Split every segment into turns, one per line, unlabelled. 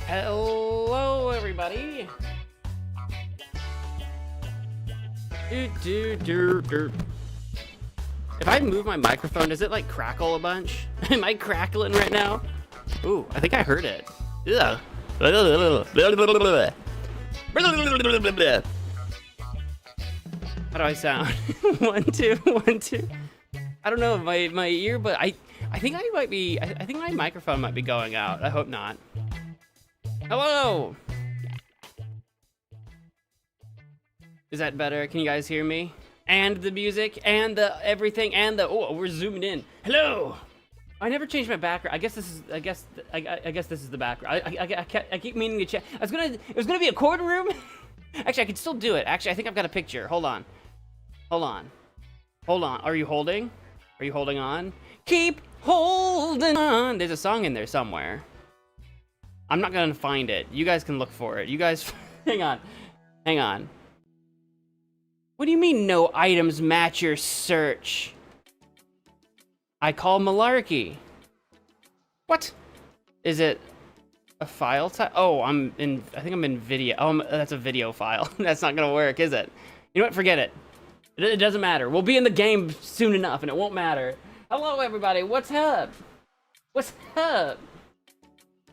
Hello, everybody. If I move my microphone, does it like crackle a bunch? Am I crackling right now? Ooh, I think I heard it. Ugh. How do I sound? 1, 2, 1, 2. I don't know, my ear, but I think I might be. I think my microphone might be going out. I hope not. Hello. Is that better? Can you guys hear me? And the music, and the everything, and the we're zooming in. Hello. I never changed my background. I guess this is. I guess this is the background. I keep meaning to check. It was gonna be a courtroom. Actually, I could still do it. Actually, I think I've got a picture. Hold on. Are you holding? Are you holding on? Keep holding on. There's a song in there somewhere. I'm not gonna find it. You guys can look for it. You guys, hang on. What do you mean no items match your search? I call malarkey. What? Is it a file type? Oh, I think I'm in video. Oh, that's a video file. That's not gonna work, is it? You know what? Forget it. It doesn't matter. We'll be in the game soon enough, and it won't matter. Hello, everybody. What's up? What's up?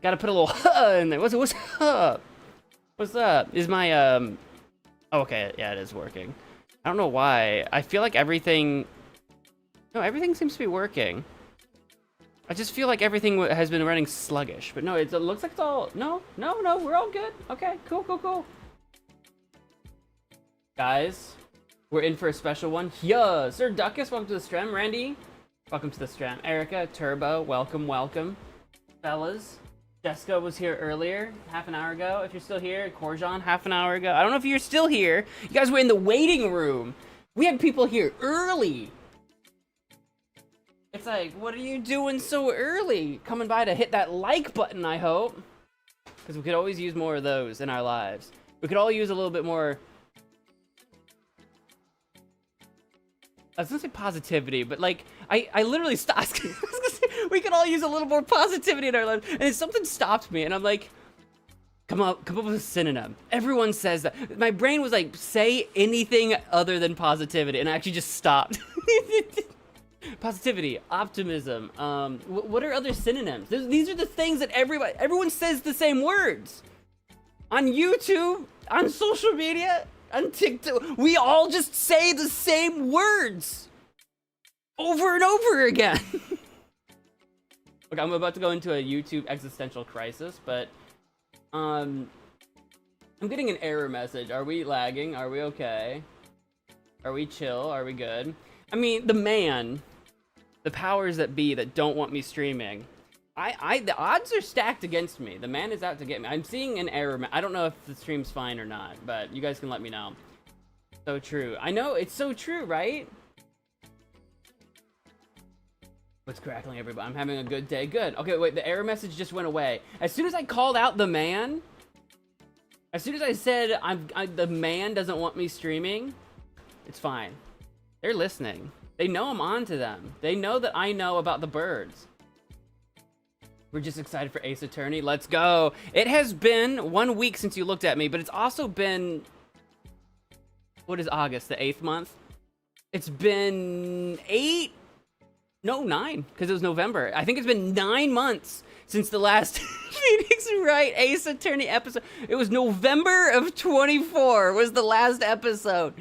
Gotta put a little in there. What's up? What's up? Is my Oh, okay. Yeah, it is working. I don't know why. I feel like everything. No, everything seems to be working. I just feel like everything has been running sluggish, but no, it looks like it's all. No, we're all good. Okay, cool. Guys, we're in for a special one. Yeah, Sir Duckus, welcome to the stream. Randy, welcome to the stream. Erica, Turbo, welcome. Fellas, Jessica was here earlier, half an hour ago. If you're still here, Korjan, half an hour ago. I don't know if you're still here. You guys were in the waiting room. We had people here early. It's like, what are you doing so early? Coming by to hit that like button, I hope. Because we could always use more of those in our lives. We could all use a little bit more. I was gonna say positivity, but like, I literally stopped. We could all use a little more positivity in our lives. And something stopped me, and I'm like, come up with a synonym. Everyone says that. My brain was like, say anything other than positivity, and I actually just stopped. Positivity, optimism. What are other synonyms? These are the things that everyone says the same words. On YouTube, on social media, on TikTok, we all just say the same words over and over again. Okay, I'm about to go into a YouTube existential crisis, but I'm getting an error message. Are we lagging? Are we okay? Are we chill? Are we good? I mean, the powers that be that don't want me streaming, the odds are stacked against me. The man is out to get me. I'm seeing an error. I don't know if the stream's fine or not, but you guys can let me know. So true. I know, it's so true, right? What's crackling, everybody? I'm having a good day. Good. Okay, wait, the error message just went away. As soon as I called out the man, as soon as I said the man doesn't want me streaming, it's fine. They're listening. They know I'm on to them. They know that I know about the birds. We're just excited for Ace Attorney. Let's go. It has been 1 week since you looked at me, but it's also been... What is August? The 8th month? It's been 9, because it was November. I think it's been 9 months since the last Phoenix Wright Ace Attorney episode. It was November of 24 was the last episode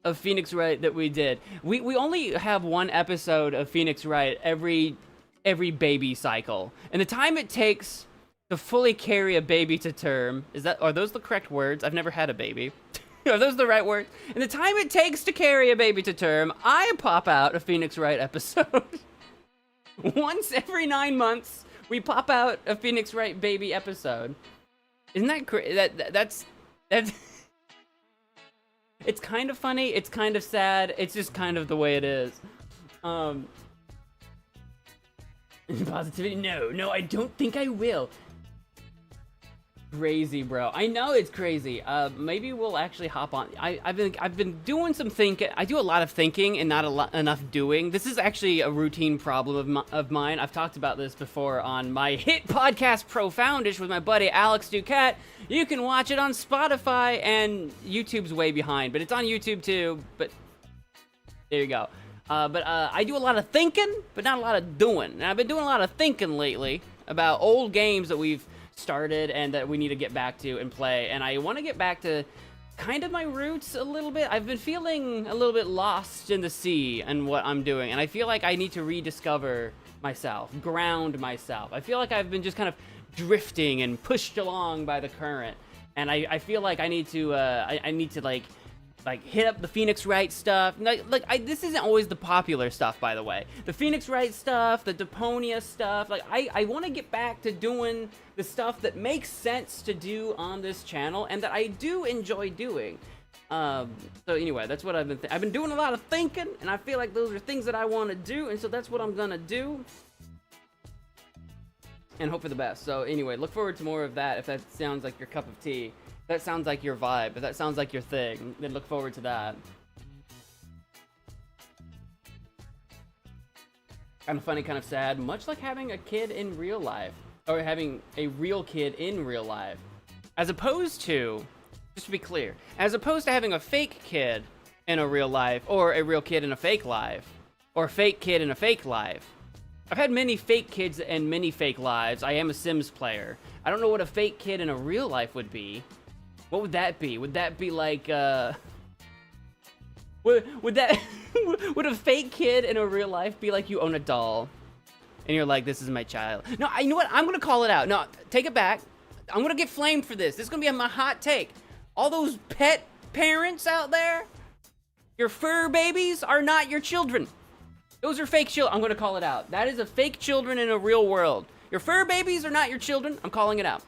of Phoenix Wright that we did. We only have one episode of Phoenix Wright every baby cycle. And the time it takes to fully carry a baby to term, are those the correct words? I've never had a baby. Are those the right words? And the time it takes to carry a baby to term, I pop out a Phoenix Wright episode. Once every 9 months, we pop out a Phoenix Wright baby episode. Isn't that crazy? That's it's kind of funny, it's kind of sad, it's just kind of the way it is. Positivity? No, I don't think I will. Crazy, bro. I know it's crazy. Maybe we'll actually hop on. I've been doing some thinking. I do a lot of thinking and not enough doing. This is actually a routine problem of mine. I've talked about this before on my hit podcast Profoundish with my buddy Alex Duquette. You can watch it on Spotify, and YouTube's way behind, but it's on YouTube too. But there you go. I do a lot of thinking, but not a lot of doing. And I've been doing a lot of thinking lately about old games that we've started and that we need to get back to and play. And I want to get back to kind of my roots a little bit. I've been feeling a little bit lost in the sea and what I'm doing, and I feel like I need to rediscover myself, ground myself. I feel like I've been just kind of drifting and pushed along by the current, and I feel like I need to I need to like hit up the Phoenix Wright stuff. This isn't always the popular stuff, by the way. The Phoenix Wright stuff, the Deponia stuff. I want to get back to doing the stuff that makes sense to do on this channel and that I do enjoy doing. So anyway, that's what I've been doing a lot of thinking, and I feel like those are things that I want to do, and so that's what I'm gonna do. And hope for the best. So anyway, look forward to more of that if that sounds like your cup of tea. That sounds like your vibe. If that sounds like your thing, then look forward to that. Kind of funny, kind of sad. Much like having a kid in real life. Or having a real kid in real life. As opposed to, just to be clear, as opposed to having a fake kid in a real life, or a real kid in a fake life, or a fake kid in a fake life. I've had many fake kids and many fake lives. I am a Sims player. I don't know what a fake kid in a real life would be. What would that be? Would that be like, would a fake kid in a real life be like you own a doll and you're like, this is my child? No, you know what? I'm gonna call it out. No, take it back. I'm gonna get flamed for this. This is gonna be my hot take. All those pet parents out there, your fur babies are not your children. Those are fake children. I'm gonna call it out. That is a fake children in a real world. Your fur babies are not your children. I'm calling it out.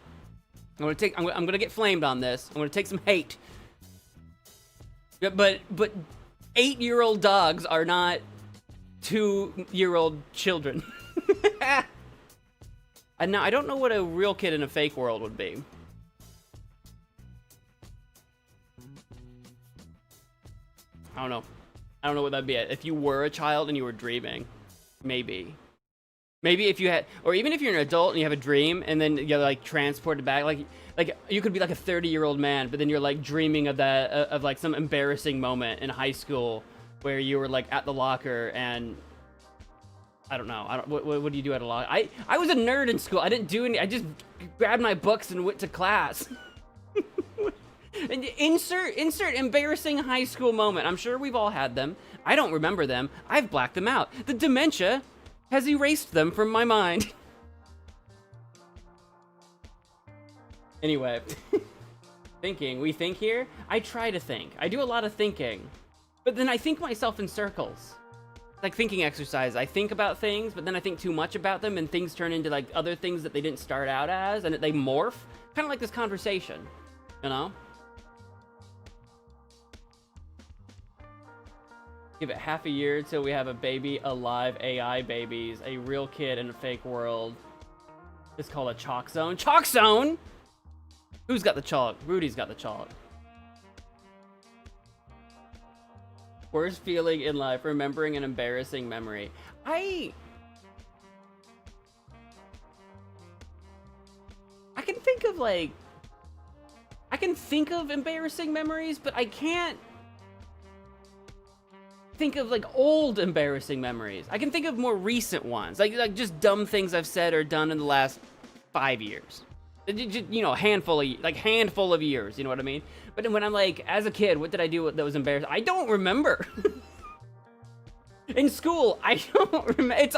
I'm gonna get flamed on this. I'm gonna take some hate. But 8-year-old dogs are not 2-year-old children. And now I don't know what a real kid in a fake world would be. I don't know. I don't know what that'd be. If you were a child and you were dreaming, maybe. Maybe if you had, or even if you're an adult and you have a dream and then you're like transported back, like you could be like a 30-year-old man, but then you're like dreaming of that, of like some embarrassing moment in high school where you were like at the locker and I don't know. What do you do at a locker? I was a nerd in school. I didn't do any. I just grabbed my books and went to class. And insert embarrassing high school moment. I'm sure we've all had them. I don't remember them. I've blacked them out. The dementia has erased them from my mind. Anyway, thinking. We think here? I try to think. I do a lot of thinking. But then I think myself in circles. Like thinking exercise. I think about things, but then I think too much about them and things turn into like other things that they didn't start out as, and they morph. Kind of like this conversation, you know? Give it half a year till we have a baby alive, AI babies, a real kid in a fake world. It's called a chalk zone. Chalk zone? Who's got the chalk? Rudy's got the chalk. Worst feeling in life, remembering an embarrassing memory. I can think of like, I can think of embarrassing memories, but I can't think of like old embarrassing memories. I can think of more recent ones, like just dumb things I've said or done in the last 5 years. You know, handful of years. You know what I mean? But then when I'm like, as a kid, what did I do that was embarrassing? I don't remember. In school, I don't remember. It's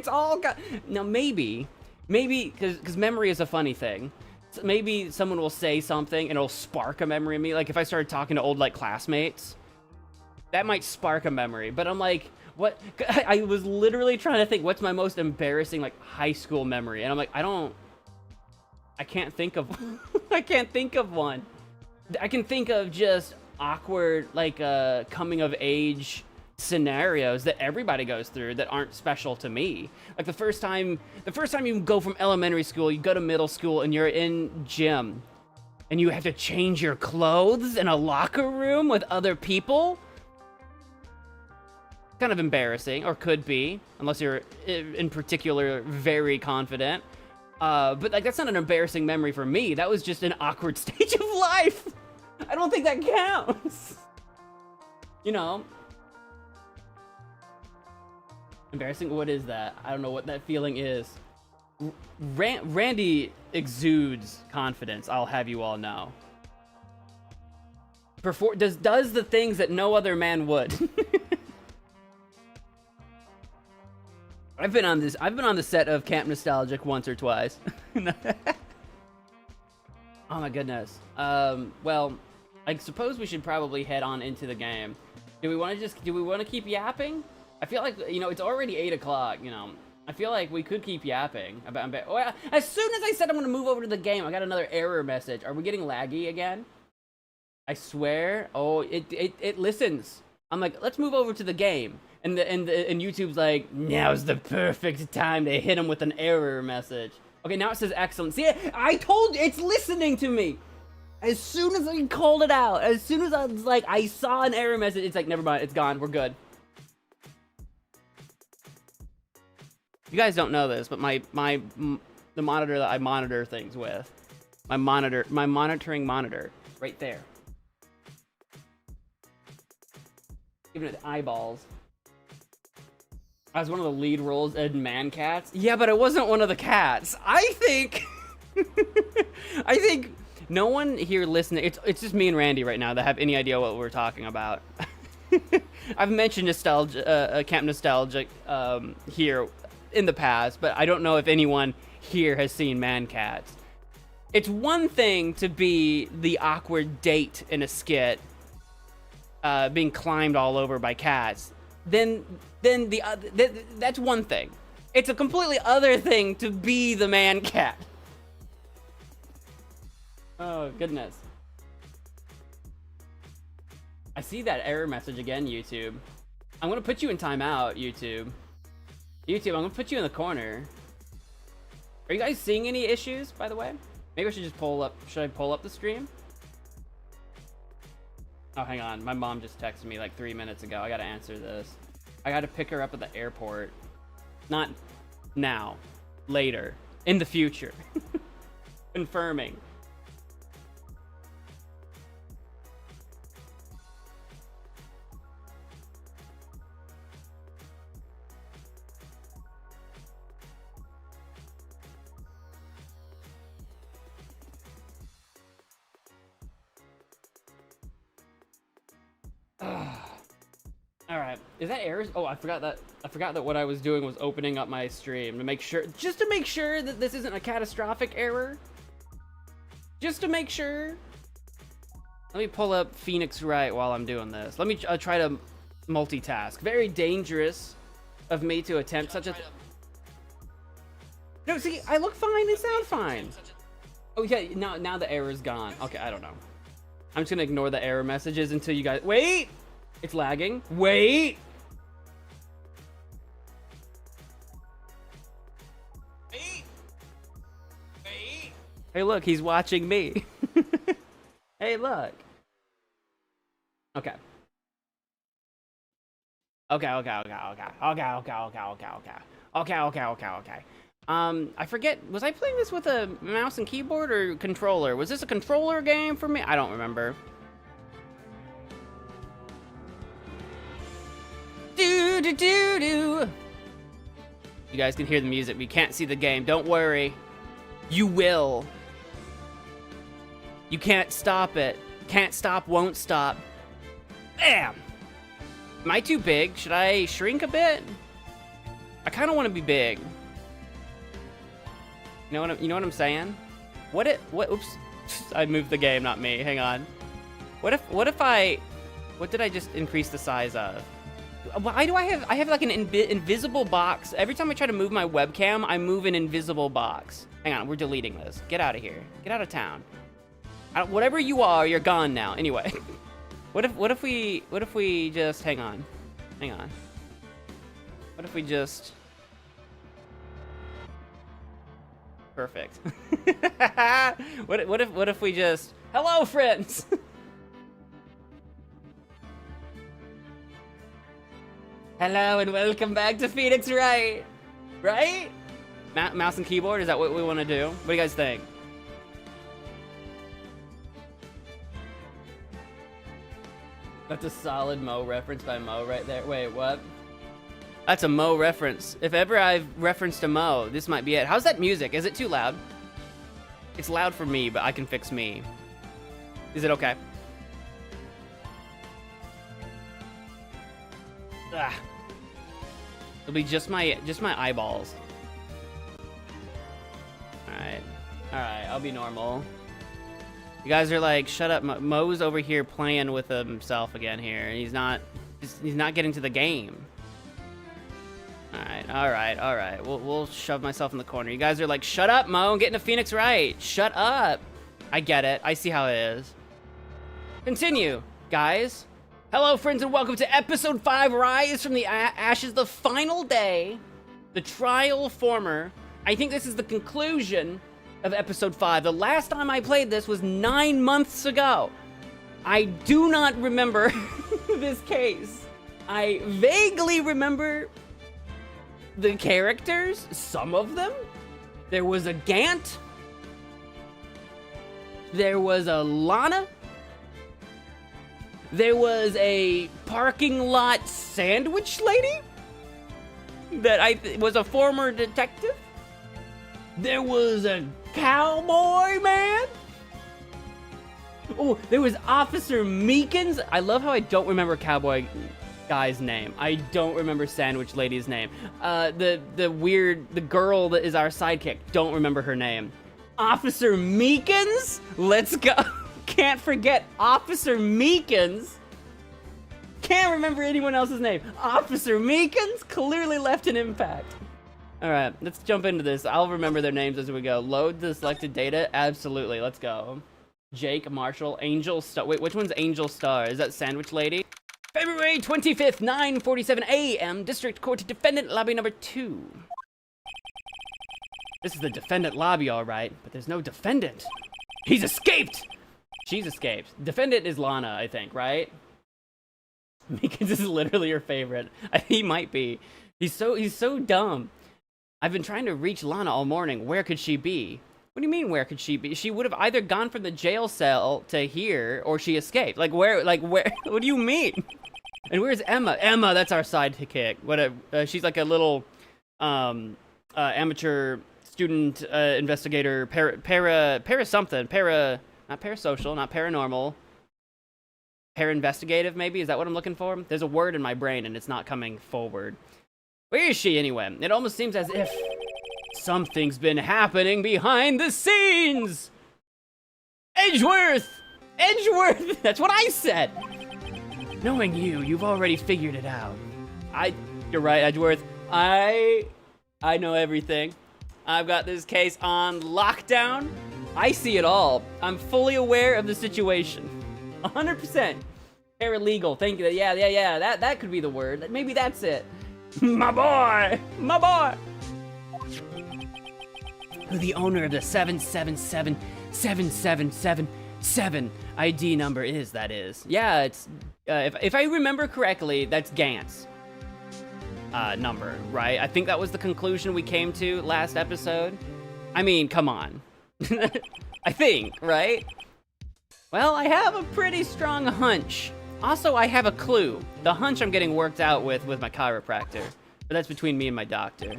all got. Now maybe, because memory is a funny thing. So maybe someone will say something and it'll spark a memory in me. Like if I started talking to old like classmates. That might spark a memory, but I'm like, what? I was literally trying to think, what's my most embarrassing, like, high school memory? And I'm like, I can't think of, I can't think of one. I can think of just awkward, like, coming of age scenarios that everybody goes through that aren't special to me. Like the first time you go from elementary school, you go to middle school, and you're in gym, and you have to change your clothes in a locker room with other people. Kind of embarrassing, or could be, unless you're in particular very confident. But like that's not an embarrassing memory for me. That was just an awkward stage of life. I don't think that counts. You know. Embarrassing? What is that? I don't know what that feeling is. Randy exudes confidence, I'll have you all know. Does the things that no other man would. I've been on the set of Camp Nostalgic once or twice. Oh my goodness. Well, I suppose we should probably head on into the game. Do we want to keep yapping? I feel like, you know, it's already 8 o'clock, you know. I feel like we could keep yapping about. Well, as soon as I said I'm going to move over to the game, I got another error message. Are we getting laggy again? I swear. Oh, it listens. I'm like, let's move over to the game. And YouTube's like, now's the perfect time to hit him with an error message. Okay, now it says excellent. See, I told you, it's listening to me. As soon as I called it out, as soon as I was like, I saw an error message, it's like, never mind, it's gone, we're good. You guys don't know this, but the monitor that I monitor things with, my monitoring monitor, right there. Giving it eyeballs. I was one of the lead roles in Man Cats. Yeah, but I wasn't one of the cats. I think no one here listening. It's just me and Randy right now that have any idea what we're talking about. I've mentioned nostalgia, Camp Nostalgic here in the past, but I don't know if anyone here has seen Man Cats. It's one thing to be the awkward date in a skit, being climbed all over by cats. Then that's one thing. It's a completely other thing to be the man cat. Oh goodness. I see that error message again, YouTube. I'm gonna put you in timeout, YouTube. YouTube, I'm gonna put you in the corner. Are you guys seeing any issues, by the way? Maybe I should just should I pull up the stream? Oh, hang on. My mom just texted me like 3 minutes ago. I gotta answer this. I gotta pick her up at the airport. Not now. Later. In the future. Confirming. All right, is that errors? Oh, I forgot that what I was doing was opening up my stream to make sure, just to make sure that this isn't a catastrophic error. Just to make sure. Let me pull up Phoenix Wright while I'm doing this. Let me try to multitask. Very dangerous of me to attempt such a. No, see, I look fine and sound fine. Oh yeah, now the error's gone. Okay, I don't know. I'm just gonna ignore the error messages until you guys. Wait. It's lagging. Wait! Wait! Hey, look, he's watching me. Hey, look. Okay. Okay. I forget, was I playing this with a mouse and keyboard or controller? Was this a controller game for me? I don't remember. You guys can hear the music, but you can't see the game. Don't worry. You will. You can't stop it. Can't stop, won't stop. Bam! Am I too big? Should I shrink a bit? I kind of want to be big. You know what I'm saying? Oops. I moved the game, not me. Hang on. What did I just increase the size of? Why do I have like an invisible box? Every time I try to move my webcam, I move an invisible box. Hang on, we're deleting this. Get out of here. Get out of town. Whatever you are, you're gone now. Anyway, what if we just hang on? Hang on. What if we just... Perfect. What if we just... Hello, friends! Hello and welcome back to Phoenix Wright! Right? Mouse and keyboard, is that what we want to do? What do you guys think? That's a solid Mo reference by Mo right there. Wait, what? That's a Mo reference. If ever I've referenced a Mo, this might be it. How's that music? Is it too loud? It's loud for me, but I can fix me. Is it okay? Ah. It'll be just my eyeballs. Alright, I'll be normal. You guys are like, shut up. Mo's over here playing with himself again here. And he's not getting to the game. Alright. We'll shove myself in the corner. You guys are like, shut up, Mo, get into Phoenix Wright. Shut up. I get it. I see how it is. Continue, guys. Hello, friends, and welcome to episode 5, Rise from the Ashes, the final day, the trial former. I think this is the conclusion of episode 5. The last time I played this was 9 months ago. I do not remember this case. I vaguely remember the characters, some of them. There was a Gant. There was a Lana. There was a parking lot sandwich lady that was a former detective. There was a cowboy man. Oh, there was Officer Meekins. I love how I don't remember cowboy guy's name. I don't remember sandwich lady's name. The girl that is our sidekick. Don't remember her name. Officer Meekins. Let's go. Can't forget Officer Meekins. Can't remember anyone else's name. Officer Meekins clearly left an impact. All right, let's jump into this. I'll remember their names as we go. Load the selected data. Absolutely, let's go. Jake, Marshall, Angel Star. Wait, which one's Angel Star? Is that Sandwich Lady? February 25th, 9:47 a.m. District Court Defendant Lobby number 2. This is the defendant lobby, all right, but there's no defendant. He's escaped. She's escaped. Defendant is Lana, I think, right? Because this is literally her favorite. He might be. He's so dumb. I've been trying to reach Lana all morning. Where could she be? What do you mean, where could she be? She would have either gone from the jail cell to here, or she escaped. Like where? What do you mean? And where's Emma? Emma, that's our sidekick. She's like a little amateur student investigator, para something, not parasocial, not paranormal. Para-investigative, maybe? Is that what I'm looking for? There's a word in my brain, and it's not coming forward. Where is she, anyway? It almost seems as if something's been happening behind the scenes! Edgeworth! Edgeworth! That's what I said! Knowing you've already figured it out. You're right, Edgeworth. I know everything. I've got this case on lockdown. I see it all. I'm fully aware of the situation. 100%. Paralegal. Thank you. Yeah. That could be the word. Maybe that's it. My boy. Who the owner of the 7777777 ID number is, that is. Yeah, it's if I remember correctly, that's Gant's number, right? I think that was the conclusion we came to last episode. I mean, come on. I think, right? Well, I have a pretty strong hunch. Also, I have a clue. The hunch I'm getting worked out with my chiropractor. But that's between me and my doctor.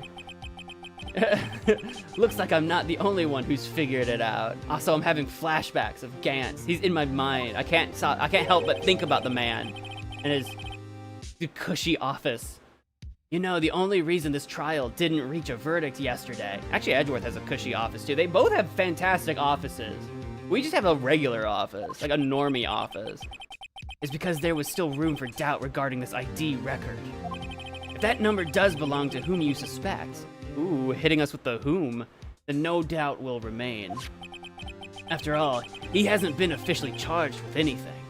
Looks like I'm not the only one who's figured it out. Also, I'm having flashbacks of Gantz. He's in my mind. I can't help but think about the man and his cushy office. You know, the only reason this trial didn't reach a verdict yesterday. Actually, Edgeworth has a cushy office too. They both have fantastic offices. We just have a regular office, like a normie office. It's because there was still room for doubt regarding this ID record. If that number does belong to whom you suspect, ooh, hitting us with the whom, then no doubt will remain. After all, he hasn't been officially charged with anything.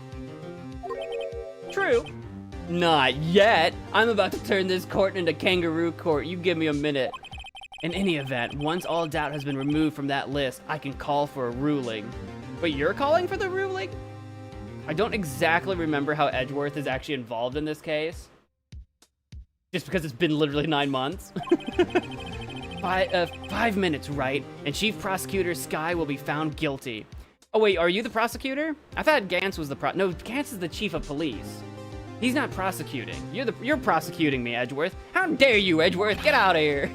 True. Not yet. I'm about to turn this court into kangaroo court. You give me a minute. In any event, once all doubt has been removed from that list, I can call for a ruling. But you're calling for the ruling? I don't exactly remember how Edgeworth is actually involved in this case. Just because it's been literally 9 months. 5 minutes, Wright, and Chief Prosecutor Skye will be found guilty. Oh wait, are you the prosecutor? I thought Gantz was the No, Gantz is the chief of police. He's not prosecuting. You're prosecuting me, Edgeworth. How dare you, Edgeworth? Get out of here.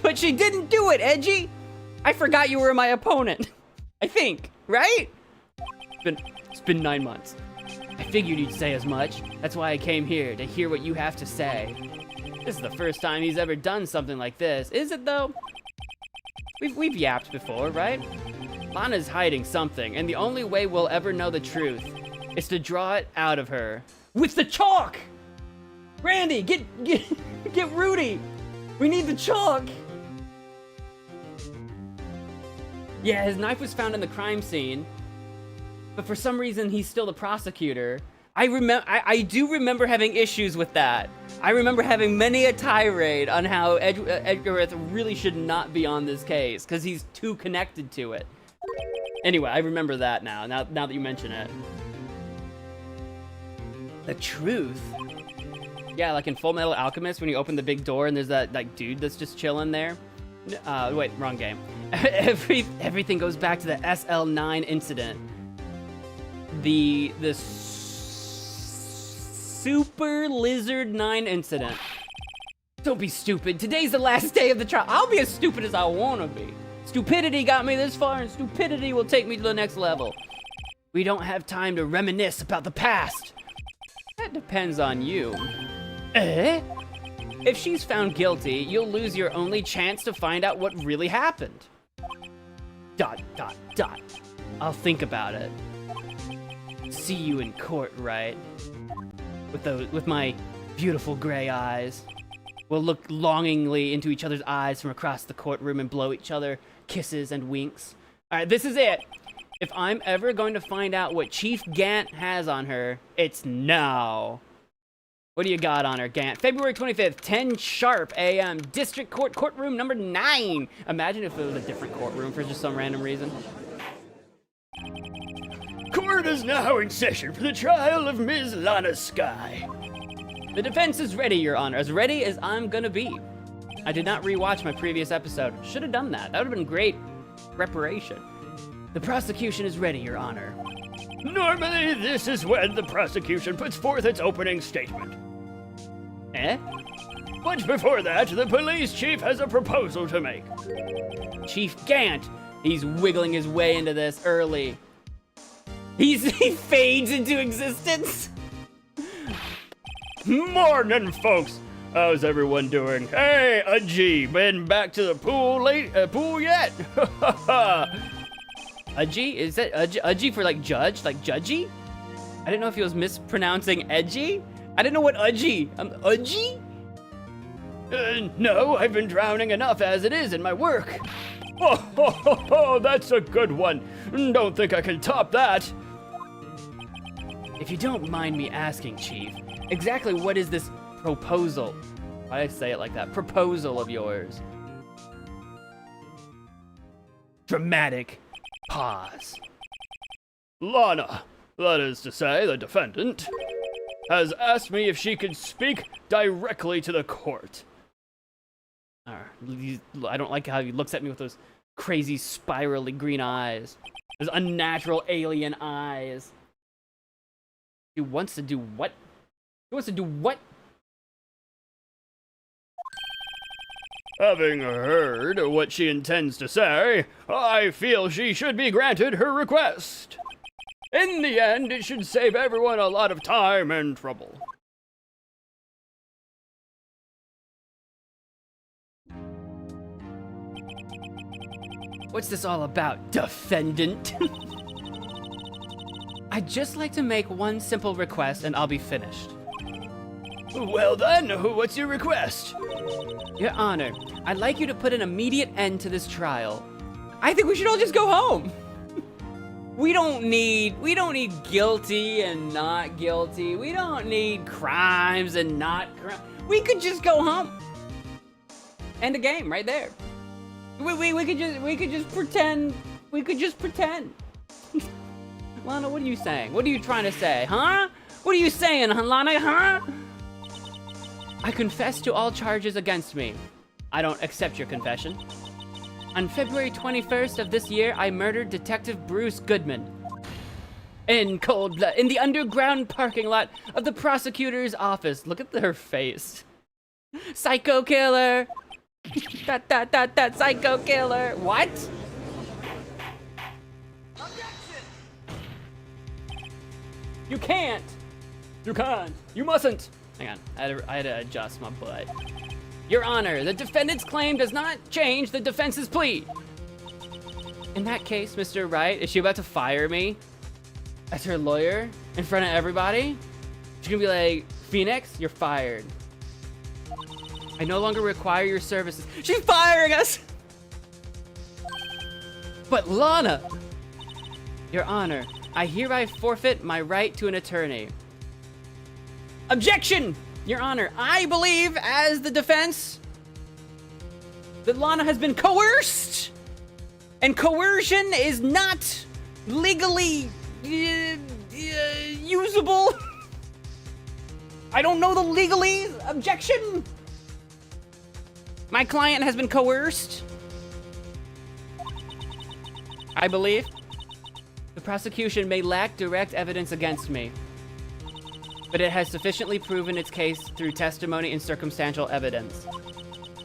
But she didn't do it, Edgy. I forgot you were my opponent. I think, right? It's been 9 months. I figured you'd say as much. That's why I came here, to hear what you have to say. This is the first time he's ever done something like this. Is it, though? We've yapped before, right? Lana's hiding something, and the only way we'll ever know the truth is to draw it out of her. With the chalk! Randy, get Rudy! We need the chalk! Yeah, his knife was found in the crime scene, but for some reason he's still the prosecutor. I do remember having issues with that. I remember having many a tirade on how Edgeworth really should not be on this case, because he's too connected to it. Anyway, I remember that now that you mention it. The truth? Yeah, like in Full Metal Alchemist, when you open the big door and there's that like dude that's just chilling there. Wait, wrong game. Everything goes back to the SL9 incident. The Super Lizard 9 incident. Don't be stupid. Today's the last day of the trial. I'll be as stupid as I want to be. Stupidity got me this far, and stupidity will take me to the next level. We don't have time to reminisce about the past. That depends on you. Eh? If she's found guilty, you'll lose your only chance to find out what really happened. ... I'll think about it. See you in court, Wright? With my beautiful gray eyes. We'll look longingly into each other's eyes from across the courtroom and blow each other kisses and winks. All right, this is it. If I'm ever going to find out what Chief Gant has on her, it's now. What do you got on her, Gant? February 25th, 10 sharp a.m. District Court, courtroom number 9. Imagine if it was a different courtroom for just some random reason.
Court is now in session for the trial of Ms. Lana Skye.
The defense is ready, Your Honor. As ready as I'm gonna be. I did not rewatch my previous episode. Should have done that. That would have been great preparation. The prosecution is ready, Your Honor.
Normally, this is when the prosecution puts forth its opening statement.
Eh?
But before that, the police chief has a proposal to make.
Chief Gant. He's wiggling his way into this early. He fades into existence.
Morning, folks. How's everyone doing? Hey, Udgy, been back to the pool yet?
Udgy? Is that Udgy for like judge? Like judgy? I didn't know if he was mispronouncing edgy. I didn't know what Udgy. Udgy?
No, I've been drowning enough as it is in my work. Oh, that's a good one. Don't think I can top that.
If you don't mind me asking, Chief, exactly what is this proposal? Why did I say it like that? Proposal of yours. Dramatic pause.
Lana, that is to say, the defendant, has asked me if she could speak directly to the court.
I don't like how he looks at me with those crazy spirally green eyes. Those unnatural alien eyes. He wants to do what? He wants to do what?
Having heard what she intends to say, I feel she should be granted her request. In the end, it should save everyone a lot of time and trouble.
What's this all about, defendant? I'd just like to make one simple request and I'll be finished.
Well then, what's your request?
Your Honor, I'd like you to put an immediate end to this trial. I think we should all just go home. We don't need guilty and not guilty. We don't need crimes and not crimes. We could just go home. End the game right there. We could just pretend. We could just pretend. Lana, what are you saying? What are you trying to say, huh? What are you saying, Lana, huh? I confess to all charges against me. I don't accept your confession. On February 21st of this year, I murdered Detective Bruce Goodman. In cold blood, in the underground parking lot of the prosecutor's office. Look at her face. Psycho killer. That psycho killer. What? Objection! You can't. You can't. You mustn't. Hang on, I had to adjust my butt. Your Honor, the defendant's claim does not change the defense's plea. In that case, Mr. Wright, is she about to fire me as her lawyer in front of everybody? She's gonna be like, Phoenix, you're fired. I no longer require your services. She's firing us! But Lana! Your Honor, I hereby forfeit my right to an attorney. Objection! Your Honor, I believe, as the defense, that Lana has been coerced, and coercion is not legally usable. I don't know the legalese. Objection! My client has been coerced. I believe the prosecution may lack direct evidence against me, but it has sufficiently proven its case through testimony and circumstantial evidence.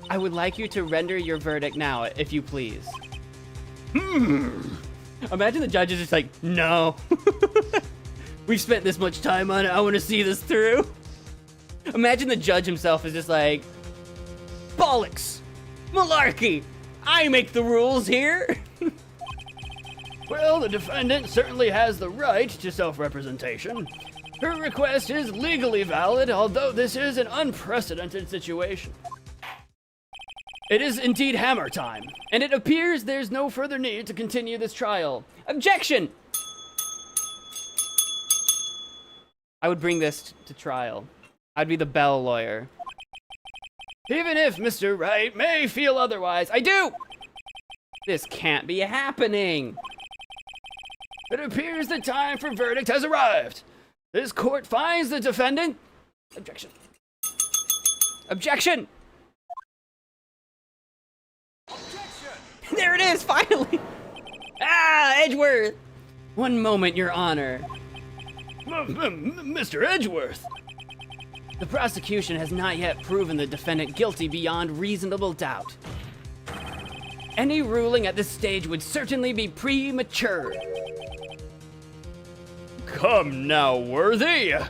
I would like you to render your verdict now, if you please. Imagine the judge is just like, no. We've spent this much time on it, I want to see this through. Imagine the judge himself is just like, bollocks, malarkey, I make the rules here.
Well, the defendant certainly has the right to self-representation. Her request is legally valid, although this is an unprecedented situation. It is indeed hammer time, and it appears there's no further need to continue this trial.
Objection! I would bring this to trial. I'd be the Bell lawyer.
Even if Mr. Wright may feel otherwise,
I do! This can't be happening.
It appears the time for verdict has arrived. This court finds the defendant...
Objection. Objection! Objection! There it is, finally! Ah, Edgeworth! One moment, Your Honor.
Mr. Edgeworth!
The prosecution has not yet proven the defendant guilty beyond reasonable doubt. Any ruling at this stage would certainly be premature.
Come now, Worthy. I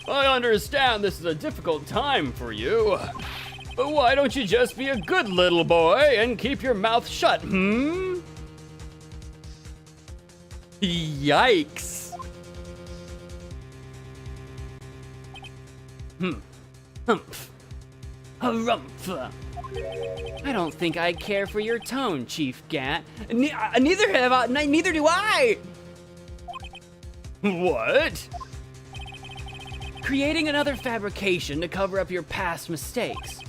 understand this is a difficult time for you, but why don't you just be a good little boy and keep your mouth shut,
Yikes. Humph. Harumph. I don't think I care for your tone, Chief Gant. Neither do I!
What?
Creating another fabrication to cover up your past mistakes.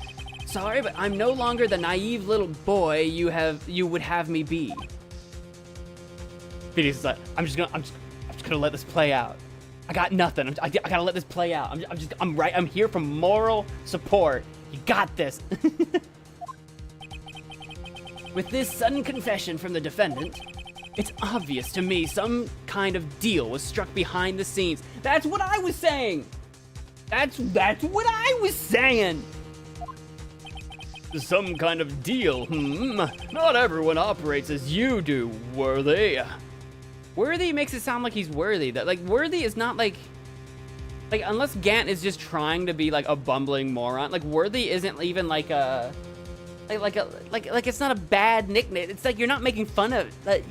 Sorry, but I'm no longer the naive little boy you would have me be. Phoenix is like, I'm just gonna let this play out. I got nothing. I gotta let this play out. I'm here for moral support. You got this. With this sudden confession from the defendant, it's obvious to me some kind of deal was struck behind the scenes. That's what I was saying. That's what I was saying.
Some kind of deal, Not everyone operates as you do, Worthy.
Worthy makes it sound like he's worthy. That like Worthy is not like unless Gant is just trying to be like a bumbling moron. Like Worthy isn't even like a like it's not a bad nickname. It's like you're not making fun of like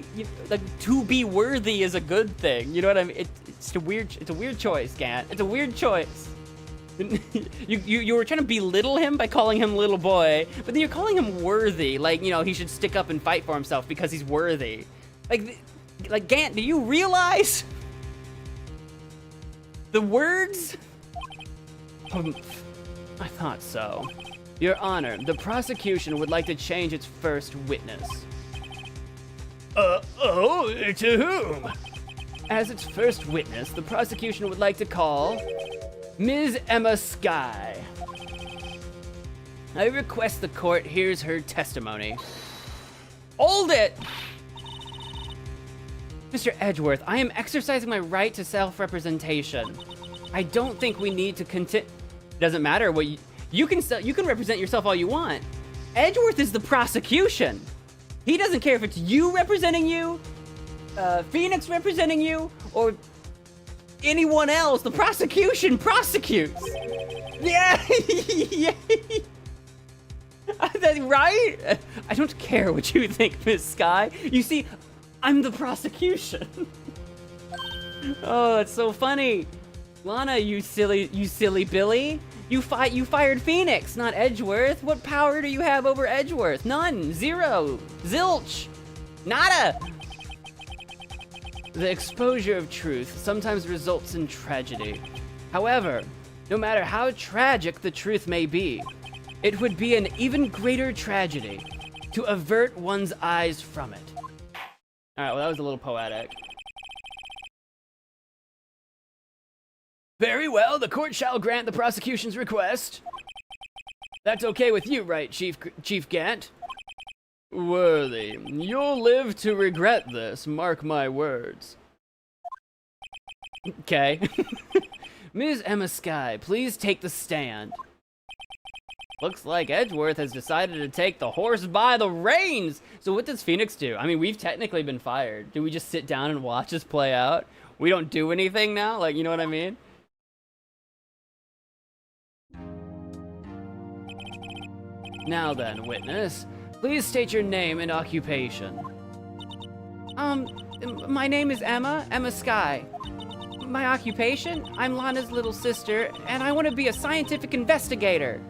to be worthy is a good thing. You know what I mean? It's a weird choice, Gant. It's a weird choice. you were trying to belittle him by calling him little boy, but then you're calling him worthy. Like, you know, he should stick up and fight for himself because he's worthy. Like Like, Gant, do you realize the words? I thought so. Your Honor, the prosecution would like to change its first witness.
To whom?
As its first witness, the prosecution would like to call Ms. Emma Skye. I request the court hears her testimony. Hold it! Mr. Edgeworth, I am exercising my right to self-representation. I don't think we need to continue. Doesn't matter what you can represent yourself all you want. Edgeworth is the prosecution. He doesn't care if it's you representing you, Phoenix representing you, or anyone else. The prosecution prosecutes. Yeah, yeah. Right? I don't care what you think, Miss Skye. You see, I'm the prosecution. Oh, that's so funny. Lana, you silly Billy. You fired Phoenix, not Edgeworth. What power do you have over Edgeworth? None. Zero. Zilch. Nada. The exposure of truth sometimes results in tragedy. However, no matter how tragic the truth may be, it would be an even greater tragedy to avert one's eyes from it. All right, well, that was a little poetic.
Very well, the court shall grant the prosecution's request. That's okay with you, right, Chief Gant?
Worthy, you'll live to regret this, mark my words. Okay. Ms. Emma Skye, please take the stand. Looks like Edgeworth has decided to take the horse by the reins. So what does Phoenix do? I mean, we've technically been fired. Do we just sit down and watch this play out? We don't do anything now? Like, you know what I mean? Now then, witness, please state your name and occupation. My name is Emma Skye. My occupation? I'm Lana's little sister, and I want to be a scientific investigator.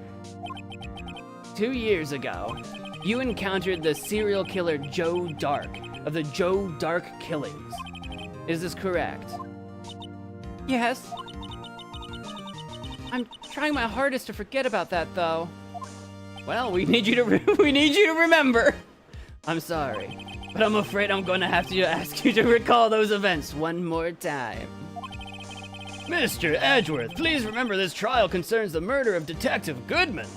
2 years ago, you encountered the serial killer Joe Dark of the Joe Dark killings. Is this correct? Yes. I'm trying my hardest to forget about that, though. Well, we need you to remember. I'm sorry, but I'm afraid I'm going to have to ask you to recall those events one more time.
Mr. Edgeworth, please remember this trial concerns the murder of Detective Goodman.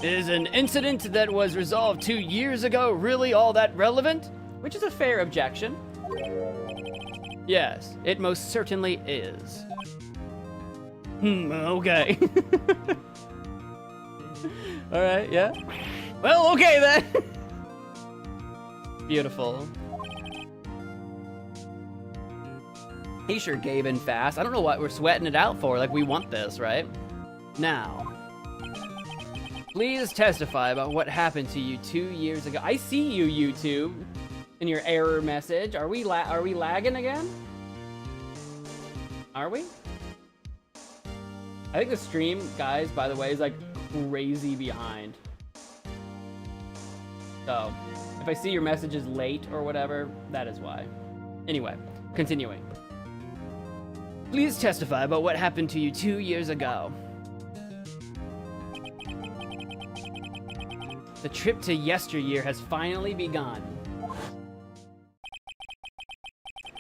Is an incident that was resolved 2 years ago really all that relevant?
Which is a fair objection.
Yes, it most certainly is.
Okay. All right, yeah. Well, okay then. Beautiful. He sure gave in fast. I don't know what we're sweating it out for. Like, we want this, right? Now, please testify about what happened to you 2 years ago. I see you, YouTube, in your error message. Are we lagging again? Are we? I think the stream, guys, by the way, is like crazy behind. So, if I see your messages late or whatever, that is why. Anyway, continuing. Please testify about what happened to you 2 years ago. The trip to yesteryear has finally begun.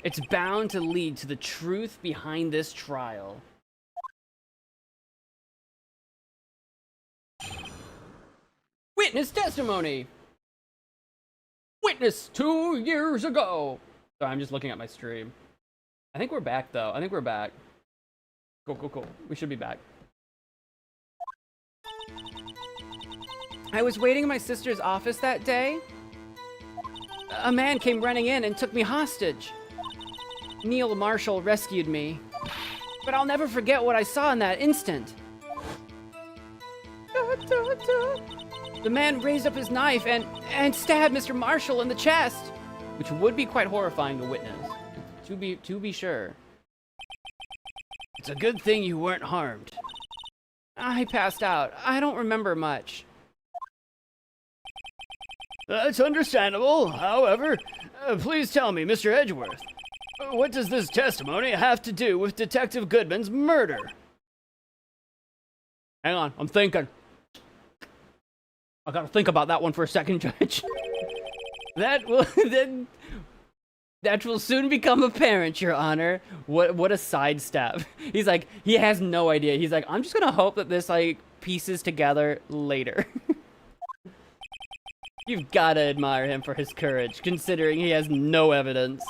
It's bound to lead to the truth behind this trial. Witness testimony! Witness 2 years ago! Sorry, I'm just looking at my stream. I think we're back, though. I think we're back. Cool. We should be back. I was waiting in my sister's office that day. A man came running in and took me hostage. Neil Marshall rescued me. But I'll never forget what I saw in that instant. The man raised up his knife and stabbed Mr. Marshall in the chest, which would be quite horrifying to witness, to be sure.
It's a good thing you weren't harmed.
I passed out. I don't remember much.
That's understandable. However, please tell me, Mr. Edgeworth, what does this testimony have to do with Detective Goodman's murder?
Hang on, I'm thinking. I gotta think about that one for a second, Judge. That will soon become apparent, Your Honor. What a sidestep. He's like, he has no idea. He's like, I'm just gonna hope that this like pieces together later. You've gotta admire him for his courage, considering he has no evidence.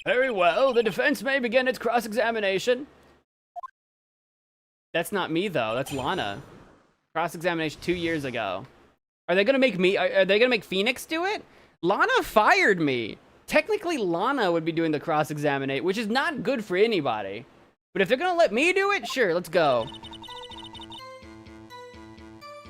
Very well, the defense may begin its cross-examination.
That's not me though, that's Lana. Cross-examination 2 years ago. Are they gonna make me, are they gonna make Phoenix do it? Lana fired me. Technically, Lana would be doing the cross-examinate, which is not good for anybody. But if they're gonna let me do it, sure, let's go.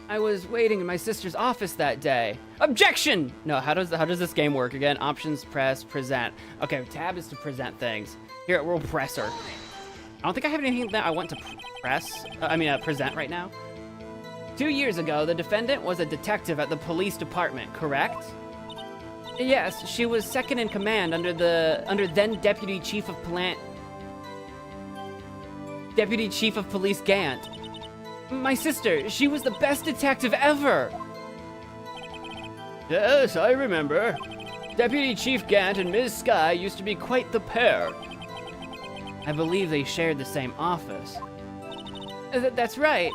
I was waiting in my sister's office that day. Objection! No, how does this game work again? Options, press, present. Okay, tab is to present things. Here, we'll press her. I don't think I have anything that I want to present right now. 2 years ago, the defendant was a detective at the police department, correct? Yes, she was second in command under then Deputy Chief of Police Gant. My sister, she was the best detective ever.
Yes, I remember. Deputy Chief Gant and Ms. Skye used to be quite the pair.
I believe they shared the same office. That's right.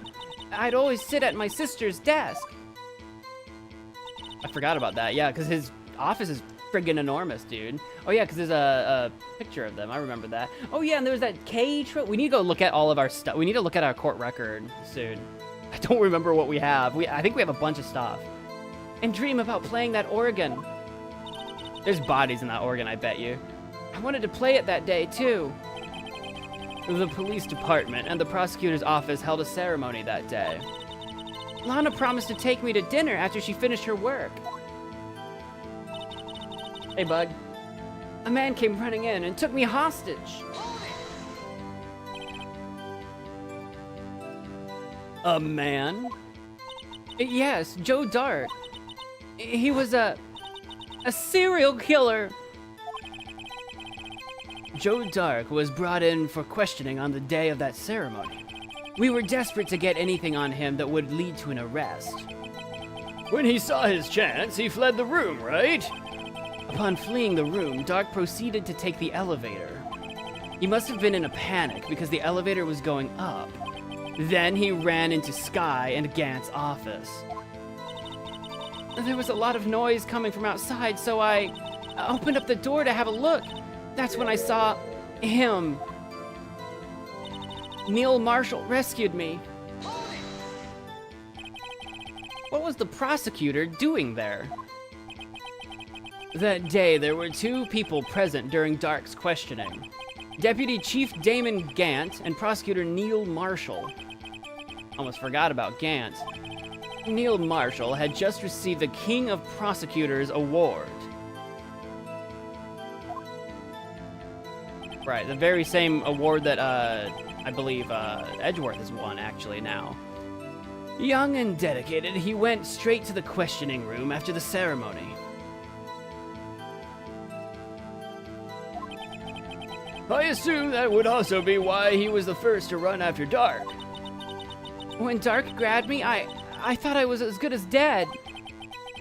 I'd always sit at my sister's desk. I forgot about that. Yeah, because his office is friggin' enormous, dude. Oh yeah, because there's a picture of them. I remember that. Oh yeah, and there was that We need to go look at all of our stuff. We need to look at our court record soon. I don't remember what we have. I think we have a bunch of stuff. And dream about playing that organ. There's bodies in that organ, I bet you. I wanted to play it that day too. The police department and the prosecutor's office held a ceremony that day. Lana promised to take me to dinner after she finished her work. Hey, bud. A man came running in and took me hostage. A man? Yes, Joe Dark. He was a serial killer. Joe Dark was brought in for questioning on the day of that ceremony. We were desperate to get anything on him that would lead to an arrest.
When he saw his chance, he fled the room, right?
Upon fleeing the room, Dark proceeded to take the elevator. He must have been in a panic because the elevator was going up. Then he ran into Skye and Gant's office. There was a lot of noise coming from outside, so I opened up the door to have a look. That's when I saw him. Neil Marshall rescued me. What was the prosecutor doing there? That day, there were 2 people present during Dark's questioning. Deputy Chief Damon Gant and Prosecutor Neil Marshall. Almost forgot about Gant. Neil Marshall had just received the King of Prosecutors Award. Right, the very same award that, I believe, Edgeworth has won, actually, now. Young and dedicated, he went straight to the questioning room after the ceremony.
I assume that would also be why he was the first to run after Dark.
When Dark grabbed me, I thought I was as good as dead.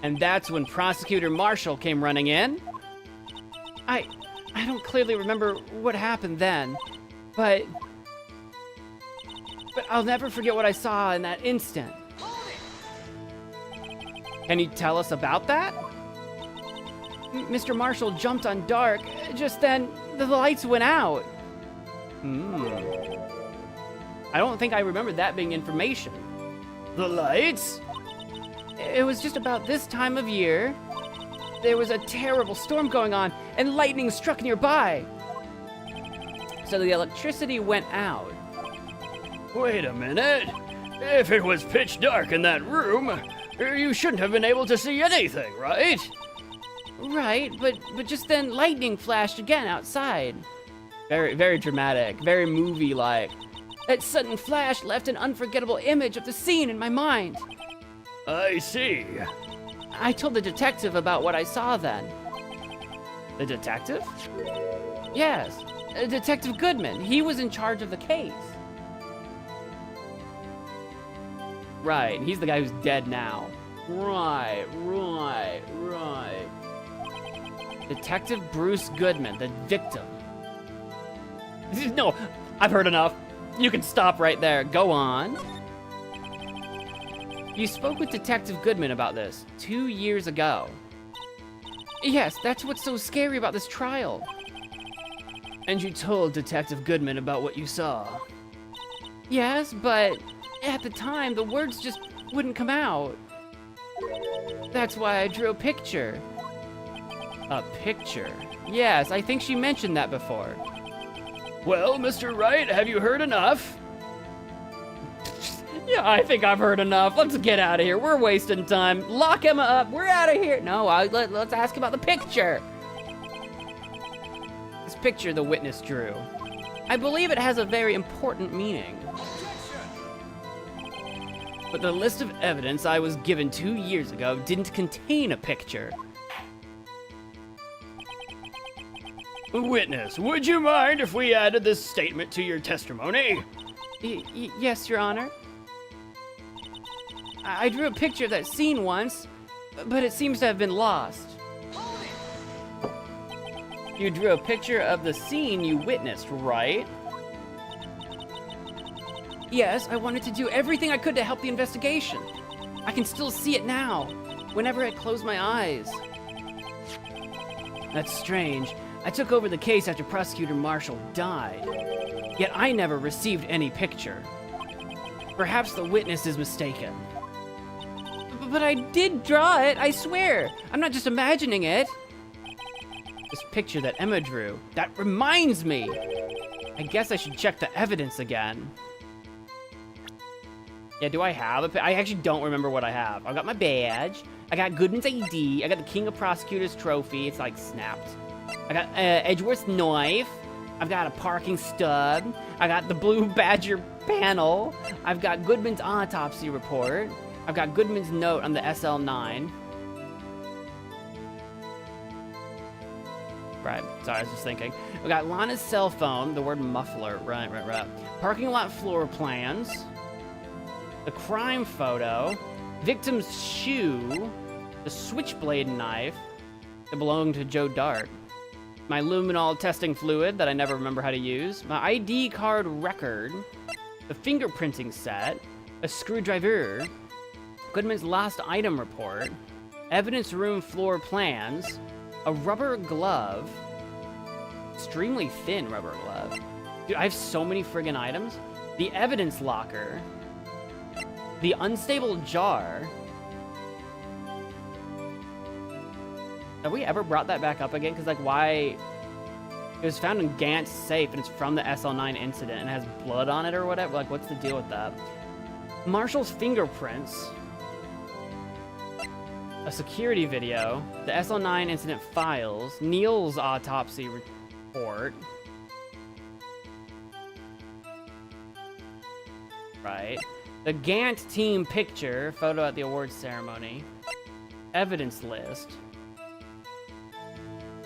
And that's when Prosecutor Marshall came running in? I don't clearly remember what happened then, but I'll never forget what I saw in that instant. Can you tell us about that? Mr. Marshall jumped on Dark. Just then, the lights went out. I don't think I remember that being information.
The lights?
It was just about this time of year. There was a terrible storm going on, and lightning struck nearby. So the electricity went out.
Wait a minute. If it was pitch dark in that room, you shouldn't have been able to see anything, right?
Right, but just then lightning flashed again outside. Very, very dramatic, very movie-like. That sudden flash left an unforgettable image of the scene in my mind.
I see.
I told the detective about what I saw then.
The detective?
Yes, Detective Goodman. He was in charge of the case. Right, he's the guy who's dead now. Right. Detective Bruce Goodman, the victim.
No, I've heard enough. You can stop right there.
Go on. You spoke with Detective Goodman about this 2 years ago. Yes, that's what's so scary about this trial.
And you told Detective Goodman about what you saw.
Yes, but at the time, the words just wouldn't come out. That's why I drew a picture.
A picture?
Yes, I think she mentioned that before.
Well, Mr. Wright, have you heard enough?
Yeah, I think I've heard enough. Let's get out of here. We're wasting time. Lock him up. We're out of here. No, let's ask about the picture. This picture the witness drew. I believe it has a very important meaning. But the list of evidence I was given 2 years ago didn't contain a picture.
Witness, would you mind if we added this statement to your testimony?
Yes, Your Honor. I drew a picture of that scene once, but it seems to have been lost. You drew a picture of the scene you witnessed, right? Yes, I wanted to do everything I could to help the investigation. I can still see it now, whenever I close my eyes. That's strange. I took over the case after Prosecutor Marshall died, yet I never received any picture. Perhaps the witness is mistaken. But I did draw it, I swear. I'm not just imagining it. This picture that Emma drew, that reminds me. I guess I should check the evidence again. Yeah, do I have I actually don't remember what I have. I've got my badge. I got Goodman's ID. I got the King of Prosecutors trophy. It's like snapped. I got Edgeworth's knife. I've got a parking stub. I got the Blue Badger panel. I've got Goodman's autopsy report. I've got Goodman's note on the SL9. Right, sorry, I was just thinking. We got Lana's cell phone, the word muffler, right. Parking lot floor plans. The crime photo. Victim's shoe. The switchblade knife that belonged to Joe Dart. My luminol testing fluid that I never remember how to use. My ID card record. The fingerprinting set. A screwdriver. Goodman's lost item report. Evidence room floor plans. A rubber glove. Extremely thin rubber glove. Dude, I have so many friggin' items. The evidence locker. The unstable jar. Have we ever brought that back up again? Because, like, why? It was found in Gant's safe, and it's from the SL9 incident, and it has blood on it or whatever. Like, what's the deal with that? Marshall's fingerprints. A security video. The SL9 incident files. Neil's autopsy report. Right. The Gant team picture. Photo at the awards ceremony. Evidence list.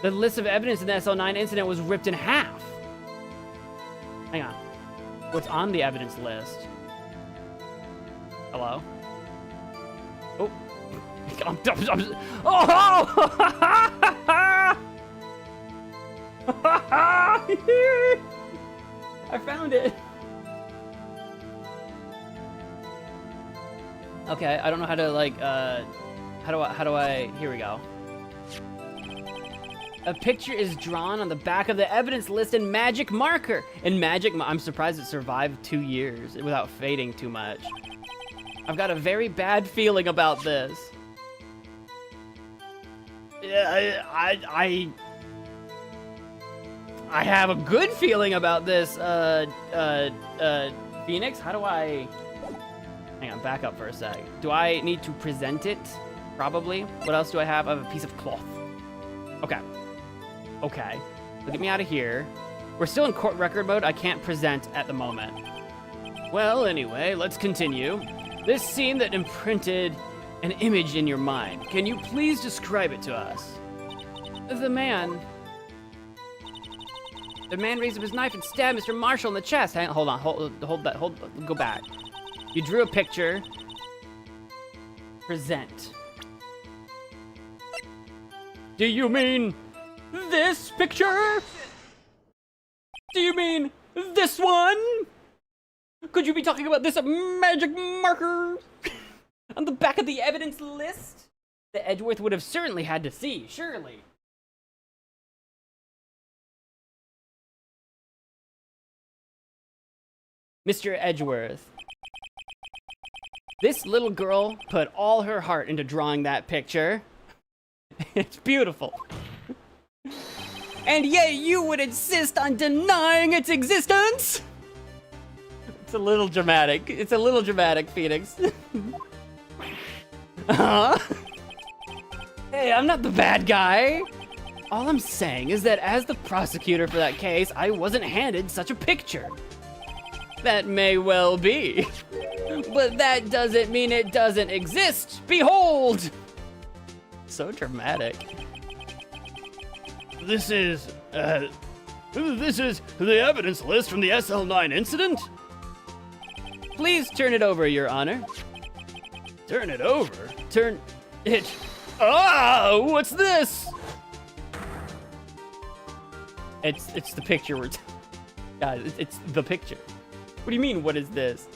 The list of evidence in the SL9 incident was ripped in half. Hang on. What's on the evidence list? Hello? Oh. I found it. Okay, I don't know how to, like, how do I, here we go. A picture is drawn on the back of the evidence list in magic marker. I'm surprised it survived 2 years without fading too much. I've got a very bad feeling about this. Yeah, I have a good feeling about this, Phoenix. How do I... Hang on, back up for a sec. Do I need to present it? Probably. What else do I have? I have a piece of cloth. Okay. Okay. So get me out of here. We're still in court record mode. I can't present at the moment. Well, anyway, let's continue. This scene that imprinted an image in your mind. Can you please describe it to us? The man raised up his knife and stabbed Mr. Marshall in the chest. Hang on, hold that, go back. You drew a picture. Present.
Do you mean this picture?
Do you mean this one? Could you be talking about this magic marker on the back of the evidence list? The Edgeworth would have certainly had to see, surely. Mr. Edgeworth. This little girl put all her heart into drawing that picture. It's beautiful. And yet you would insist on denying its existence? It's a little dramatic. It's a little dramatic, Phoenix. Hey, I'm not the bad guy. All I'm saying is that as the prosecutor for that case, I wasn't handed such a picture. That may well be. But that doesn't mean it doesn't exist. Behold! So dramatic.
This is the evidence list from the SL9 incident?
Please turn it over, Your Honor.
Turn it over? Turn it... Ah! What's this?
It's the picture we're... Guys, it's the picture. What do you mean, what is this?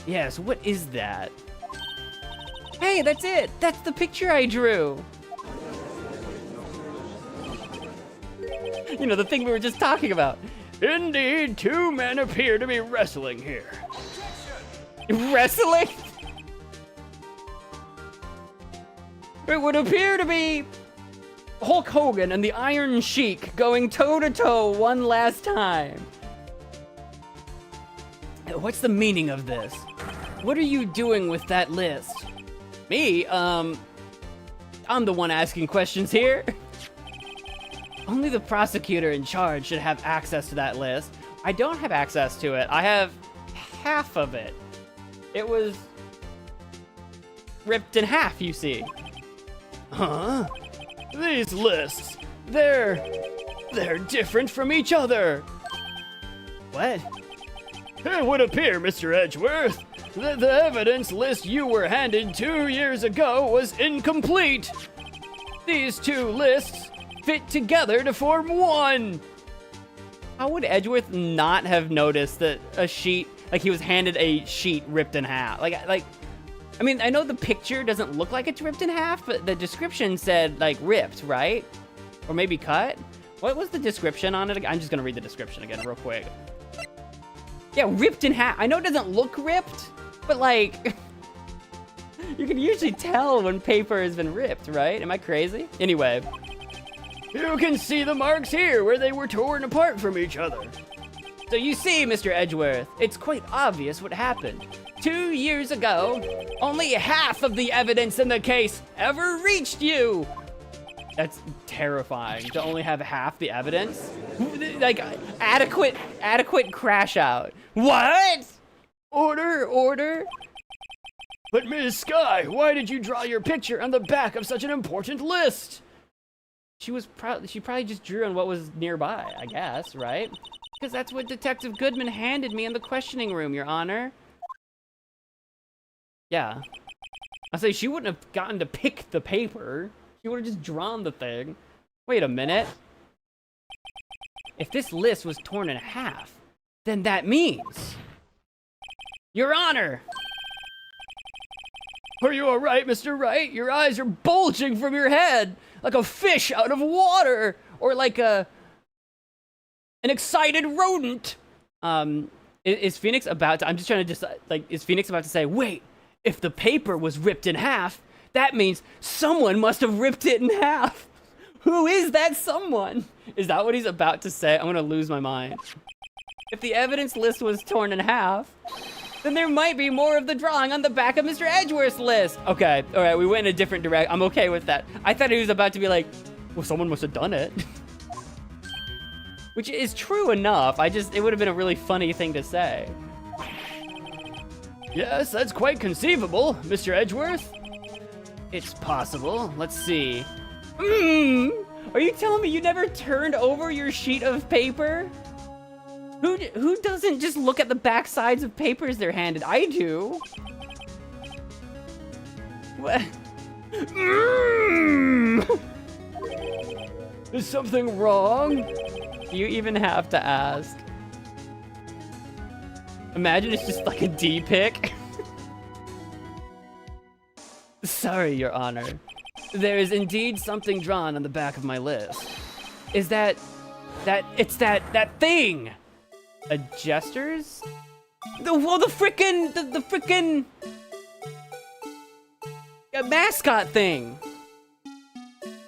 Yes, what is that? Hey, that's it! That's the picture I drew! You know, the thing we were just talking about.
Indeed, two men appear to be wrestling here.
Wrestling? It would appear to be Hulk Hogan and the Iron Sheik going toe-to-toe one last time. What's the meaning of this? What are you doing with that list? Me? I'm the one asking questions here. Only the prosecutor in charge should have access to that list. I don't have access to it. I have half of it. It was ripped in half, you see.
Huh? These lists, they're different from each other.
What?
It would appear, Mr. Edgeworth, that the evidence list you were handed 2 years ago was incomplete. These two lists fit together to form one.
How would Edgeworth not have noticed that a sheet, like he was handed a sheet ripped in half? I mean, I know the picture doesn't look like it's ripped in half, but the description said, like, ripped, right? Or maybe cut? What was the description on it? I'm just gonna read the description again real quick. Yeah, ripped in half. I know it doesn't look ripped, but like, you can usually tell when paper has been ripped, right? Am I crazy? Anyway.
You can see the marks here where they were torn apart from each other.
So you see, Mr. Edgeworth, it's quite obvious what happened. 2 years ago, only half of the evidence in the case ever reached you. That's terrifying, to only have half the evidence. Like, adequate crash out. What? Order.
But Ms. Sky, why did you draw your picture on the back of such an important list?
She probably just drew on what was nearby, I guess, right? Because that's what Detective Goodman handed me in the questioning room, Your Honor. Yeah. I say she wouldn't have gotten to pick the paper. She would have just drawn the thing. Wait a minute. If this list was torn in half, then that means... Your Honor!
Are you alright, Mr. Wright? Your eyes are bulging from your head, like a fish out of water, or like an excited rodent.
Is Phoenix about to... I'm just trying to decide, like, is Phoenix about to say, wait, if the paper was ripped in half, that means someone must have ripped it in half. Who is that someone? Is that what he's about to say? I'm gonna lose my mind. If the evidence list was torn in half, then there might be more of the drawing on the back of Mr. Edgeworth's list. Okay, all right, we went in a different direction. I'm okay with that. I thought he was about to be like, well, someone must have done it. Which is true enough. It would have been a really funny thing to say.
Yes, that's quite conceivable, Mr. Edgeworth.
It's possible. Let's see. Are you telling me you never turned over your sheet of paper? Who doesn't just look at the back sides of papers they're handed? I do. What?
Is something wrong?
You even have to ask. Imagine it's just like a D pick. Sorry, Your Honor. There is indeed something drawn on the back of my list. Is it's that thing? A gestures? The frickin' mascot thing.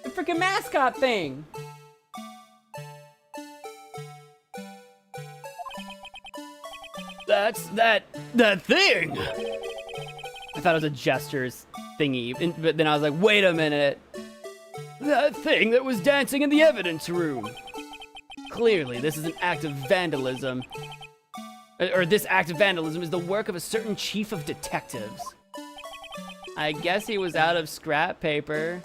The frickin' mascot thing.
That's that thing.
I thought it was a gestures thingy, but then I was like, wait a minute.
That thing that was dancing in the evidence room.
Clearly, this is an act of vandalism. Or this act of vandalism is the work of a certain chief of detectives. I guess he was out of scrap paper.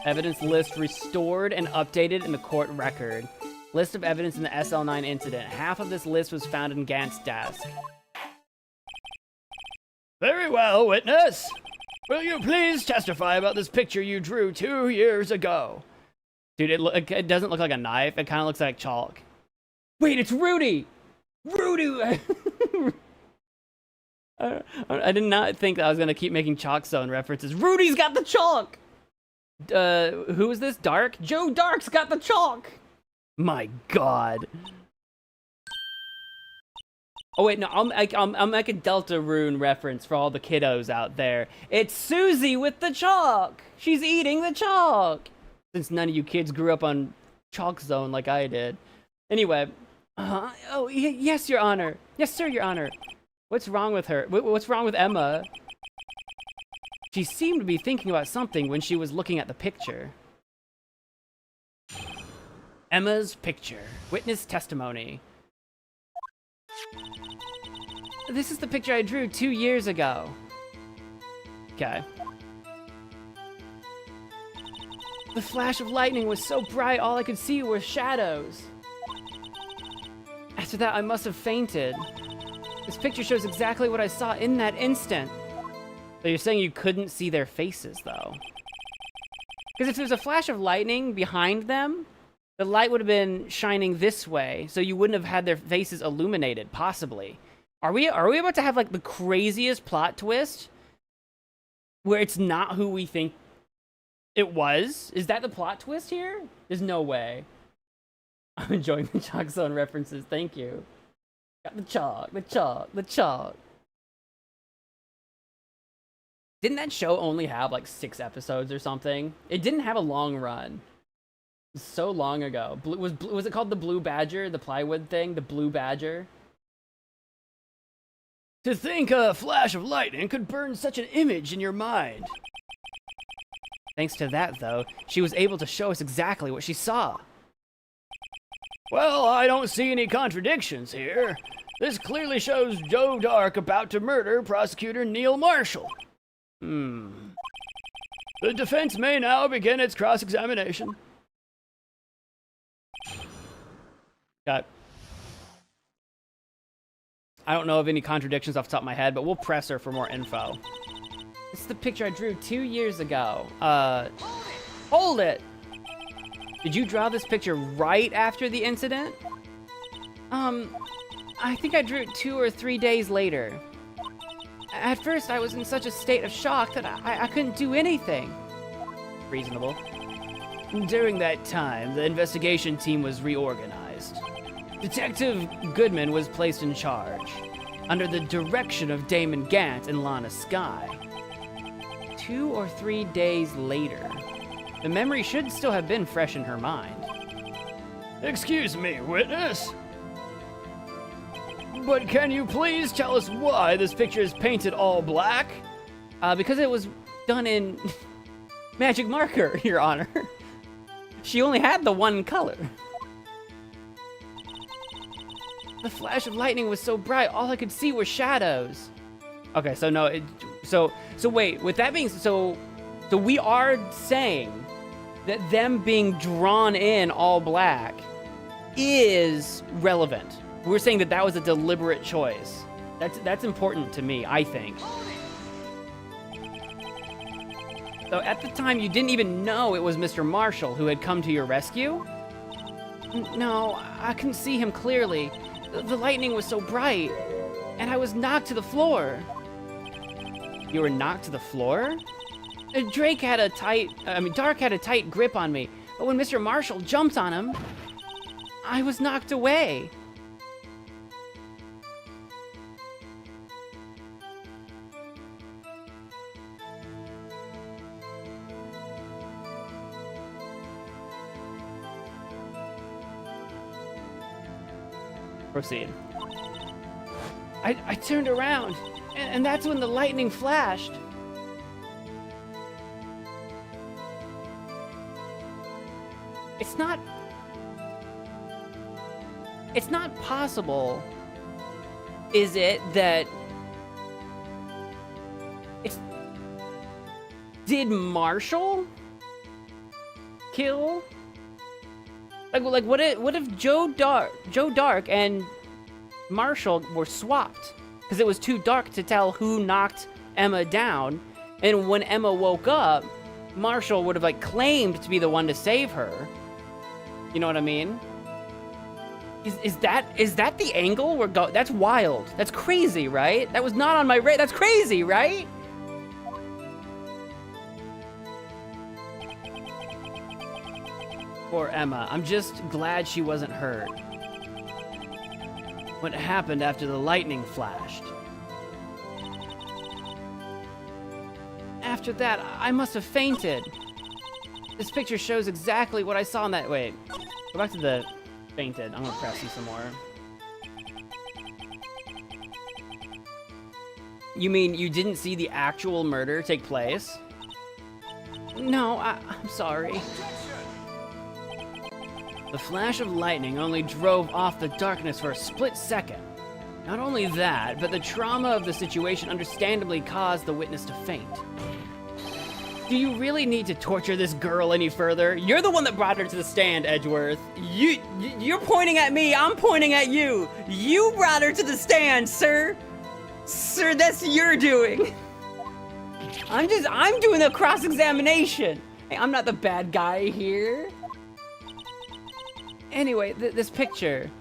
Evidence list restored and updated in the court record. List of evidence in the SL9 incident. Half of this list was found in Gant's desk.
Very well, witness. Will you please testify about this picture you drew 2 years ago?
Dude, it doesn't look like a knife. It kind of looks like chalk. Wait, it's Rudy! Rudy! I did not think that I was going to keep making Chalk Zone references. Rudy's got the chalk! Who is this? Dark? Joe Dark's got the chalk! My god. Oh wait, no, I'll make a Delta Rune reference for all the kiddos out there. It's Susie with the chalk! She's eating the chalk! Since none of you kids grew up on Chalk Zone like I did. Anyway, oh, yes, Your Honor. Yes, sir, Your Honor. What's wrong with her? What's wrong with Emma? She seemed to be thinking about something when she was looking at the picture. Emma's picture. Witness testimony. This is the picture I drew 2 years ago. Okay. The flash of lightning was so bright, all I could see were shadows. After that, I must have fainted. This picture shows exactly what I saw in that instant. So you're saying you couldn't see their faces, though? Because if there's a flash of lightning behind them, the light would have been shining this way, so you wouldn't have had their faces illuminated, possibly. Are we about to have, like, the craziest plot twist? Where it's not who we think it was? Is that the plot twist here? There's no way. I'm enjoying the Chalk Zone references, thank you. Got the chalk, the chalk, the chalk. Didn't that show only have, like, 6 episodes or something? It didn't have a long run. So long ago. Was it called the Blue Badger? The plywood thing? The Blue Badger?
To think a flash of lightning could burn such an image in your mind.
Thanks to that, though, she was able to show us exactly what she saw.
Well, I don't see any contradictions here. This clearly shows Joe Dark about to murder Prosecutor Neil Marshall. The defense may now begin its cross-examination.
Got. I don't know of any contradictions off the top of my head, but we'll press her for more info. This is the picture I drew 2 years ago. Hold it! Did you draw this picture right after the incident? I think I drew it 2 or 3 days later. At first, I was in such a state of shock that I couldn't do anything. Reasonable.
During that time, the investigation team was reorganized.
Detective Goodman was placed in charge, under the direction of Damon Gant and Lana Skye. 2 or 3 days later. The memory should still have been fresh in her mind.
Excuse me, witness? But can you please tell us why this picture is painted all black?
Because it was done in magic marker, Your Honor. She only had the one color. The flash of lightning was so bright, all I could see were shadows. Okay, so no, so wait, with that being, so we are saying that them being drawn in all black is relevant. We're saying that that was a deliberate choice. That's important to me, I think. So at the time, you didn't even know it was Mr. Marshall who had come to your rescue? No, I couldn't see him clearly. The lightning was so bright, and I was knocked to the floor. You were knocked to the floor? Dark had a tight grip on me, but when Mr. Marshall jumped on him, I was knocked away. Proceed. I turned around, and that's when the lightning flashed. It's not possible, is it, that did Marshall kill? Like what if Joe Dark and Marshall were swapped? Because it was too dark to tell who knocked Emma down, and when Emma woke up, Marshall would have like claimed to be the one to save her. You know what I mean? Is that the angle we're going? That's wild. That's crazy, right? That was not on my radar. That's crazy, right? Poor Emma. I'm just glad she wasn't hurt. What happened after the lightning flashed? After that, I must have fainted. This picture shows exactly what I saw in that. Wait, go back to the fainted. I'm gonna press you some more. You mean you didn't see the actual murder take place? No, I'm sorry. The flash of lightning only drove off the darkness for a split second. Not only that, but the trauma of the situation understandably caused the witness to faint. Do you really need to torture this girl any further? You're the one that brought her to the stand, Edgeworth. You're pointing at me, I'm pointing at you. You brought her to the stand, sir. Sir, that's your doing. I'm doing a cross-examination. Hey, I'm not the bad guy here. Anyway, this picture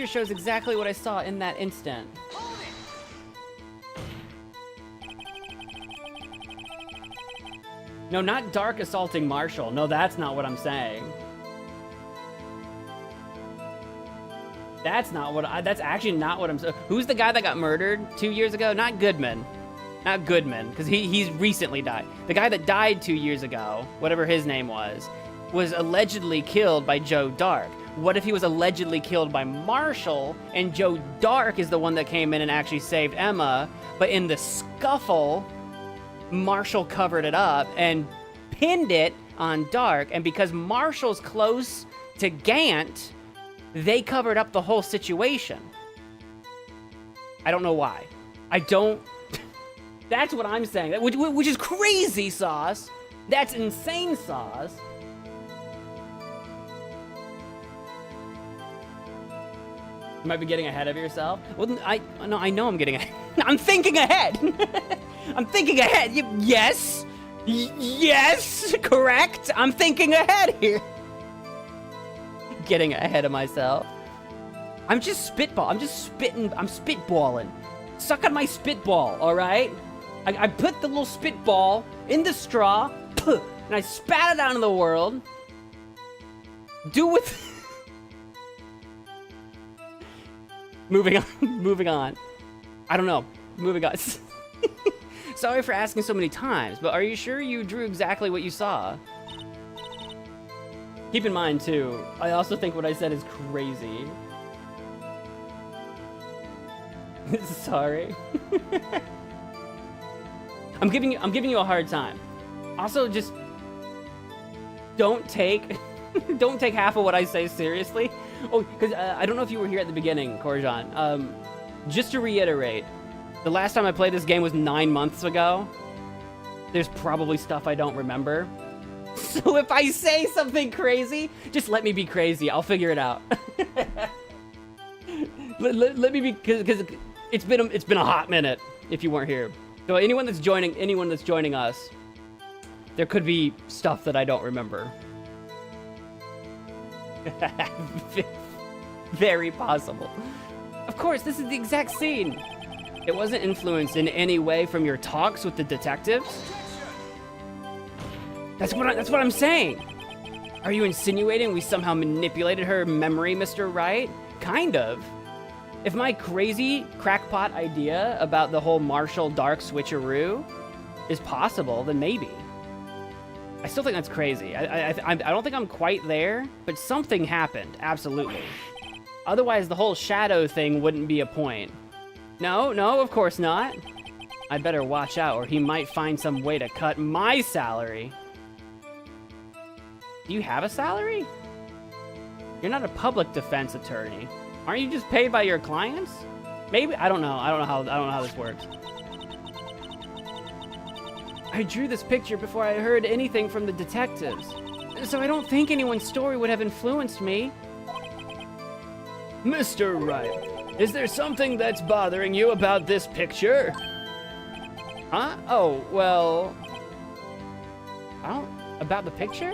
shows exactly what I saw in that instant. No, not Dark assaulting Marshall. No, that's not what I'm saying. That's actually not what I'm saying. Who's the guy that got murdered 2 years ago? Not Goodman. Not Goodman, because he's recently died. The guy that died 2 years ago, whatever his name was allegedly killed by Joe Dark. What if he was allegedly killed by Marshall, and Joe Dark is the one that came in and actually saved Emma, but in the scuffle, Marshall covered it up and pinned it on Dark, and because Marshall's close to Gant, they covered up the whole situation. I don't know why. That's what I'm saying, which is crazy, Sauce. That's insane, Sauce. You might be getting ahead of yourself. Well, I know I'm getting ahead. I'm thinking ahead. I'm thinking ahead. Yes. Yes, correct. I'm thinking ahead here. Getting ahead of myself. I'm just spitball. I'm just spitting. I'm spitballing. Suck on my spitball, all right? I put the little spitball in the straw, and I spat it out in the world. Do with... Moving on. I don't know. Moving on. Sorry for asking so many times, but are you sure you drew exactly what you saw? Keep in mind, too, I also think what I said is crazy. Sorry. I'm giving you a hard time. Also, just don't take half of what I say seriously. Oh, because I don't know if you were here at the beginning, Korjan. Just to reiterate, The last time I played this game was 9 months ago. There's probably stuff I don't remember. So if I say something crazy, just let me be crazy. I'll figure it out. let me be, because it's been a hot minute if you weren't here. So anyone that's joining us, there could be stuff that I don't remember. Very possible. Of course, this is the exact scene. It wasn't influenced in any way from your talks with the detectives. That's what I'm saying. Are you insinuating we somehow manipulated her memory, Mr. Wright? Kind of. If my crazy crackpot idea about the whole Marshall Dark switcheroo is possible, then maybe. I still think that's crazy. I don't think I'm quite there, but something happened, absolutely. Otherwise, the whole shadow thing wouldn't be a point. No, of course not. I better watch out, or he might find some way to cut my salary. Do you have a salary? You're not a public defense attorney. Aren't you just paid by your clients? Maybe, I don't know how this works. I drew this picture before I heard anything from the detectives, so I don't think anyone's story would have influenced me.
Mr. Wright, is there something that's bothering you about this picture?
Huh? Oh, well... About the picture?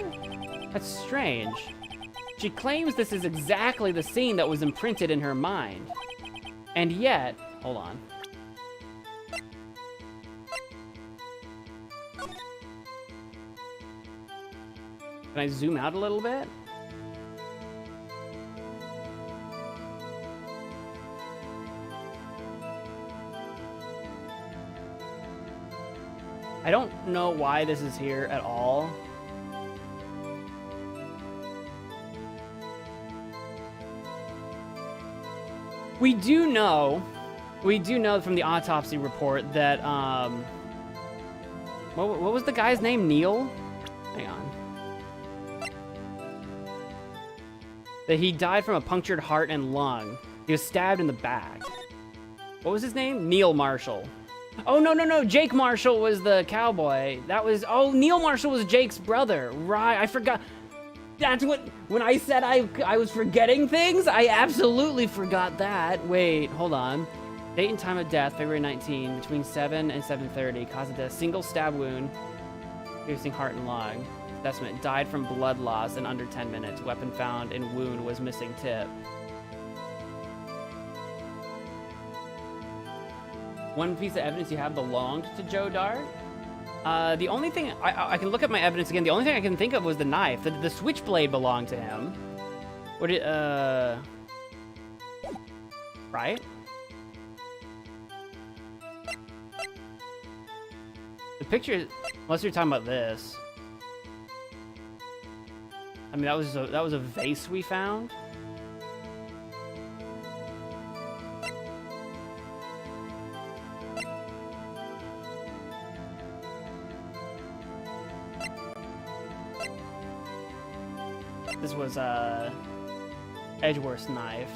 That's strange. She claims this is exactly the scene that was imprinted in her mind. And yet... Hold on. Can I zoom out a little bit? I don't know why this is here at all. We do know from the autopsy report that, what was the guy's name? Neil? Hang on. That he died from a punctured heart and lung. He was stabbed in the back. What was his name? Neil Marshall. Oh, no. Jake Marshall was the cowboy. That was, oh, Neil Marshall was Jake's brother. Right, I forgot. That's what, when I said I was forgetting things, I absolutely forgot that. Wait, hold on. Date and time of death, February 19, between 7 and 7:30. Cause of death, single stab wound, piercing heart and lung. Assessment, died from blood loss in under 10 minutes. Weapon found in wound was missing tip. One piece of evidence you have belonged to Joe Dart? The only thing, I can look at my evidence again. The only thing I can think of was the knife. The switchblade belonged to him. What did, right? The picture, unless you're talking about this. I mean, that was a vase we found. This was Edgeworth's knife.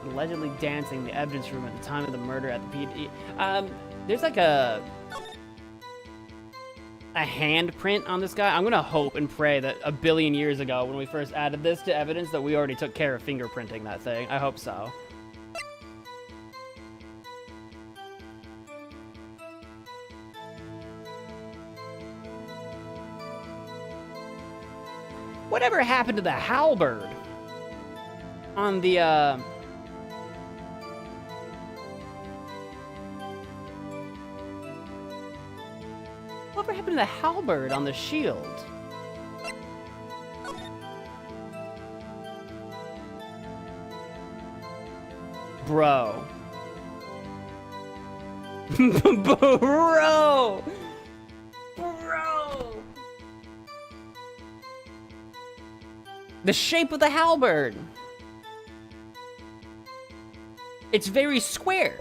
Allegedly dancing in the evidence room at the time of the murder at the PD. There's like a handprint on this guy. I'm gonna hope and pray that a billion years ago, when we first added this to evidence, that we already took care of fingerprinting that thing. I hope so. Whatever happened to the halberd on the, whatever happened to the halberd on the shield? Bro. Bro! The shape of the halberd. It's very square.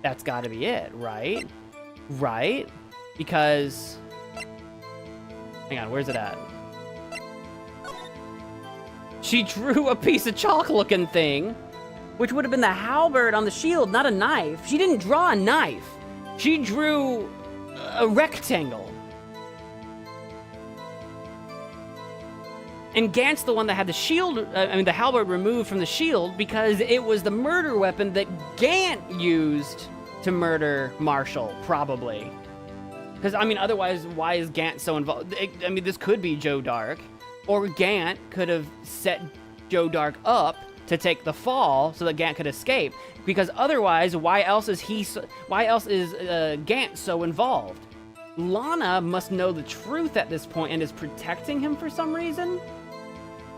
That's gotta be it, right? Right? Because... Hang on, where's it at? She drew a piece of chalk-looking thing, which would have been the halberd on the shield, not a knife. She didn't draw a knife. She drew a rectangle. And Gant's the one that had the shield, the halberd removed from the shield because it was the murder weapon that Gant used to murder Marshall, probably. Because, I mean, otherwise, why is Gant so involved? I mean, this could be Joe Dark, or Gant could have set Joe Dark up to take the fall so that Gant could escape. Because otherwise, why else is Gant so involved? Lana must know the truth at this point and is protecting him for some reason.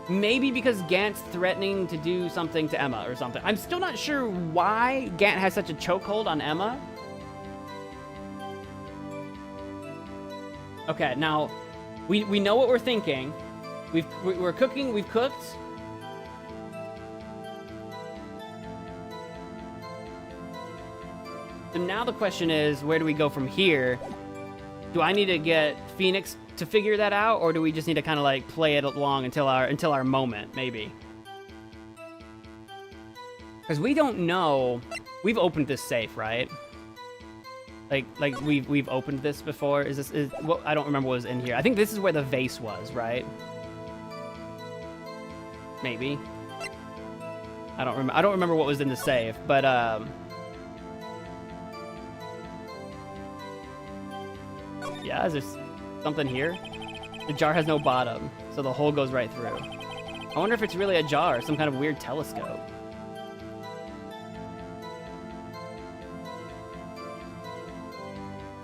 Maybe because Gant's threatening to do something to Emma or something. I'm still not sure why Gant has such a chokehold on Emma. Okay, now, we know what we're thinking. We're cooking, we've cooked. So now the question is, where do we go from here? Do I need to get Phoenix to figure that out, or do we just need to kind of like play it along until our moment, maybe? Because we don't know. We've opened this safe, right? Like we've opened this before. Well, I don't remember what was in here. I think this is where the vase was, right? Maybe. I don't remember what was in the safe, but yeah, is there something here? The jar has no bottom, so the hole goes right through. I wonder if it's really a jar or some kind of weird telescope.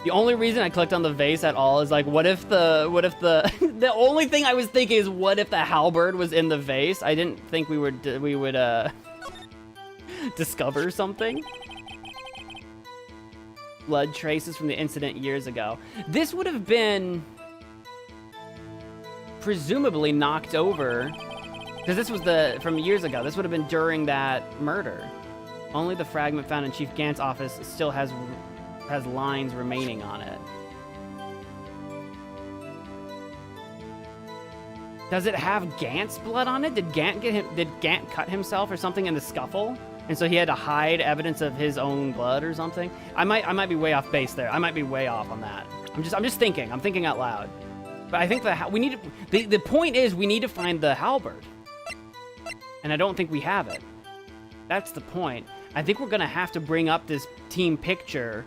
The only reason I clicked on the vase at all is like, what if the the only thing I was thinking is what if the halberd was in the vase? I didn't think we would discover something. Blood traces from the incident years ago. This would have been presumably knocked over because this was from years ago. This would have been during that murder. Only the fragment found in Chief Gant's office still has lines remaining on it. Does it have Gant's blood on it? Did Gant cut himself or something in the scuffle? And so he had to hide evidence of his own blood or something? I might be way off base there. I might be way off on that. I'm just thinking. I'm thinking out loud. But I think the point is we need to find the halberd. And I don't think we have it. That's the point. I think we're gonna have to bring up this team picture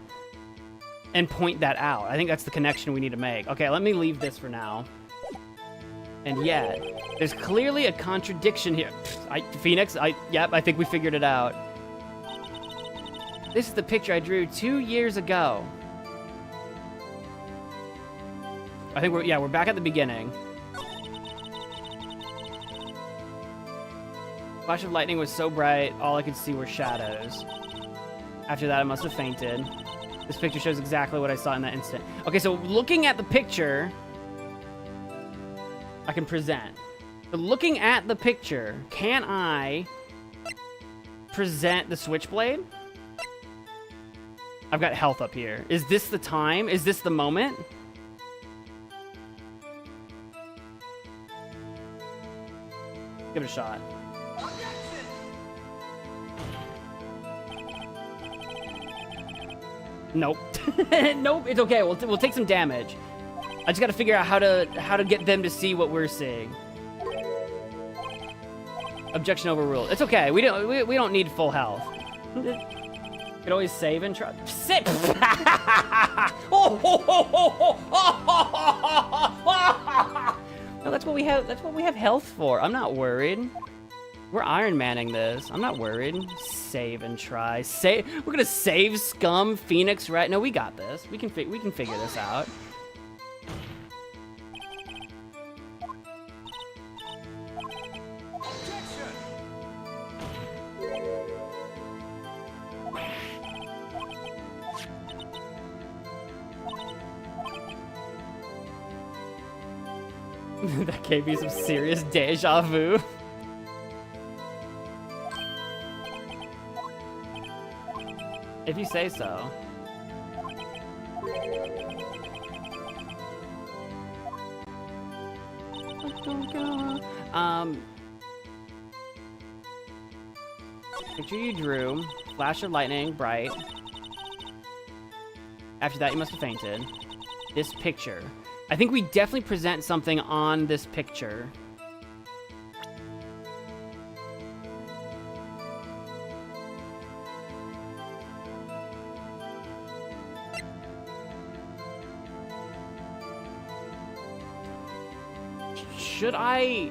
and point that out. I think that's the connection we need to make. Okay, let me leave this for now. And yet, there's clearly a contradiction here. Phoenix, yep, I think we figured it out. This is the picture I drew 2 years ago. I think we're back at the beginning. Flash of lightning was so bright, all I could see were shadows. After that, I must have fainted. This picture shows exactly what I saw in that instant. Okay, so looking at the picture, I can present. But looking at the picture, can I present the switchblade? I've got health up here. Is this the time? Is this the moment? Give it a shot. Nope. Nope, it's okay. We'll take some damage. I just gotta figure out how to get them to see what we're seeing. Objection overruled. It's okay. We don't need full health. Could always save and try. Sit. No, that's what we have. That's what we have health for. I'm not worried. We're Iron Manning this. I'm not worried. Save and try. We're gonna save Scum, Phoenix, right? No, we got this. We can figure this out. That gave me some serious deja vu. If you say so. Picture you drew. Flash of lightning, bright. After that, you must have fainted. This picture. I think we definitely present something on this picture. Should I...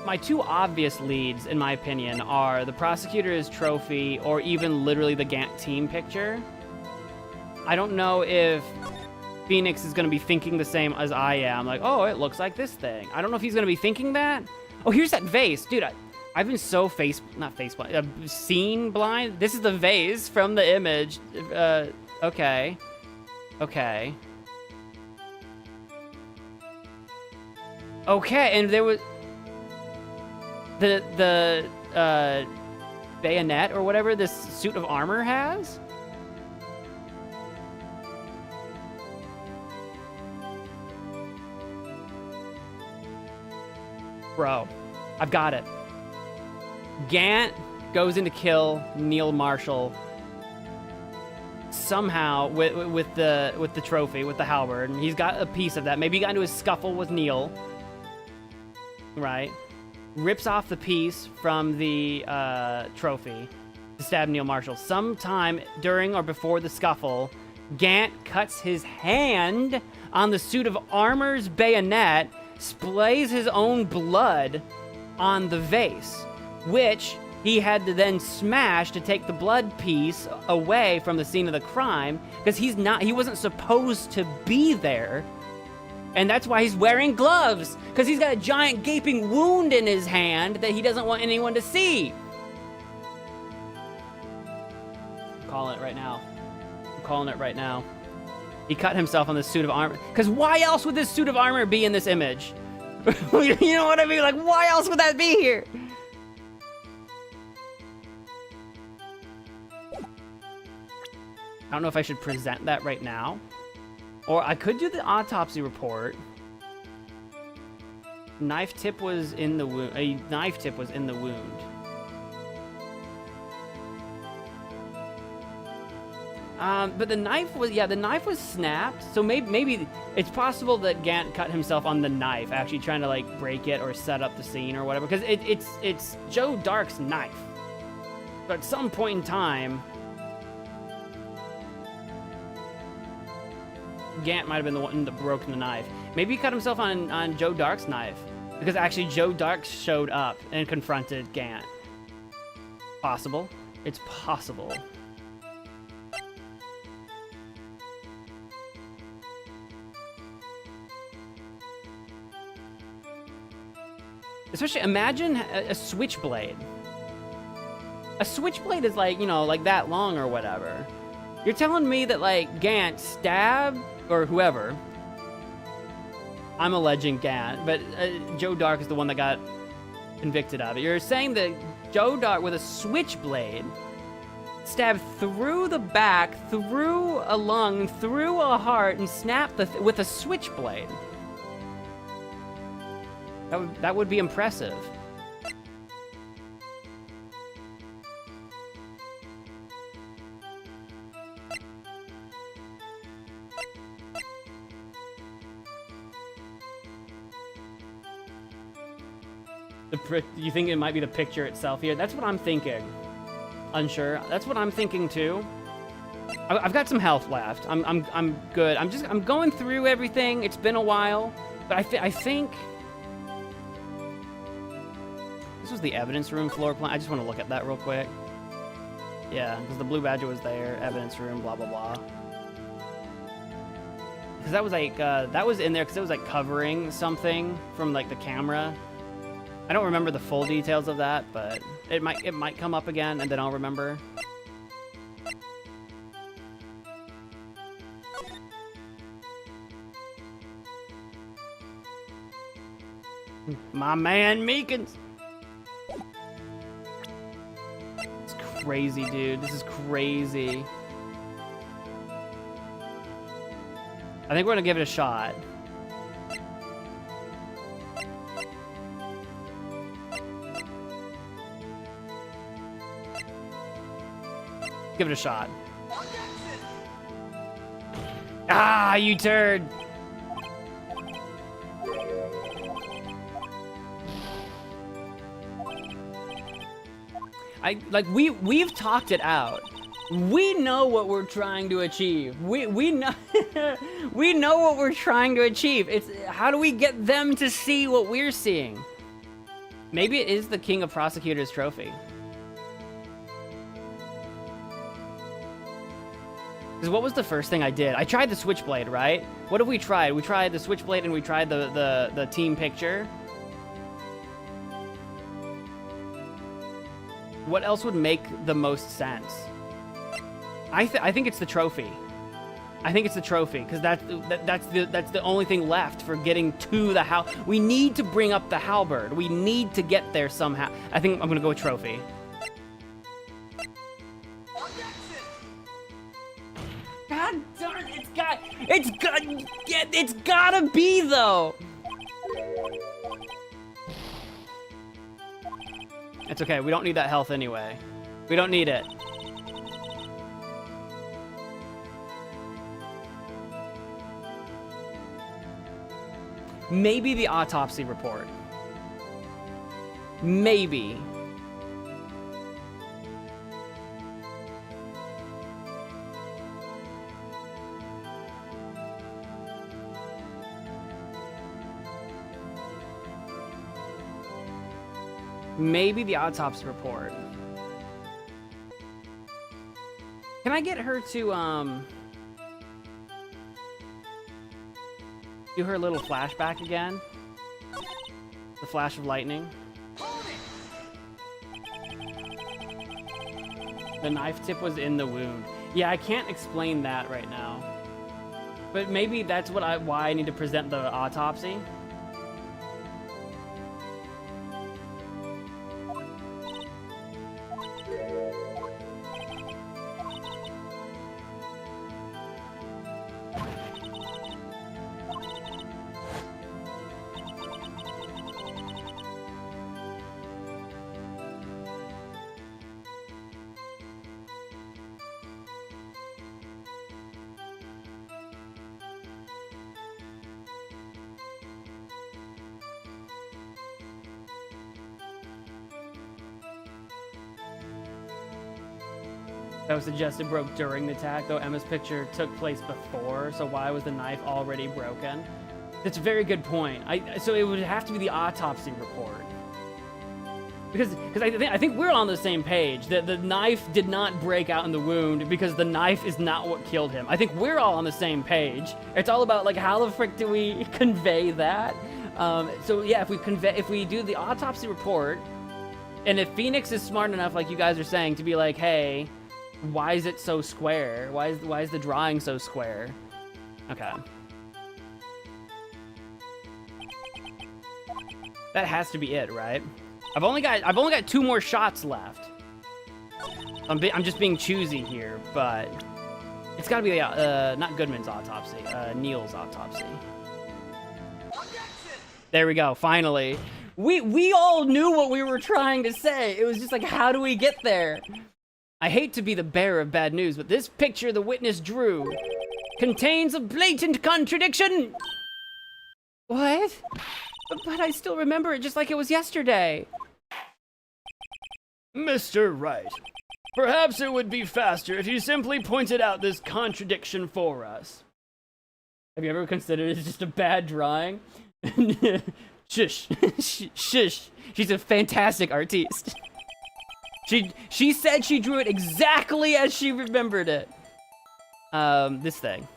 My two obvious leads, in my opinion, are the Prosecutor's Trophy or even literally the Gant team picture. I don't know if Phoenix is going to be thinking the same as I am. Like, oh, it looks like this thing. I don't know if he's going to be thinking that. Oh, here's that vase. Dude, I've been so scene blind. This is the vase from the image. Okay. Okay. Okay, and there was... The bayonet or whatever this suit of armor has? Bro, I've got it. Gant goes in to kill Neil Marshall somehow with the trophy, with the halberd, and he's got a piece of that. Maybe he got into a scuffle with Neil, right? Rips off the piece from the trophy to stab Neil Marshall. Sometime during or before the scuffle, Gant cuts his hand on the suit of armor's bayonet, splays his own blood on the vase, which he had to then smash to take the blood piece away from the scene of the crime, because he wasn't supposed to be there. And that's why he's wearing gloves, because he's got a giant gaping wound in his hand that he doesn't want anyone to see. I'm calling it right now. I'm calling it right now. He cut himself on this suit of armor. Because why else would this suit of armor be in this image? You know what I mean? Like, why else would that be here? I don't know if I should present that right now. Or I could do the autopsy report. Knife tip was in the wound. A knife tip was in the wound. But the knife was snapped. So maybe it's possible that Gant cut himself on the knife, actually trying to like break it or set up the scene or whatever. Because it's Joe Dark's knife. But at some point in time, Gant might have been the one that broke the knife. Maybe he cut himself on Joe Dark's knife. Because actually Joe Dark showed up and confronted Gant. Possible. It's possible. Especially, imagine a switchblade. A switchblade is like, you know, like that long or whatever. You're telling me that, like, Gant stabbed, or whoever. I'm alleging Gant, but Joe Dark is the one that got convicted of it. You're saying that Joe Dark, with a switchblade, stabbed through the back, through a lung, through a heart, and snapped with a switchblade. That would be impressive. You think it might be the picture itself here? That's what I'm thinking. Unsure. That's what I'm thinking too. I've got some health left. I'm good. I'm going through everything. It's been a while, but I think this was the evidence room floor plan. I just want to look at that real quick. Yeah, because the blue badger was there. Evidence room. Blah blah blah. Because that was like that was in there because it was like covering something from like the camera. I don't remember the full details of that, but it might come up again, and then I'll remember. My man Meekins. It's crazy, dude. This is crazy. I think we're gonna give it a shot. Give it a shot. Ah, you turd. We've talked it out. We know what we're trying to achieve. We know we know what we're trying to achieve. It's how do we get them to see what we're seeing? Maybe it is the King of Prosecutors trophy. Because what was the first thing I did? I tried the Switchblade, right? What have we tried? We tried the Switchblade and we tried the team picture. What else would make the most sense? I think it's the trophy. I think it's the trophy because that's the only thing left for getting to the house. We need to bring up the halberd. We need to get there somehow. I think I'm gonna go with trophy. God darn, it's gotta be though. It's okay. We don't need that health anyway. We don't need it. Maybe the autopsy report. Maybe. Maybe the autopsy report. Can I get her to, do her little flashback again? The flash of lightning. The knife tip was in the wound. Yeah, I can't explain that right now. But maybe that's why I need to present the autopsy. That was suggested broke during the attack, though Emma's picture took place before, so why was the knife already broken? That's a very good point. So it would have to be the autopsy report. Because I think we're on the same page, that the knife did not break out in the wound because the knife is not what killed him. I think we're all on the same page. It's all about, like, how the frick do we convey that? So yeah, if we do the autopsy report, and if Phoenix is smart enough, like you guys are saying, to be like, hey, why is it so square? Why is the drawing so square? Okay. That has to be it, right? I've only got 2 more shots left. I'm just being choosy here, but it's got to be not Goodman's autopsy, Neil's autopsy. There we go. Finally, we all knew what we were trying to say. It was just like, how do we get there? I hate to be the bearer of bad news, but this picture the witness drew contains a blatant contradiction. What? But I still remember it just like it was yesterday.
Mr. Wright, perhaps it would be faster if you simply pointed out this contradiction for us.
Have you ever considered it just a bad drawing? Shush. Shush. She's a fantastic artiste. She said she drew it exactly as she remembered it. This thing.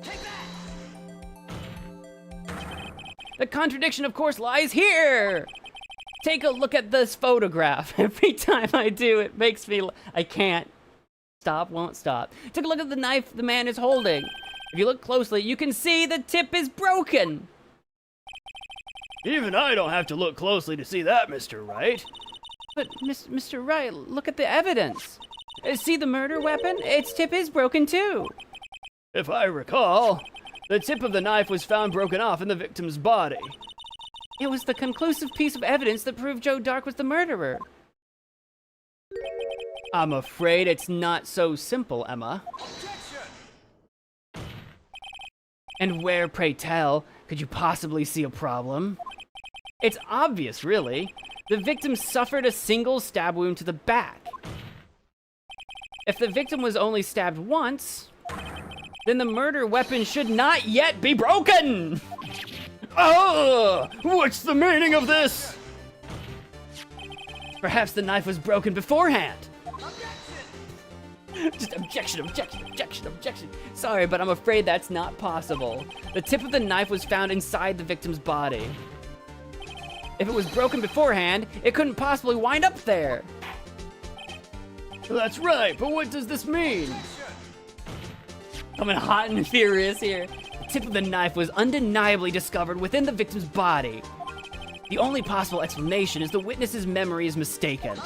Take that! The contradiction, of course, lies here! Take a look at this photograph. Every time I do, it makes me... I can't. Stop, won't stop. Take a look at the knife the man is holding. If you look closely, you can see the tip is broken.
Even I don't have to look closely to see that, Mr. Wright.
But, Mr. Wright, look at the evidence. See the murder weapon? Its tip is broken too.
If I recall, the tip of the knife was found broken off in the victim's body.
It was the conclusive piece of evidence that proved Joe Dark was the murderer. I'm afraid it's not so simple, Emma. And where, pray tell, could you possibly see a problem? It's obvious, really. The victim suffered a single stab wound to the back. If the victim was only stabbed once, then the murder weapon should not yet be broken!
Oh, what's the meaning of this?
Perhaps the knife was broken beforehand. Just objection. Sorry, but I'm afraid that's not possible. The tip of the knife was found inside the victim's body. If it was broken beforehand, it couldn't possibly wind up there.
That's right, but what does this mean?
Coming hot and furious here. The tip of the knife was undeniably discovered within the victim's body. The only possible explanation is the witness's memory is mistaken.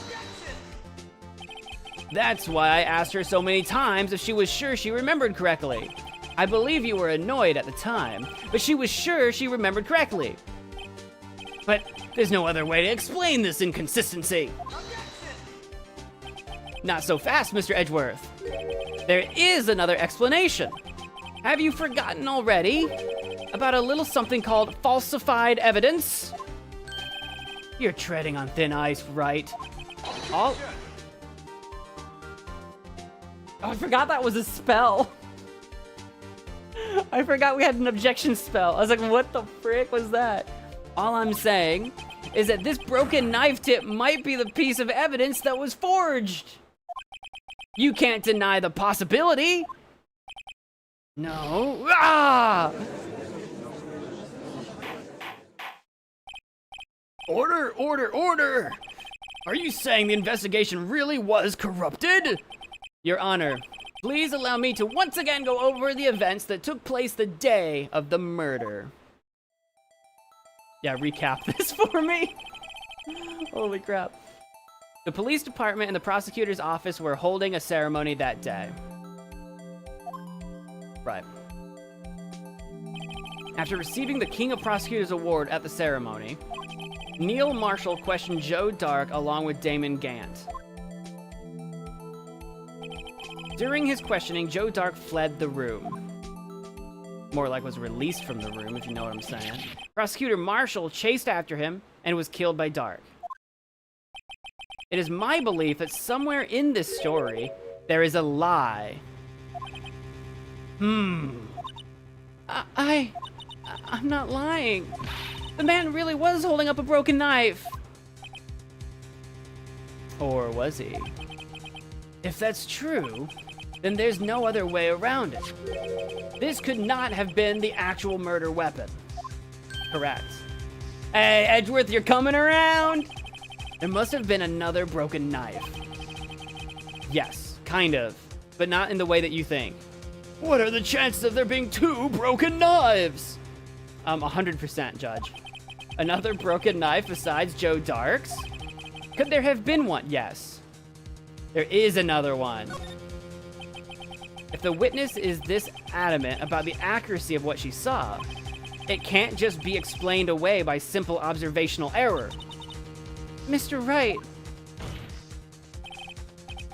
That's why I asked her so many times if she was sure she remembered correctly. I believe you were annoyed at the time, but she was sure she remembered correctly. But there's no other way to explain this inconsistency. Not so fast, Mr. Edgeworth. There is another explanation. Have you forgotten already about a little something called falsified evidence? You're treading on thin ice, Wright. Oh, I forgot that was a spell. I forgot we had an objection spell. I was like, what the frick was that? All I'm saying is that this broken knife tip might be the piece of evidence that was forged. You can't deny the possibility. No. Ah!
Order! Are you saying the investigation really was corrupted?
Your Honor, please allow me to once again go over the events that took place the day of the murder. Yeah, recap this for me. Holy crap. The police department and the prosecutor's office were holding a ceremony that day. Right. After receiving the King of Prosecutors Award at the ceremony, Neil Marshall questioned Joe Dark along with Damon Gant. During his questioning, Joe Dark fled the room. More like was released from the room, if you know what I'm saying. Prosecutor Marshall chased after him and was killed by Dark. It is my belief that somewhere in this story, there is a lie. I'm not lying. The man really was holding up a broken knife. Or was he? If that's true, then there's no other way around it. This could not have been the actual murder weapon. Correct. Hey, Edgeworth, you're coming around? There must have been another broken knife. Yes, kind of, but not in the way that you think.
What are the chances of there being 2 broken knives?
100%, Judge. Another broken knife besides Joe Dark's? Could there have been one? Yes. There is another one. If the witness is this adamant about the accuracy of what she saw, it can't just be explained away by simple observational error. Mr. Wright.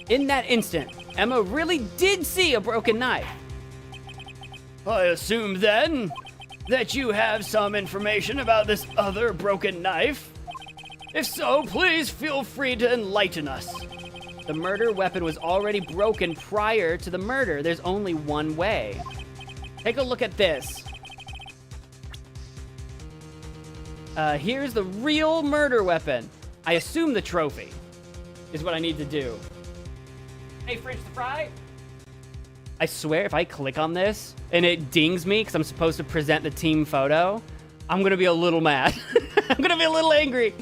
In that instant, Emma really did see a broken knife.
I assume then that you have some information about this other broken knife. If so, please feel free to enlighten us.
The murder weapon was already broken prior to the murder. There's only one way. Take a look at this. Here's the real murder weapon. I assume the trophy is what I need to do. Hey, French the Fry? I swear if I click on this and it dings me because I'm supposed to present the team photo, I'm going to be a little mad. I'm going to be a little angry.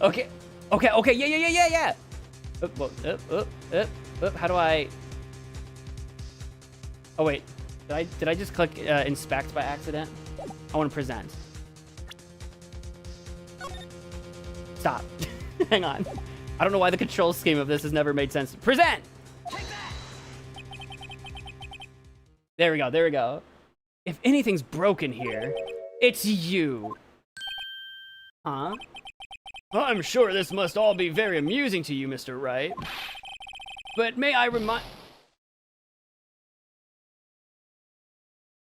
Okay, yeah. How do I... Oh, wait. Did I just click inspect by accident? I want to present. Stop. Hang on. I don't know why the control scheme of this has never made sense. Present! There we go. If anything's broken here, it's you. Huh?
I'm sure this must all be very amusing to you, Mr. Wright. But may I remind...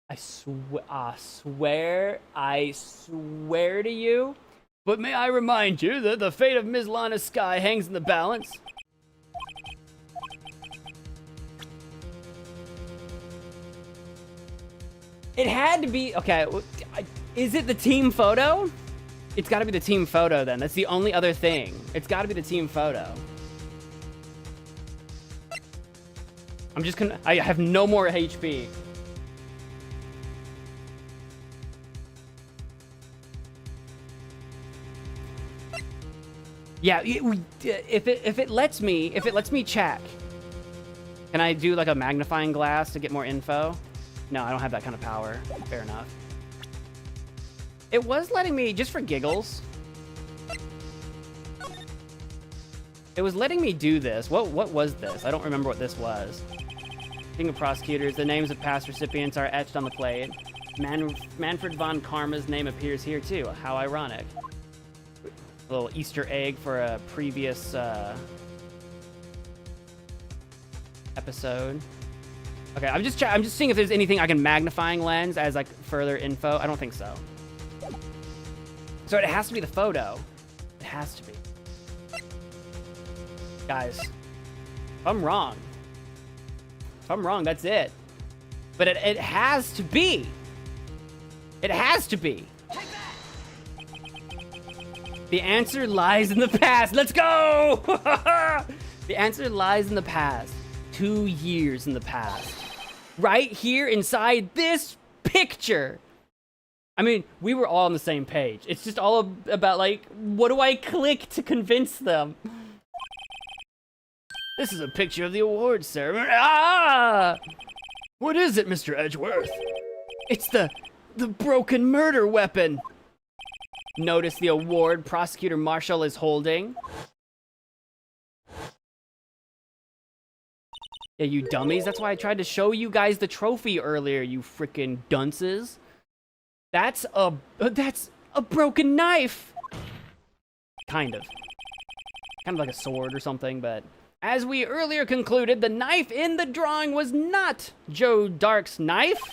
I swear to you.
But may I remind you that the fate of Ms. Lana Skye hangs in the balance?
It had to be, okay, is it the team photo? It's gotta be the team photo then. That's the only other thing. It's gotta be the team photo. I'm just gonna, I have no more HP. Yeah, if it lets me check. Can I do like a magnifying glass to get more info? No, I don't have that kind of power. Fair enough. It was letting me, just for giggles. It was letting me do this. What was this? I don't remember what this was. King of prosecutors, the names of past recipients are etched on the plate. Manfred von Karma's name appears here too. How ironic. A little Easter egg for a previous episode. Okay, I'm just seeing if there's anything I can magnifying lens as like further info. I don't think so. So it has to be the photo. It has to be. Guys, if I'm wrong, that's it. But it has to be. It has to be. The answer lies in the past. Let's go! The answer lies in the past. 2 years in the past. Right here inside this picture. I mean, we were all on the same page. It's just all about, like, what do I click to convince them?
This is a picture of the awards ceremony. Ah! What is it, Mr. Edgeworth?
It's the broken murder weapon. Notice the award Prosecutor Marshall is holding. Yeah, you dummies. That's why I tried to show you guys the trophy earlier, you freaking dunces. That's a broken knife. Kind of like a sword or something, but as we earlier concluded, the knife in the drawing was not Joe Dark's knife.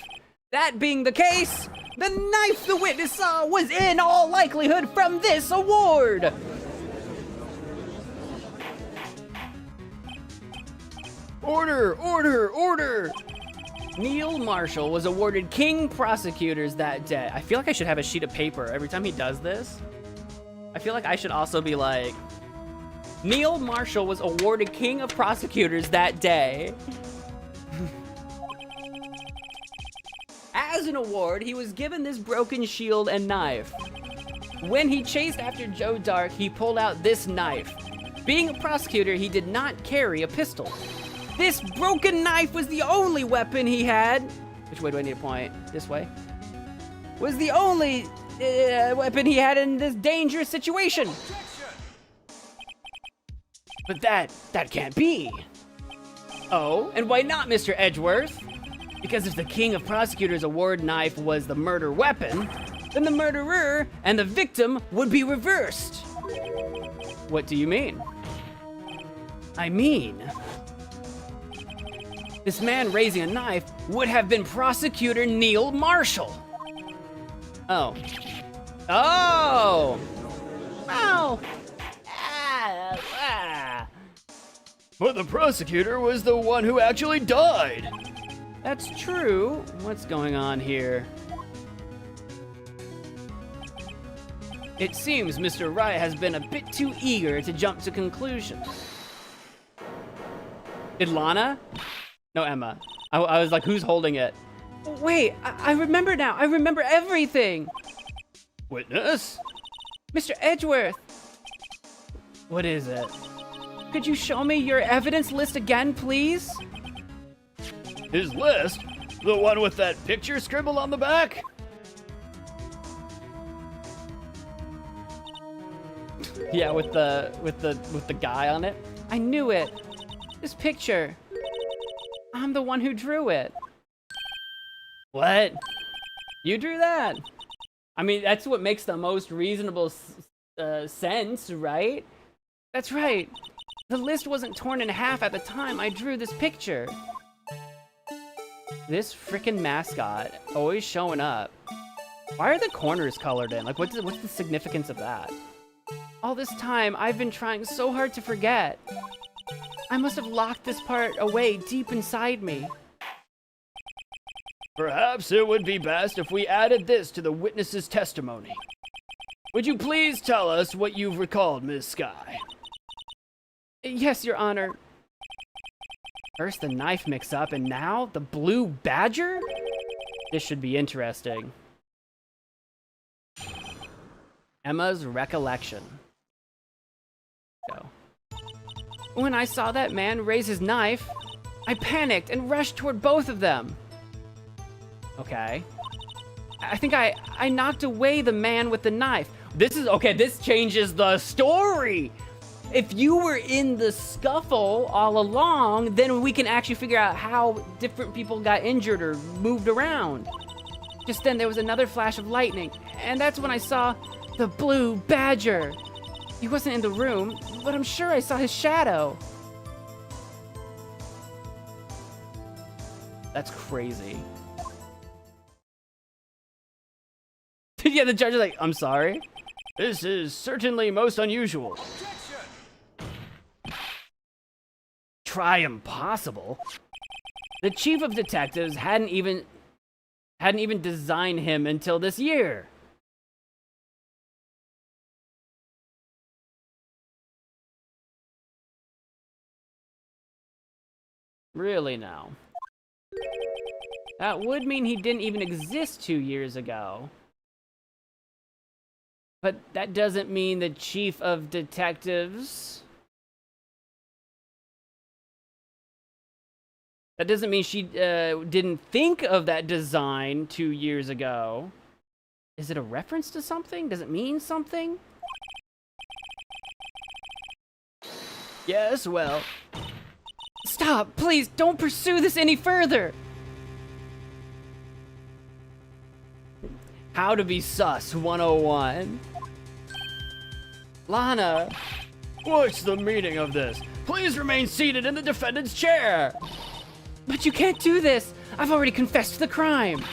That being the case, the knife the witness saw was in all likelihood from this award.
Order, order, order!
Neil Marshall was awarded King Prosecutors that day. I feel like I should have a sheet of paper every time he does this. I feel like I should also be like, Neil Marshall was awarded King of Prosecutors that day. As an award, he was given this broken shield and knife. When he chased after Joe Dark, he pulled out this knife. Being a prosecutor, he did not carry a pistol. This broken knife was the only weapon he had. Which way do I need to point? This way. Was the only weapon he had in this dangerous situation. But that can't be. Oh, and why not, Mr. Edgeworth? Because if the King of Prosecutors award knife was the murder weapon, then the murderer and the victim would be reversed. What do you mean? I mean, this man raising a knife would have been Prosecutor Neil Marshall. Oh. Oh! Oh!
But the prosecutor was the one who actually died.
That's true. What's going on here? It seems Mr. Wright has been a bit too eager to jump to conclusions. Did Lana? No, Emma. I was like, who's holding it? Wait, I remember now. I remember everything.
Witness?
Mr. Edgeworth. What is it? Could you show me your evidence list again, please?
His list? The one with that picture scribbled on the back?
Yeah, with the guy on it. I knew it. This picture. I'm the one who drew it. What? You drew that? I mean, that's what makes the most reasonable sense, right? That's right. The list wasn't torn in half at the time I drew this picture. This frickin' mascot always showing up. Why are the corners colored in? Like, what's the significance of that? All this time, I've been trying so hard to forget. I must have locked this part away deep inside me.
Perhaps it would be best if we added this to the witness's testimony. Would you please tell us what you've recalled, Ms. Sky?
Yes, Your Honor. First the knife mix-up, and now the blue badger? This should be interesting. Emma's recollection. Go. When I saw that man raise his knife, I panicked and rushed toward both of them. Okay. I think I knocked away the man with the knife. This changes the story. If you were in the scuffle all along, then we can actually figure out how different people got injured or moved around. Just then there was another flash of lightning, and that's when I saw the blue badger. He wasn't in the room, but I'm sure I saw his shadow. That's crazy. Yeah, the judge is like, I'm sorry.
This is certainly most unusual.
Try impossible. The chief of detectives hadn't even designed him until this year. Really now. That would mean he didn't even exist 2 years ago. But that doesn't mean the chief of detectives... That doesn't mean she didn't think of that design 2 years ago. Is it a reference to something? Does it mean something?
Yes, well...
Stop! Please, don't pursue this any further! How to be sus 101. Lana!
What's the meaning of this? Please remain seated in the defendant's chair!
But you can't do this! I've already confessed to the crime!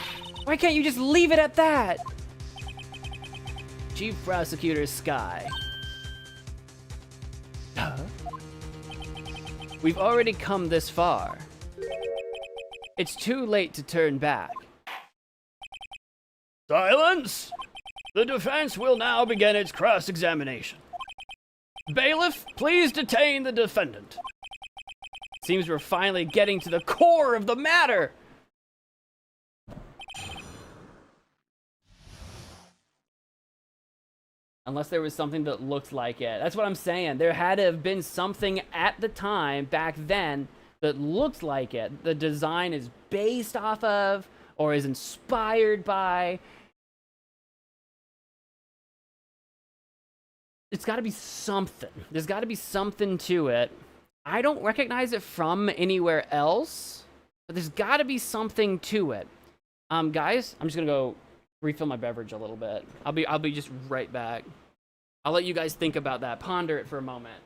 Why can't you just leave it at that? Chief Prosecutor Sky. Huh? We've already come this far. It's too late to turn back.
Silence! The defense will now begin its cross-examination. Bailiff, please detain the defendant.
Seems we're finally getting to the core of the matter. Unless there was something that looked like it. That's what I'm saying. There had to have been something at the time, back then, that looked like it. The design is based off of, or is inspired by. It's gotta be something. There's gotta be something to it. I don't recognize it from anywhere else, but there's gotta be something to it. Guys, I'm just gonna go refill my beverage a little bit. I'll be just right back. I'll let you guys think about that. Ponder it for a moment.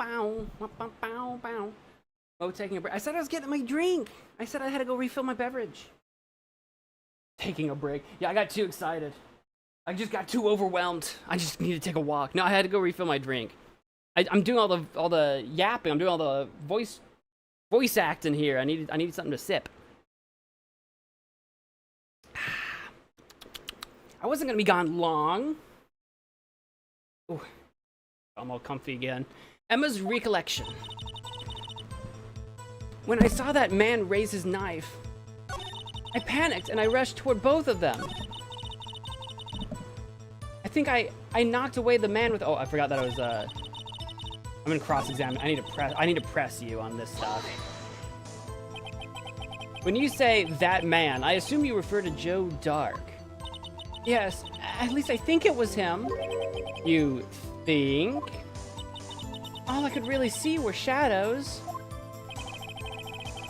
bow, bow, bow, bow, bow. Oh, taking a break. I said I was getting my drink. I said I had to go refill my beverage. Taking a break. Yeah, I got too excited. I just got too overwhelmed. I just need to take a walk. No, I had to go refill my drink. I'm doing all the yapping. I'm doing all the voice acting here. I needed something to sip. I wasn't gonna be gone long. Ooh, I'm all comfy again. Emma's recollection. When I saw that man raise his knife, I panicked and I rushed toward both of them. I think I knocked away the man with. Oh, I forgot that I was. I'm gonna cross-examine. I need to press you on this stuff. When you say that man, I assume you refer to Joe Dark. Yes, at least I think it was him. You think? All I could really see were shadows.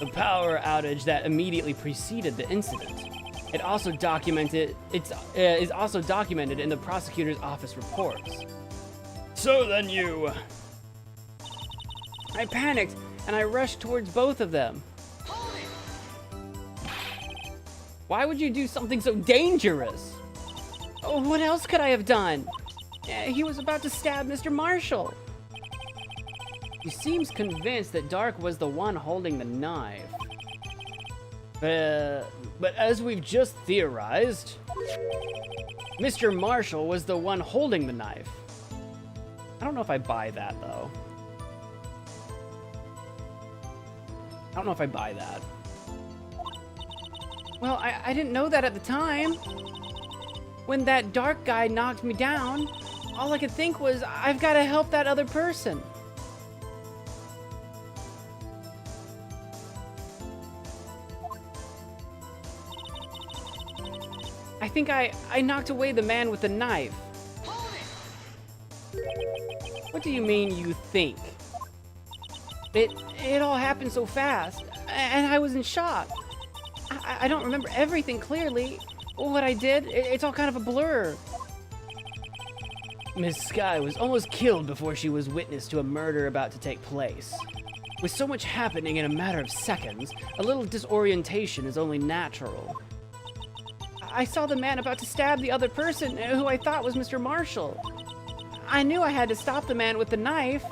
The power outage that immediately preceded the incident. It also is also documented in the prosecutor's office reports.
So then you...
I panicked and I rushed towards both of them. Why would you do something so dangerous? Oh, what else could I have done? He was about to stab Mr. Marshall. He seems convinced that Dark was the one holding the knife.
But as we've just theorized,
Mr. Marshall was the one holding the knife. I don't know if I buy that, though. I don't know if I buy that. Well, I didn't know that at the time. When that Dark guy knocked me down, all I could think was, I've got to help that other person. I think I knocked away the man with the knife. What do you mean, you think? It all happened so fast, and I was in shock. I don't remember everything clearly. What I did, it's all kind of a blur.
Miss Sky was almost killed before she was witness to a murder about to take place. With so much happening in a matter of seconds, a little disorientation is only natural.
I saw the man about to stab the other person, who I thought was Mr. Marshall. I knew I had to stop the man with the knife.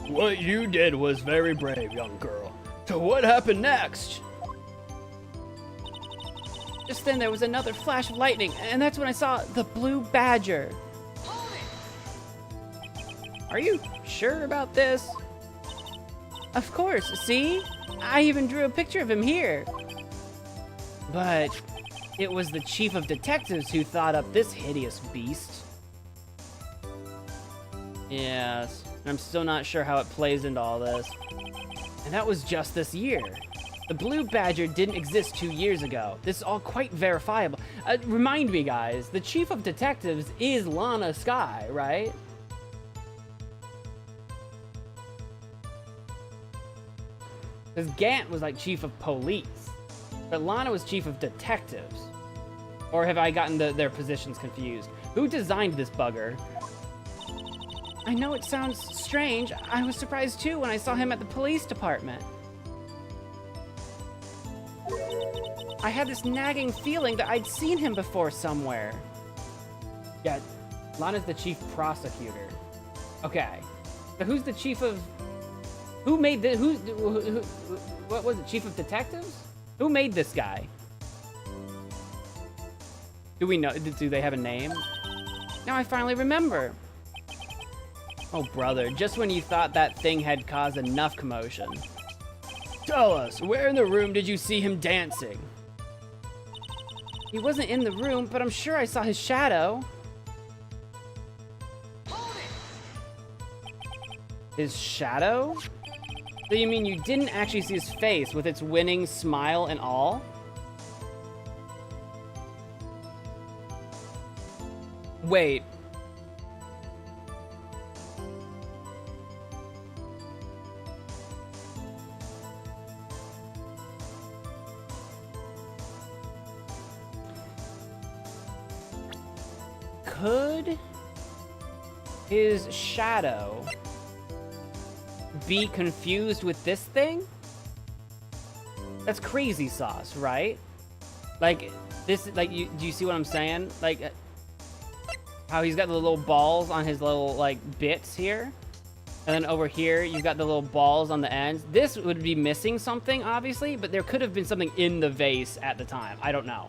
What you did was very brave, young girl. So what happened next?
Just then there was another flash of lightning, and that's when I saw the blue badger. Are you sure about this? Of course, see? I even drew a picture of him here. But it was the chief of detectives who thought up this hideous beast. Yes, I'm still not sure how it plays into all this. And that was just this year. The blue badger didn't exist 2 years ago. This is all quite verifiable. Remind me, guys, the chief of detectives is Lana Skye, right? Because Gant was like chief of police. But Lana was chief of detectives. Or have I gotten their positions confused? Who designed this bugger? I know it sounds strange. I was surprised too when I saw him at the police department. I had this nagging feeling that I'd seen him before somewhere. Yeah, Lana's the chief prosecutor. Okay. So who's the chief of... Who made this? What was it? Chief of detectives? Who made this guy? Do we know? Do they have a name? Now I finally remember. Oh, brother, just when you thought that thing had caused enough commotion.
Tell us, where in the room did you see him dancing?
He wasn't in the room, but I'm sure I saw his shadow. His shadow? So you mean you didn't actually see his face with its winning smile and all? Wait. his shadow be confused with this thing? That's crazy sauce, right? Like, this, like, do you see what I'm saying? Like, how he's got the little balls on his little, like, bits here. And then over here, you've got the little balls on the ends. This would be missing something, obviously, but there could have been something in the vase at the time. I don't know.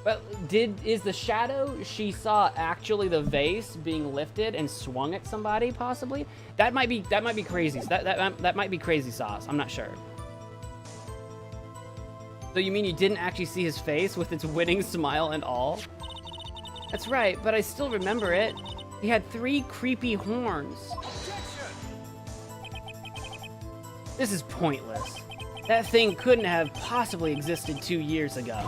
But is the shadow she saw actually the vase being lifted and swung at somebody, possibly? That might be crazy. That might be crazy sauce. I'm not sure. So you mean you didn't actually see his face with its winning smile and all? That's right, but I still remember it. He had 3 creepy horns. This is pointless. That thing couldn't have possibly existed 2 years ago.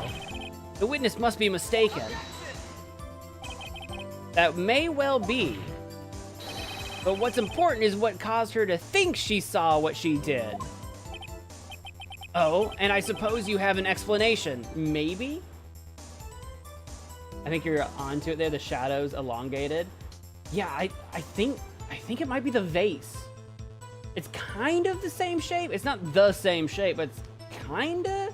The witness must be mistaken. That may well be. But what's important is what caused her to think she saw what she did. Oh, and I suppose you have an explanation. Maybe? I think you're onto it there. The shadow's elongated. Yeah, I think it might be the vase. It's kind of the same shape. It's not the same shape, but it's kinda.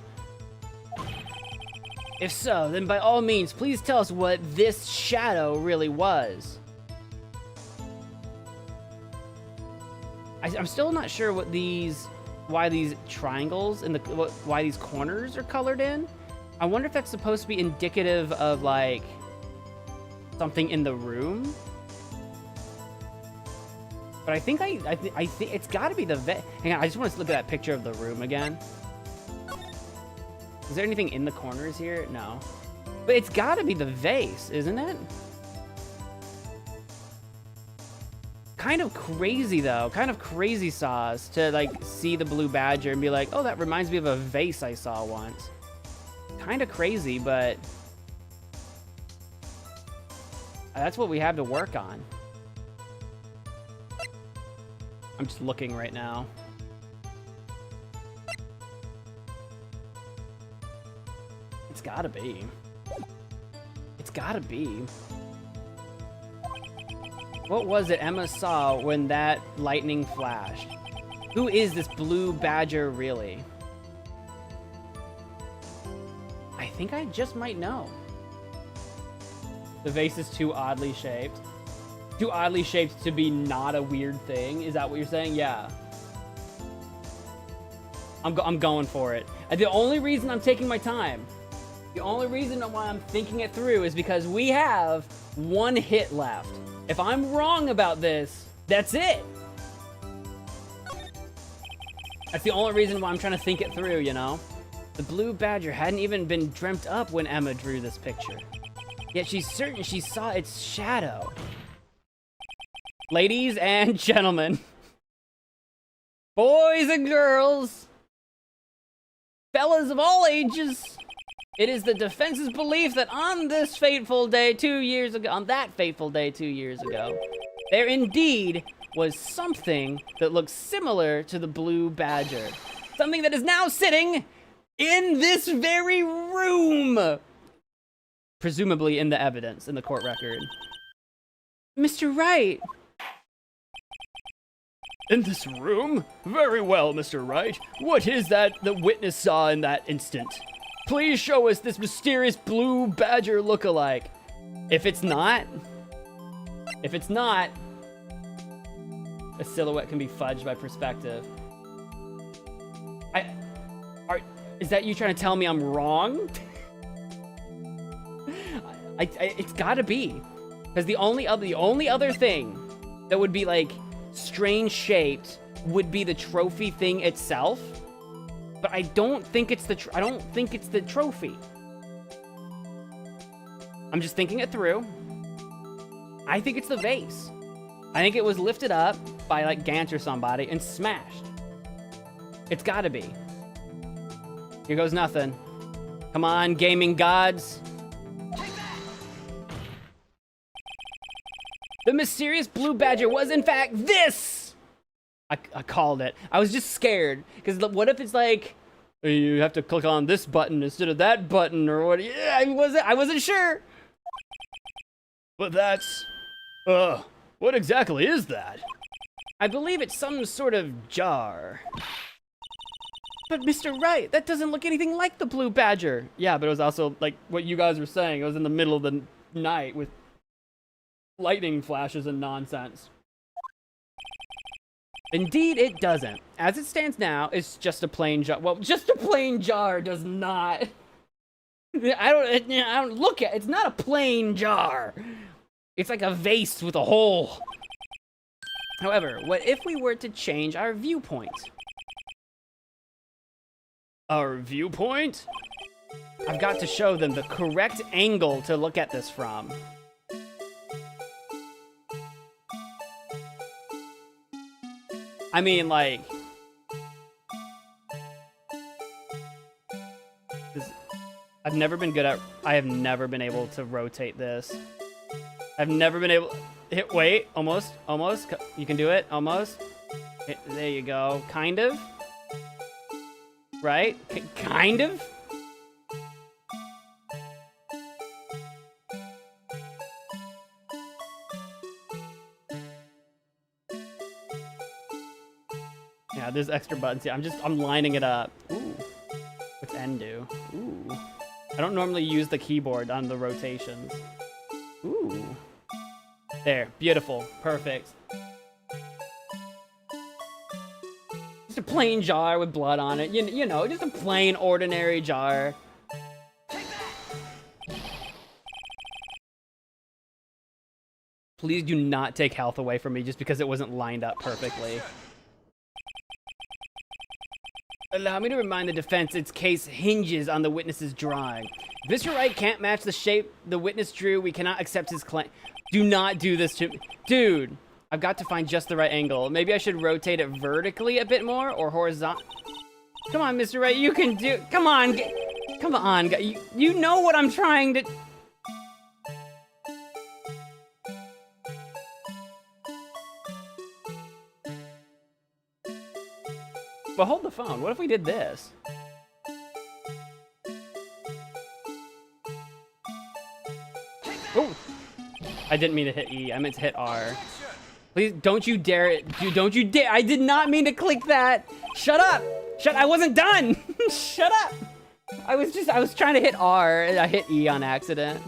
If so, then by all means, please tell us what this shadow really was. I'm still not sure what why these triangles and why these corners are colored in. I wonder if that's supposed to be indicative of, like, something in the room. But I think it's got to be the hang on, I just want to look at that picture of the room again. Is there anything in the corners here? No. But it's got to be the vase, isn't it? Kind of crazy, though. Kind of crazy sauce to, like, see the blue badger and be like, oh, that reminds me of a vase I saw once. Kind of crazy, but that's what we have to work on. I'm just looking right now. It's gotta be. It's gotta be. What was it Emma saw when that lightning flashed? Who is this blue badger really? I think I just might know. The vase is too oddly shaped. Too oddly shaped to be not a weird thing. Is that what you're saying? Yeah. I'm going for it. And the only reason I'm taking my time, the only reason why I'm thinking it through is because we have 1 hit left. If I'm wrong about this, that's it. That's the only reason why I'm trying to think it through, you know? The blue badger hadn't even been dreamt up when Emma drew this picture. Yet she's certain she saw its shadow. Ladies and gentlemen, boys and girls, fellas of all ages, it is the defense's belief that on this fateful day 2 years ago, there indeed was something that looked similar to the blue badger. Something that is now sitting in this very room. Presumably in the evidence, in the court record. Mr. Wright.
In this room? Very well, Mr. Wright. What is that the witness saw in that instant? Please show us this mysterious blue badger look-alike.
If it's not, a silhouette can be fudged by perspective. Is that you trying to tell me I'm wrong? It's gotta be. Because the only other thing that would be, like, strange shaped would be the trophy thing itself. But I don't think it's the trophy. I'm just thinking it through. I think it's the vase. I think it was lifted up by, like, Gantz or somebody and smashed. It's gotta be. Here goes nothing. Come on, gaming gods. The mysterious blue badger was, in fact, this! I called it. I was just scared. Because what if it's like, you have to click on this button instead of that button, or what? Yeah, I wasn't sure.
But that's... What exactly is that?
I believe it's some sort of jar. But Mr. Wright, that doesn't look anything like the blue badger. Yeah, but it was also like what you guys were saying. It was in the middle of the night with lightning flashes and nonsense. Indeed, it doesn't. As it stands now, it's just a plain jar. Well, just a plain jar does not. I don't look at. It's not a plain jar. It's like a vase with a hole. However, what if we were to change our viewpoint?
Our viewpoint?
I've got to show them the correct angle to look at this from. I mean, like... I've never been good at... I have never been able to rotate this. I've never been able... Wait, almost. You can do it, almost. There you go. Kind of. Right? Kind of? Yeah, there's extra buttons here. I'm lining it up. Ooh. What's N do? Ooh. I don't normally use the keyboard on the rotations. Ooh. There. Beautiful. Perfect. Just a plain jar with blood on it. You know, just a plain, ordinary jar. Please do not take health away from me just because it wasn't lined up perfectly. Allow me to remind the defense its case hinges on the witness's drawing. If Mr. Wright can't match the shape the witness drew, we cannot accept his claim. Do not do this to me. Dude, I've got to find just the right angle. Maybe I should rotate it vertically a bit more or horizontal. Come on, Mr. Wright, you can do... Come on. Come on. You know what I'm trying to... But hold the phone. What if we did this? Oh! I didn't mean to hit E. I meant to hit R. Please, don't you dare it. Dude, don't you dare. I did not mean to click that. Shut up. I wasn't done. Shut up. I was trying to hit R and I hit E on accident.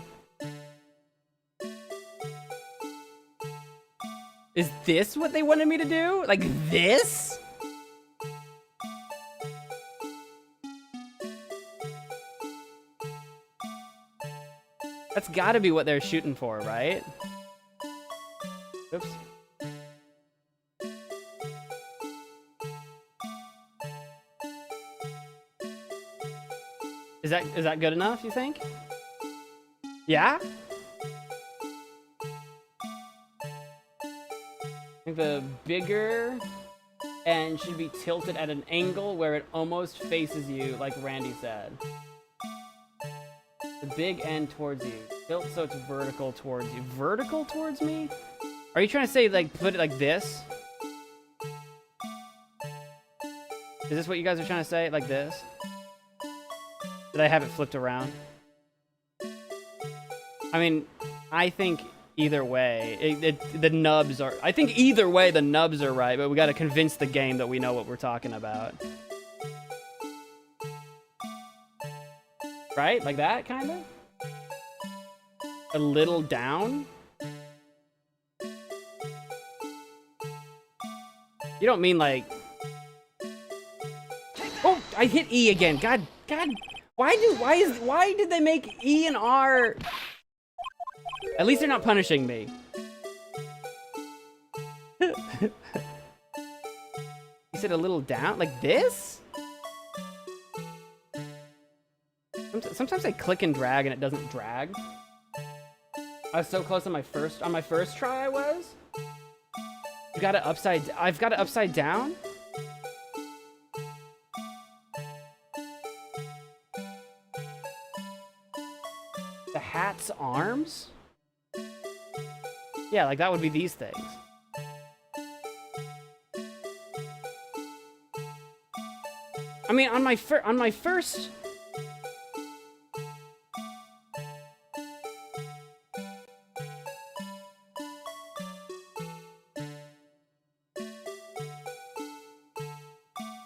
Is this what they wanted me to do? Like this? That's gotta be what they're shooting for, right? Oops. Is that good enough, you think? Yeah? I think the bigger end should be tilted at an angle where it almost faces you, like Randy said. The big end towards you. Tilt so it's vertical towards you. Vertical towards me? Are you trying to say, like, put it like this? Is this what you guys are trying to say? Like this? Did I have it flipped around? I mean, I think either way, the nubs are... I think either way the nubs are right, but we gotta convince the game that we know what we're talking about. Right? Like that, kind of? A little down? You don't mean like... Oh, I hit E again. God. Why did they make E and R? At least they're not punishing me. You said a little down? Like this? Sometimes I click and drag and it doesn't drag. I was so close on my first try I was. You got it upside... I've got it upside down? The hat's arms? Yeah, like that would be these things. I mean, on my first...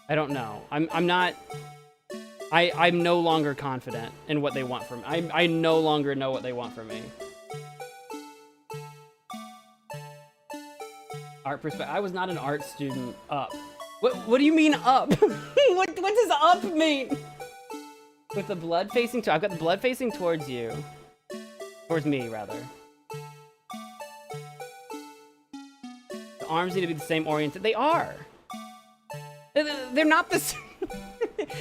I don't know. I'm not... I'm no longer confident in what they want from me. I no longer know what they want from me. Art perspective. I was not an art student. Up. What do you mean up? what does up mean? With the blood facing to... I've got the blood facing towards you. Towards me, rather. The arms need to be the same oriented. They are. They're not the same.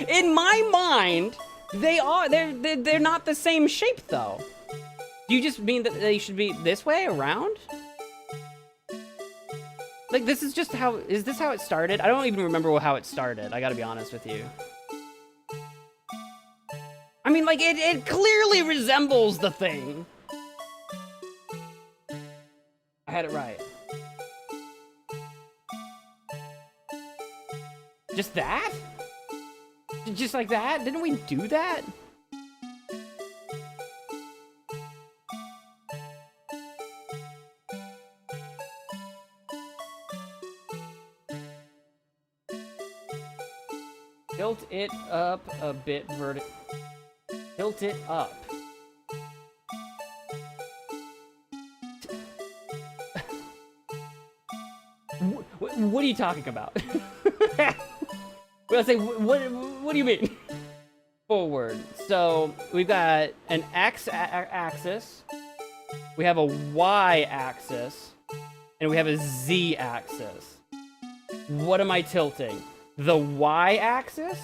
In my mind, they are. They're not the same shape, though. Do you just mean that they should be this way, around? Like, this is just how... Is this how it started? I don't even remember how it started. I gotta be honest with you. I mean, like, it clearly resembles the thing. I had it right. Just that? Just like that? Didn't we do that? Tilt it up a bit vertical. Tilt it up. What are you talking about? Well, I say, what do you mean? Forward. So we've got an X axis, we have a Y axis, and we have a Z axis. What am I tilting? The Y axis?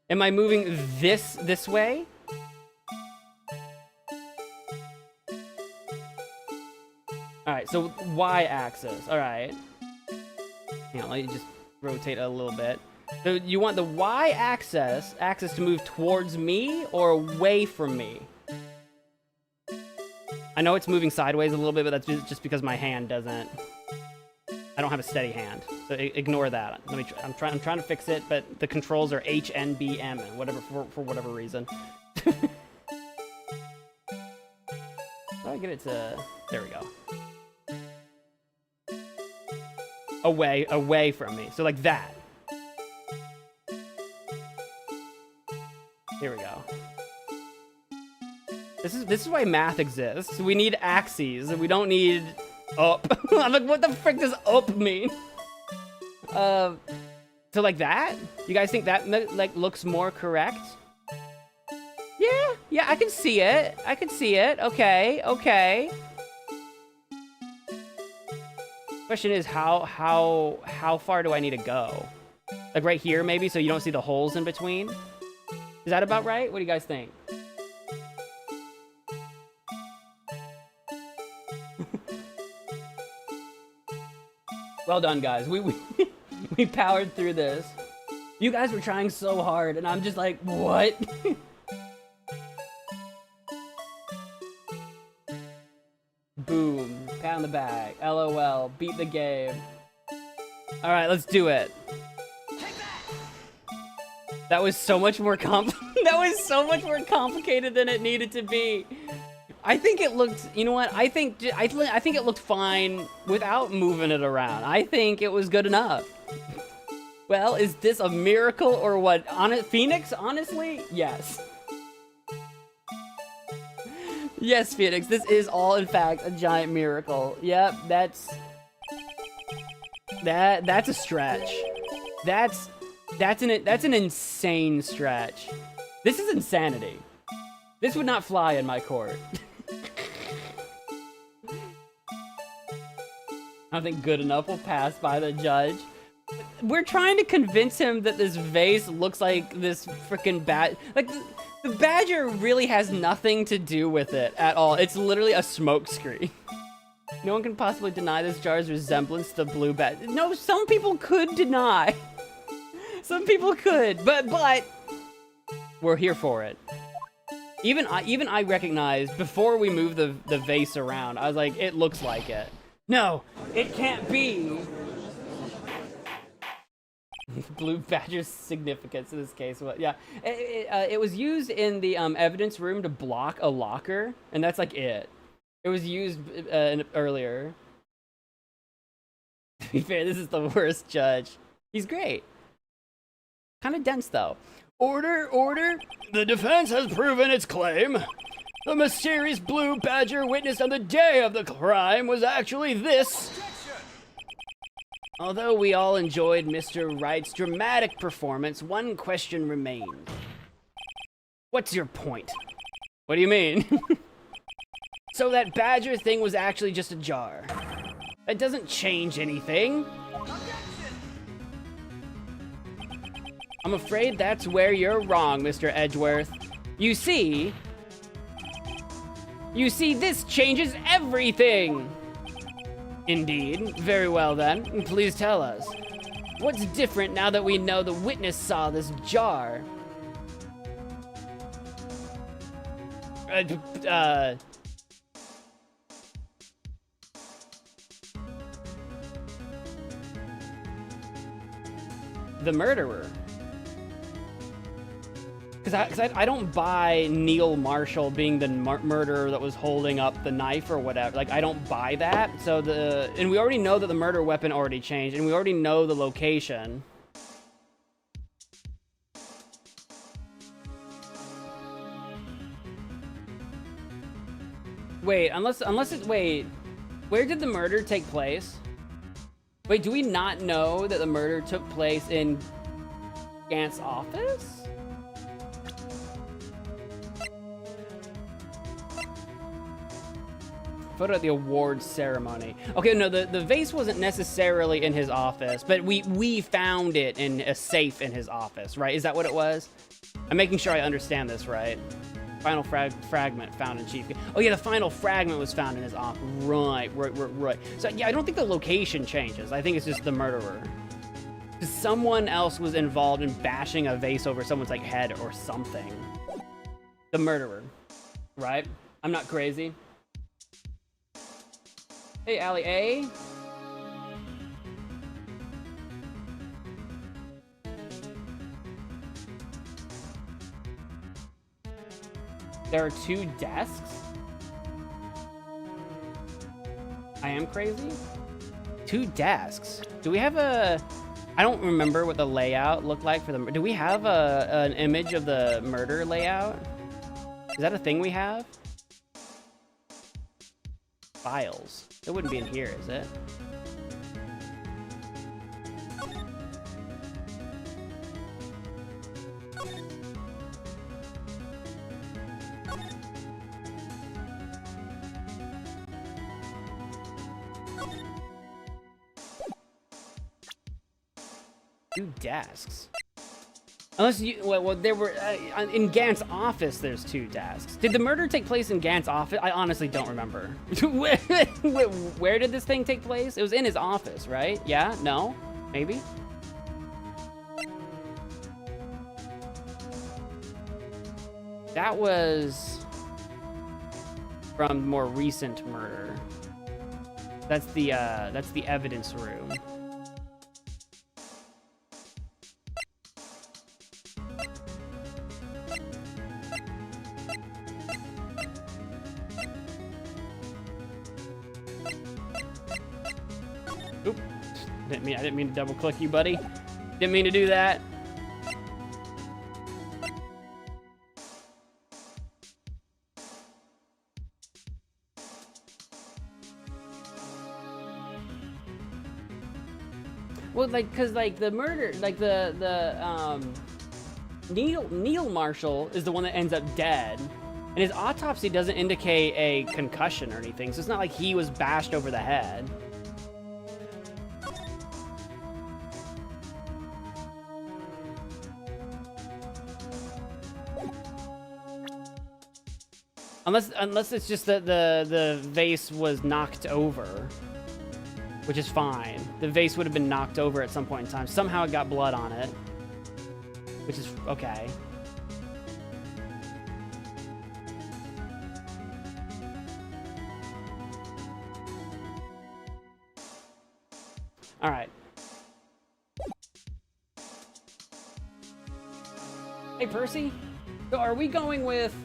Am I moving this way? Alright, so Y-axis. Alright. Hang on, let me just rotate a little bit. So you want the Y-axis to move towards me or away from me? I know it's moving sideways a little bit, but that's just because my hand doesn't... I don't have a steady hand, so ignore that. Let me. I'm trying to fix it, but the controls are H, N, B, M, and whatever for whatever reason. How do I get it to? There we go. Away from me. So like that. Here we go. This is why math exists. We need axes, and we don't need up. I'm like, what the frick does up mean? So like that? You guys think that like looks more correct? Yeah, I can see it. Okay. Question is how far do I need to go? Like right here maybe, so you don't see the holes in between? Is that about right? What do you guys think? Well done, guys. We powered through this. You guys were trying so hard, and I'm just like, what? Boom. Pat on the back. LOL. Beat the game. All right, let's do it. That was so much more that was so much more complicated than it needed to be. I think it looked, you know what? I think it looked fine without moving it around. I think it was good enough. Well, is this a miracle or what? Phoenix, honestly, yes. Yes, Phoenix, this is all in fact a giant miracle. Yep, that's a stretch. That's an insane stretch. This is insanity. This would not fly in my court. I don't think good enough will pass by the judge. We're trying to convince him that this vase looks like this freaking bat. Like, the badger really has nothing to do with it at all. It's literally a smoke screen. No one can possibly deny this jar's resemblance to the blue bat. No, some people could deny. Some people could, but we're here for it. Even I recognized before we moved the vase around, I was like, it looks like it. No, it can't be. Blue badger's significance in this case. Well, yeah, it was used in the evidence room to block a locker, and that's like it. It was used earlier. be fair, this is the worst judge. He's great. Kind of dense, though.
Order, order! The defense has proven its claim. The mysterious blue badger witnessed on the day of the crime was actually this.
Although we all enjoyed Mr. Wright's dramatic performance, one question remained. What's your point? What do you mean? So that badger thing was actually just a jar. That doesn't change anything. I'm afraid that's where you're wrong, Mr. Edgeworth. You see, this changes everything. Indeed. Very well then. Please tell us. What's different now that we know the witness saw this jar? The murderer. Because I don't buy Neil Marshall being the murderer that was holding up the knife or whatever. Like, I don't buy that. So and we already know that the murder weapon already changed, and we already know the location. Wait, wait, where did the murder take place? Wait, do we not know that the murder took place in Gant's office? Photo at the awards ceremony. Okay, no, the vase wasn't necessarily in his office, but we found it in a safe in his office, right? Is that what it was? I'm making sure I understand this right. Final fragment found in Chief. Oh yeah, the final fragment was found in his office. Right. So yeah, I don't think the location changes. I think it's just the murderer. Because someone else was involved in bashing a vase over someone's like head or something. The murderer, right? I'm not crazy. Hey, Allie A. There are 2 desks? I am crazy? 2 desks. Do we have a... I don't remember what the layout looked like for the... Do we have an image of the murder layout? Is that a thing we have? Files. It wouldn't be in here, is it? Two desks. Unless you, well, there were, in Gant's office, there's 2 desks. Did the murder take place in Gant's office? I honestly don't remember. Where did this thing take place? It was in his office, right? Yeah? No? Maybe? That was from more recent murder. That's the evidence room. Oop. I didn't mean to double click you, buddy. Didn't mean to do that. Well, like, cause like the murder, like Neil Marshall is the one that ends up dead, and his autopsy doesn't indicate a concussion or anything, so it's not like he was bashed over the head. Unless it's just that the vase was knocked over, which is fine. The vase would have been knocked over at some point in time. Somehow it got blood on it, which is okay. All right. Hey, Percy. So are we going with...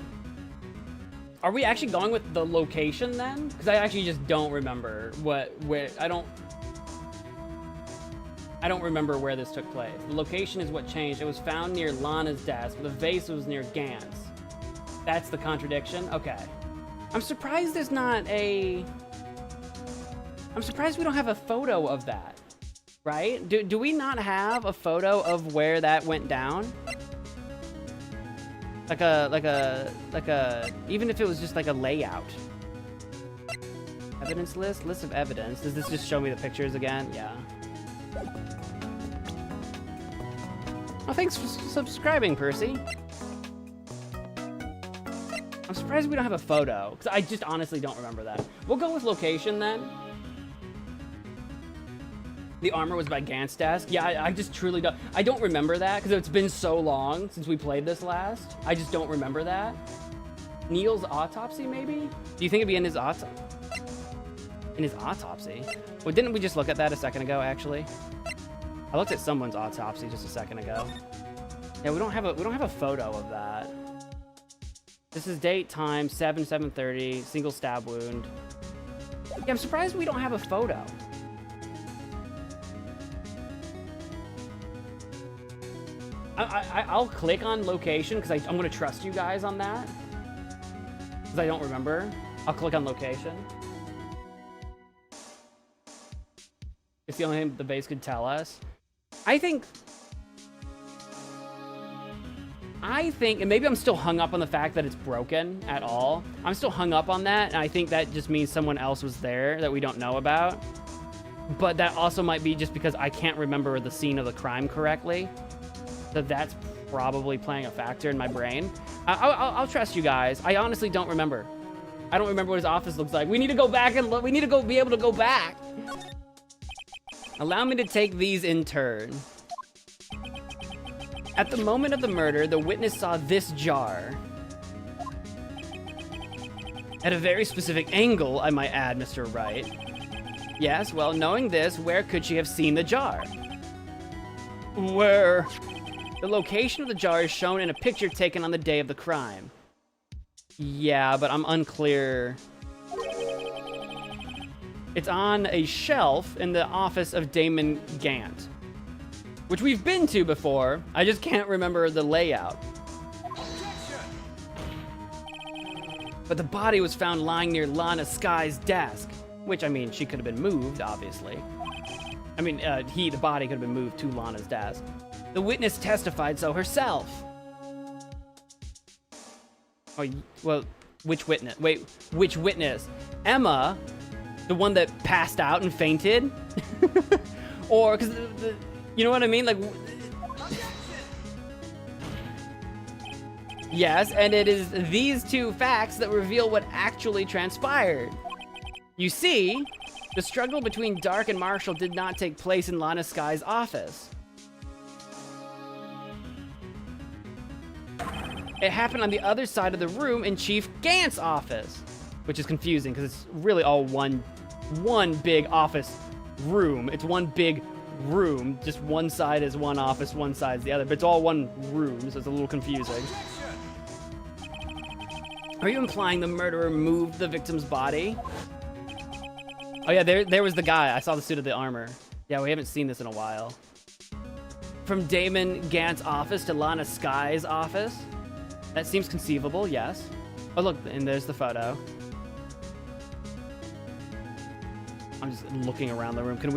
Are we actually going with the location then? Because I actually just don't remember where, I don't... I don't remember where this took place. The location is what changed. It was found near Lana's desk, but the vase was near Gant's. That's the contradiction? Okay. I'm surprised there's not a... I'm surprised we don't have a photo of that, right? Do we not have a photo of where that went down? Like a, even if it was just like a layout. Evidence list? List of evidence. Does this just show me the pictures again? Yeah. Oh, thanks for subscribing, Percy. I'm surprised we don't have a photo, because I just honestly don't remember that. We'll go with location then. The armor was by Gant's desk. Yeah, I just truly don't. I don't remember that, because it's been so long since we played this last. I just don't remember that. Neil's autopsy, maybe? Do you think it'd be in his autopsy? In his autopsy? Well, didn't we just look at that a second ago, actually? I looked at someone's autopsy just a second ago. Yeah, we don't have a photo of that. This is date, time, 7/7/30, single stab wound. Yeah, I'm surprised we don't have a photo. I'll click on location because I'm gonna trust you guys on that. Because I don't remember. I'll click on location. It's the only thing the base could tell us. I think, and maybe I'm still hung up on the fact that it's broken at all. I'm still hung up on that, and I think that just means someone else was there that we don't know about. But that also might be just because I can't remember the scene of the crime correctly. So that's probably playing a factor in my brain. I'll trust you guys. I honestly don't remember. I don't remember what his office looks like. We need to go back and look. We need to be able to go back. Allow me to take these in turn. At the moment of the murder, the witness saw this jar. At a very specific angle, I might add, Mr. Wright. Yes, well, knowing this, where could she have seen the jar? Where? The location of the jar is shown in a picture taken on the day of the crime. Yeah, but I'm unclear. It's on a shelf in the office of Damon Gant, which we've been to before. I just can't remember the layout. But the body was found lying near Lana Sky's desk, which, I mean, she could have been moved, obviously. I mean, the body could have been moved to Lana's desk. The witness testified so herself. Oh, well, which witness? Wait, which witness? Emma, the one that passed out and fainted? Or, because, you know what I mean? Like, yes, and it is these two facts that reveal what actually transpired. You see, the struggle between Dark and Marshall did not take place in Lana Sky's office. It happened on the other side of the room in Chief Gant's office, which is confusing because it's really all one big office room. It's one big room. Just one side is one office, one side is the other, but it's all one room, so it's a little confusing. Are you implying the murderer moved the victim's body? Oh yeah, there was the guy. I saw the suit of the armor. Yeah, we haven't seen this in a while. From Damon Gant's office to Lana Sky's office? That seems conceivable, yes. Oh look, and there's the photo. I'm just looking around the room. Can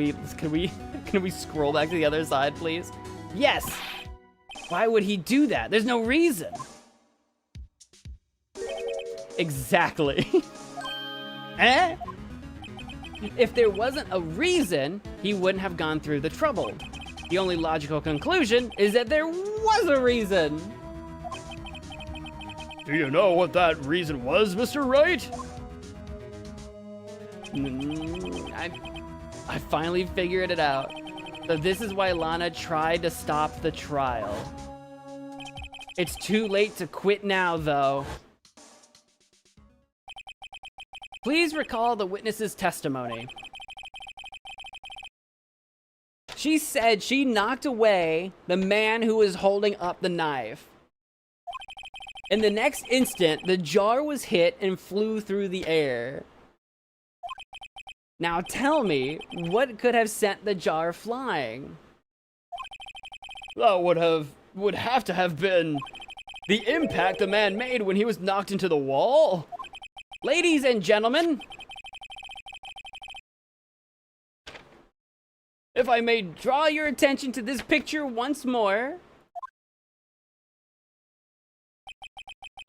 we scroll back to the other side, please? Yes! Why would he do that? There's no reason. Exactly. Eh? If there wasn't a reason, he wouldn't have gone through the trouble. The only logical conclusion is that there was a reason.
Do you know what that reason was, Mr. Wright?
I finally figured it out. So this is why Lana tried to stop the trial. It's too late to quit now, though. Please recall the witness's testimony. She said she knocked away the man who was holding up the knife. In the next instant, the jar was hit and flew through the air. Now tell me, what could have sent the jar flying?
That would have to have been the impact the man made when he was knocked into the wall.
Ladies and gentlemen, if I may draw your attention to this picture once more.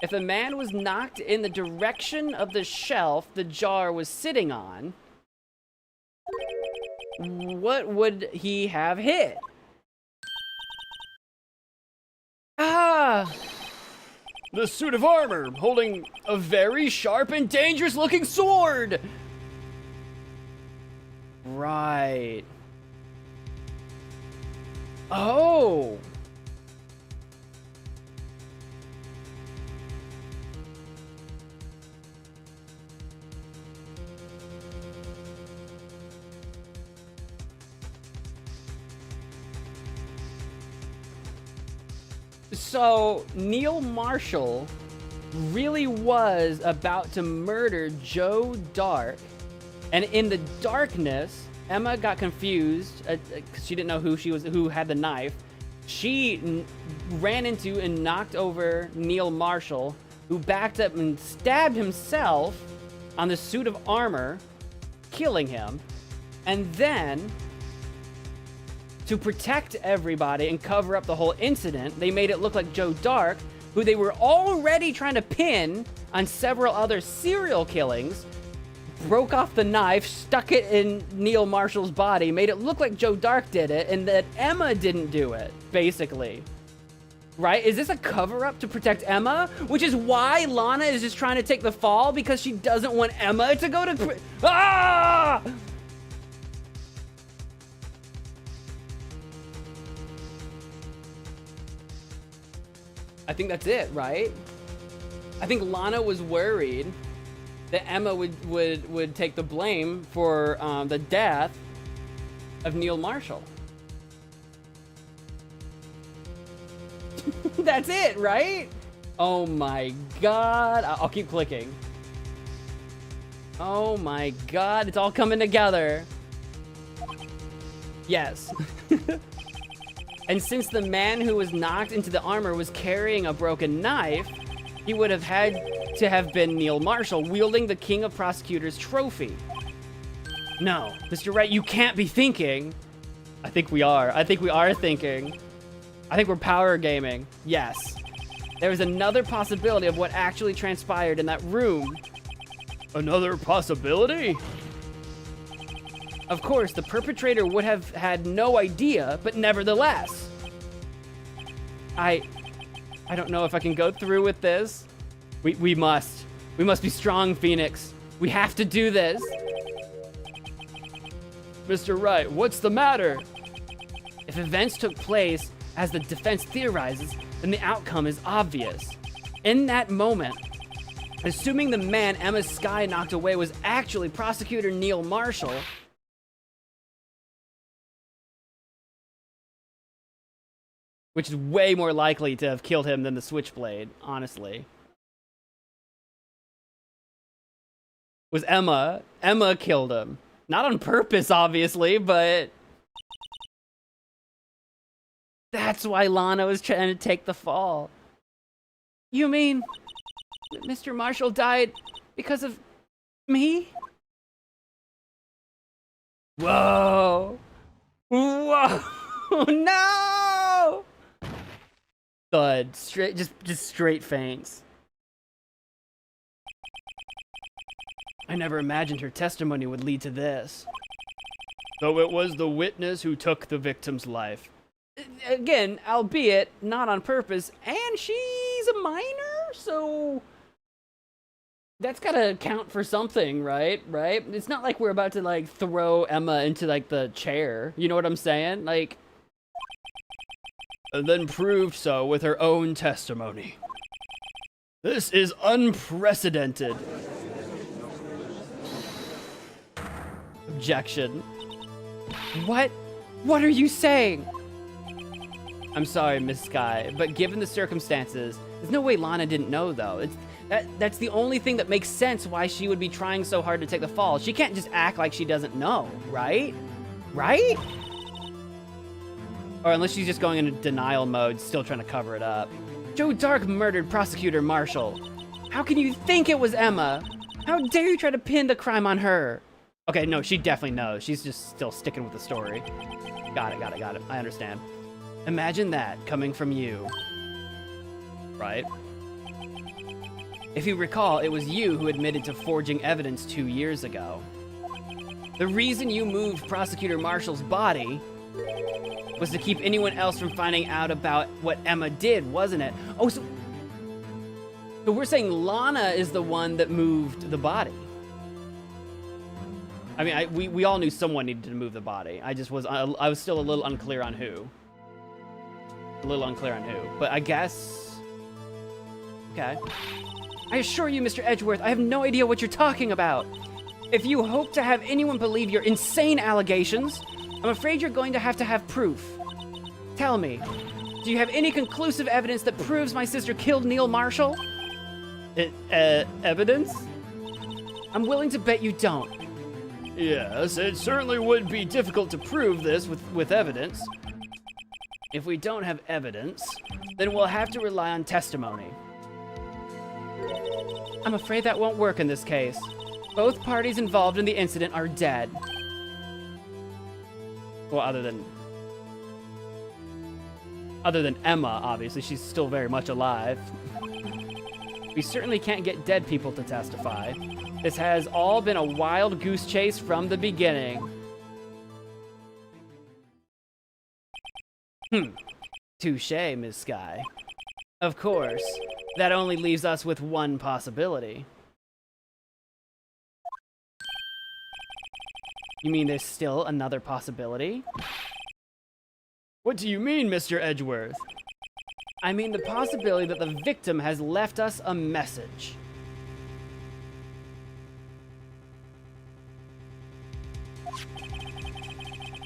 If a man was knocked in the direction of the shelf the jar was sitting on, what would he have hit? Ah!
The suit of armor, holding a very sharp and dangerous looking sword!
Right. Oh! So, Neil Marshall really was about to murder Joe Dark, and in the darkness, Emma got confused because she didn't know who had the knife. She ran into and knocked over Neil Marshall, who backed up and stabbed himself on the suit of armor, killing him. And then, to protect everybody and cover up the whole incident, they made it look like Joe Dark, who they were already trying to pin on several other serial killings, broke off the knife, stuck it in Neil Marshall's body, made it look like Joe Dark did it, and that Emma didn't do it, basically. Right? Is this a cover-up to protect Emma? Which is why Lana is just trying to take the fall, because she doesn't want Emma to go to... Ah! I think that's it, right? I think Lana was worried that Emma would take the blame for the death of Neil Marshall. That's it, right? Oh my god. I'll keep clicking. Oh my god, it's all coming together. Yes. And since the man who was knocked into the armor was carrying a broken knife, he would have had to have been Neil Marshall, wielding the King of Prosecutors trophy. No, Mr. Wright, you can't be thinking. I think we are. I think we are thinking. I think we're power gaming. Yes. There is another possibility of what actually transpired in that room.
Another possibility?
Of course, the perpetrator would have had no idea, but nevertheless. I don't know if I can go through with this. We must. We must be strong, Phoenix. We have to do this.
Mr. Wright, what's the matter?
If events took place as the defense theorizes, then the outcome is obvious. In that moment, assuming the man Emma Skye knocked away was actually Prosecutor Neil Marshall, which is way more likely to have killed him than the switchblade, honestly, was Emma. Emma killed him. Not on purpose, obviously, but that's why Lana was trying to take the fall. You mean that Mr. Marshall died because of me? Whoa. Whoa. No! Thud. Straight, just straight feints. I never imagined her testimony would lead to this.
Though it was the witness who took the victim's life.
Again, albeit not on purpose, and she's a minor, so that's gotta count for something, right? Right? It's not like we're about to, like, throw Emma into, like, the chair. You know what I'm saying? Like...
And then proved so with her own testimony. This is unprecedented.
Objection. What? What are you saying? I'm sorry, Miss Skye, but given the circumstances, there's no way Lana didn't know, though. That's the only thing that makes sense why she would be trying so hard to take the fall. She can't just act like she doesn't know, right? Right? Or unless she's just going into denial mode, still trying to cover it up. Joe Dark murdered Prosecutor Marshall. How can you think it was Emma? How dare you try to pin the crime on her? Okay, no, she definitely knows. She's just still sticking with the story. Got it. I understand. Imagine that coming from you. Right? If you recall, it was you who admitted to forging evidence 2 years ago. The reason you moved Prosecutor Marshall's body was to keep anyone else from finding out about what Emma did, wasn't it? Oh, so we're saying Lana is the one that moved the body. I mean, we all knew someone needed to move the body. I was still a little unclear on who. But I guess... Okay. I assure you, Mr. Edgeworth, I have no idea what you're talking about. If you hope to have anyone believe your insane allegations, I'm afraid you're going to have proof. Tell me, do you have any conclusive evidence that proves my sister killed Neil Marshall?
Evidence?
I'm willing to bet you don't.
Yes, it certainly would be difficult to prove this with evidence.
If we don't have evidence, then we'll have to rely on testimony. I'm afraid that won't work in this case. Both parties involved in the incident are dead. Well, other than Emma, obviously. She's still very much alive. We certainly can't get dead people to testify. This has all been a wild goose chase from the beginning. Touché, Ms. Sky. Of course, that only leaves us with one possibility. You mean there's still another possibility?
What do you mean, Mr. Edgeworth?
I mean the possibility that the victim has left us a message.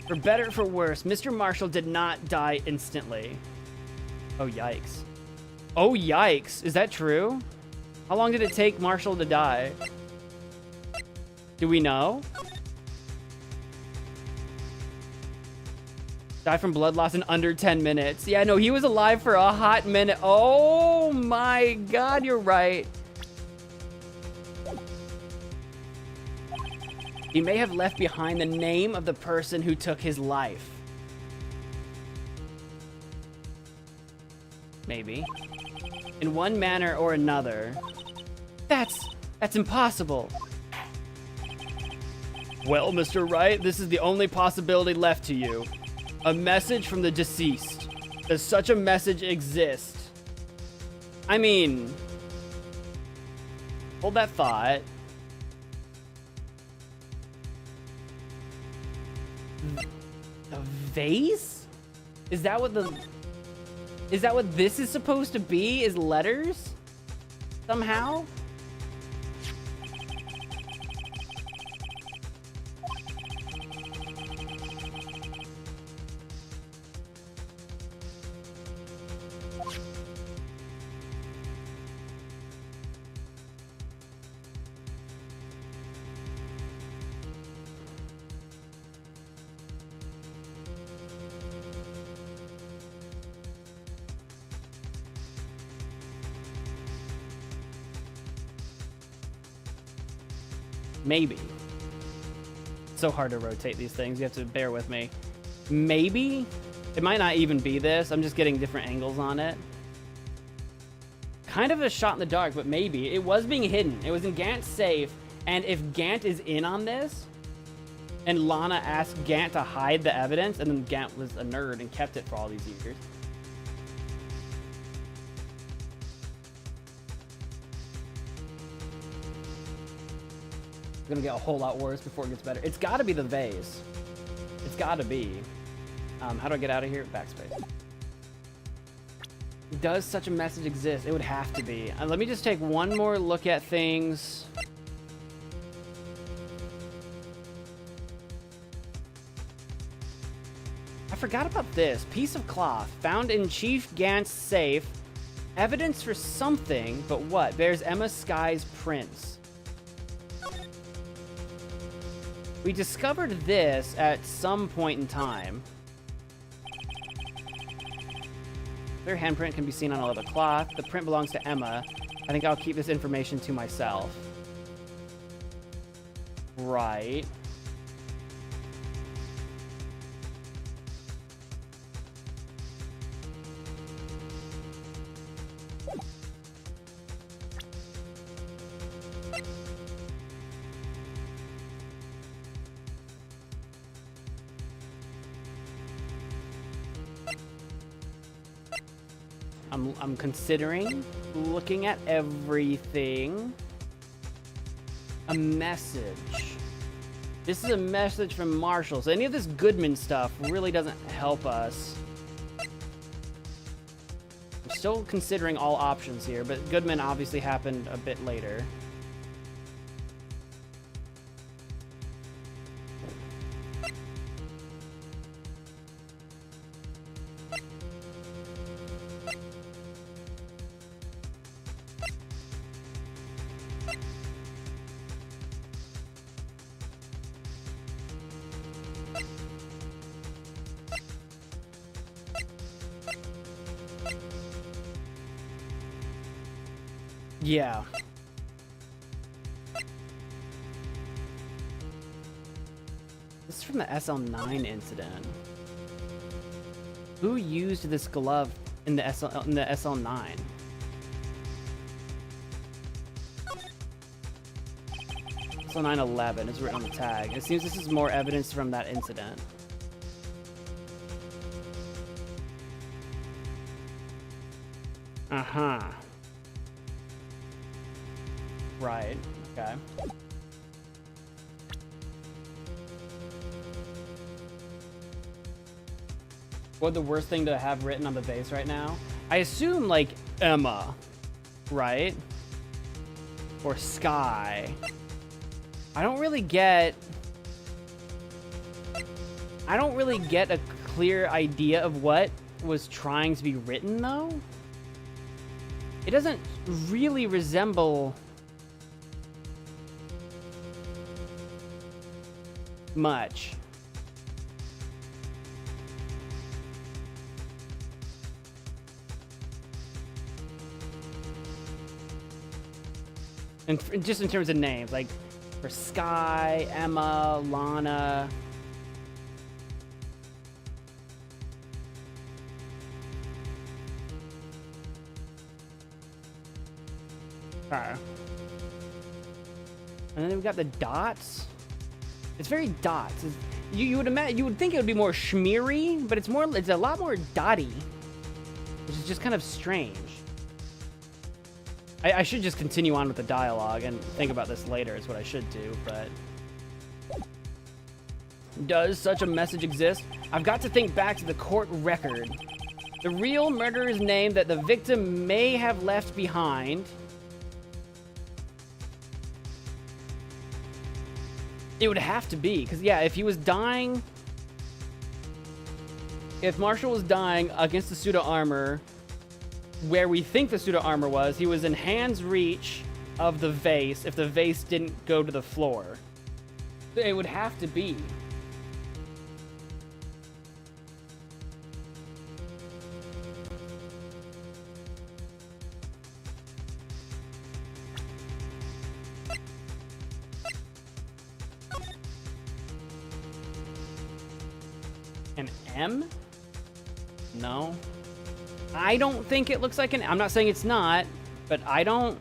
For better or for worse, Mr. Marshall did not die instantly. Oh, yikes. Oh, yikes. Is that true? How long did it take Marshall to die? Do we know? Die from blood loss in under 10 minutes. Yeah, no, he was alive for a hot minute. Oh my God, you're right. He may have left behind the name of the person who took his life. Maybe. In one manner or another. That's impossible.
Well, Mr. Wright, this is the only possibility left to you. A message from the deceased. Does such a message exist?
I mean, hold that thought. A vase? Is that what this is supposed to be? Is letters? Somehow? Maybe. It's so hard to rotate these things. You have to bear with me. Maybe. It might not even be this. I'm just getting different angles on it. Kind of a shot in the dark, but maybe. It was being hidden. It was in Gant's safe. And if Gant is in on this, and Lana asked Gant to hide the evidence, and then Gant was a nerd and kept it for all these years. Gonna get a whole lot worse before it gets better. It's gotta be the vase. It's gotta be. How do I get out of here? Backspace. Does such a message exist? It would have to be. Let me just take one more look at things. I forgot about this. Piece of cloth found in Chief Gant's safe. Evidence for something, but what? Bears Emma Sky's prints. We discovered this at some point in time. Their handprint can be seen on a leather cloth. The print belongs to Emma. I think I'll keep this information to myself. Right. I'm considering looking at everything. A message. This is a message from Marshall. So any of this Goodman stuff really doesn't help us. I'm still considering all options here, but Goodman obviously happened a bit later. Yeah. This is from the SL9 incident. Who used this glove in the SL9? SL911 is written on the tag. It seems this is more evidence from that incident. Uh-huh. Right, okay. What the worst thing to have written on the base right now? I assume, like, Emma, right? Or Sky. I don't really get a clear idea of what was trying to be written, though. It doesn't really resemble much. And just in terms of names, like for Sky, Emma, Lana. And then we've got the dots. It's very dots. You would imagine, you would think it would be more schmeary, but it's a lot more dotty, which is just kind of strange. I should just continue on with the dialogue and think about this later is what I should do, but... Does such a message exist? I've got to think back to the court record. The real murderer's name that the victim may have left behind. It would have to be, because yeah, if he was dying... If Marshall was dying against the suit of armor, where we think the suit of armor was, he was in hand's reach of the vase if the vase didn't go to the floor. It would have to be. An M? No. I don't think it looks like an... I'm not saying it's not, but I don't...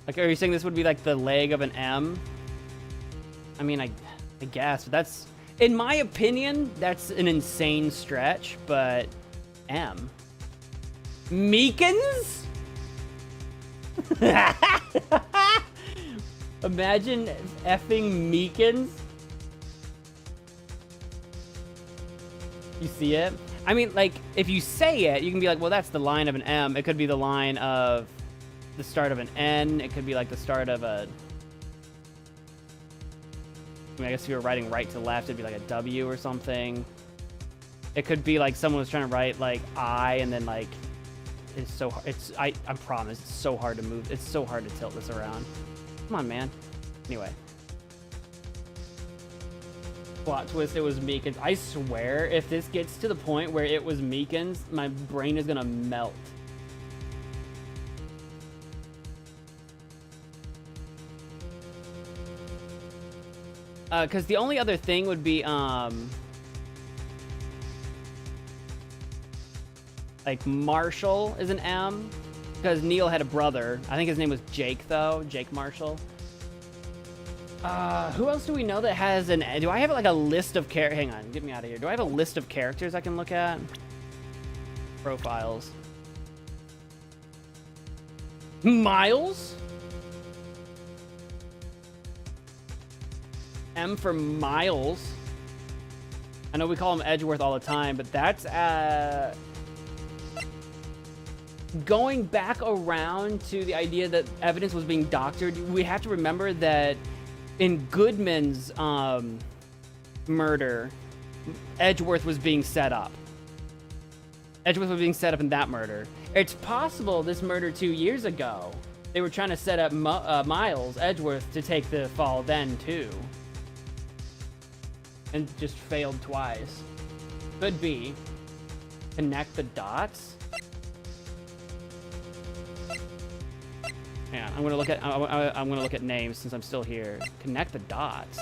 Like, are you saying this would be like the leg of an M? I mean, I guess, but that's... In my opinion, that's an insane stretch, but... M. Meekins? Imagine effing Meekins. You see it? I mean, like, if you say it, you can be like, well, that's the line of an M. It could be the line of the start of an N. It could be like the start of a... I mean, I guess if you were writing right to left, it'd be like a W or something. It could be like someone was trying to write like I and then like... It's so hard. I promise, it's so hard to move. It's so hard to tilt this around. Come on, man. Anyway. Plot twist, it was Meekins. I swear, if this gets to the point where it was Meekins, my brain is gonna melt. Because the only other thing would be, like, Marshall is an M. Because Neil had a brother. I think his name was Jake, though. Jake Marshall. Who else do we know that has an... Do I have, like, a list of characters? Hang on. Get me out of here. Do I have a list of characters I can look at? Profiles. Miles? M for Miles. I know we call him Edgeworth all the time, but that's... Going back around to the idea that evidence was being doctored, we have to remember that in Goodman's murder, Edgeworth was being set up. Edgeworth was being set up in that murder. It's possible this murder 2 years ago, they were trying to set up Miles Edgeworth to take the fall then too. And just failed twice. Could be. Connect the dots? Yeah, I'm gonna look at names since I'm still here. Connect the dots.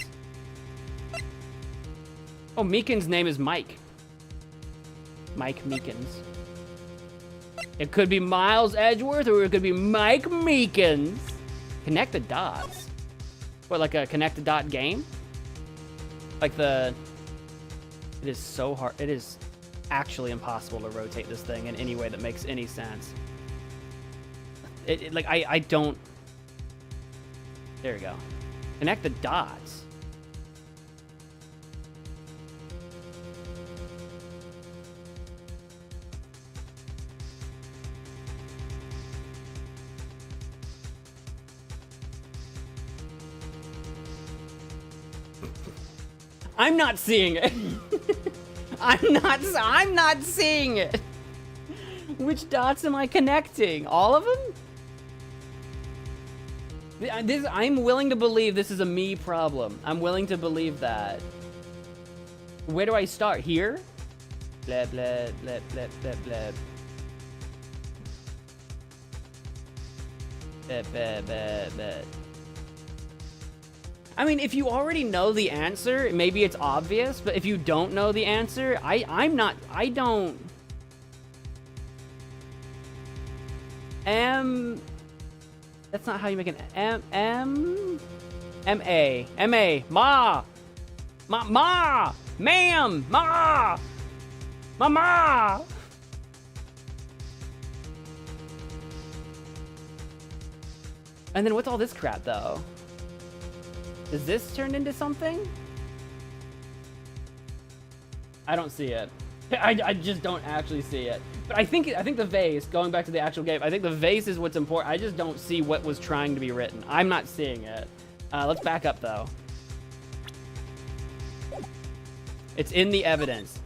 Oh, Meekins' name is Mike. Mike Meekins. It could be Miles Edgeworth or it could be Mike Meekins. Connect the dots. What, like a connect the dot game? Like the... It is so hard. It is actually impossible to rotate this thing in any way that makes any sense. Like, I don't... There we go. Connect the dots. I'm not seeing it. I'm not seeing it. Which dots am I connecting? All of them? I'm willing to believe this is a me problem. I'm willing to believe that. Where do I start? Here? Blah, blah, blah, blah, blah, blah. Blah, blah, blah, blah. I mean, if you already know the answer, maybe it's obvious, but if you don't know the answer, I don't... That's not how you make an M-A. Ma! Ma'am! Ma! Mama! And then what's all this crap, though? Does this turn into something? I don't see it. I just don't actually see it. But I think the vase, going back to the actual game, I think the vase is what's important. I just don't see what was trying to be written. I'm not seeing it. Let's back up, though. It's in the evidence.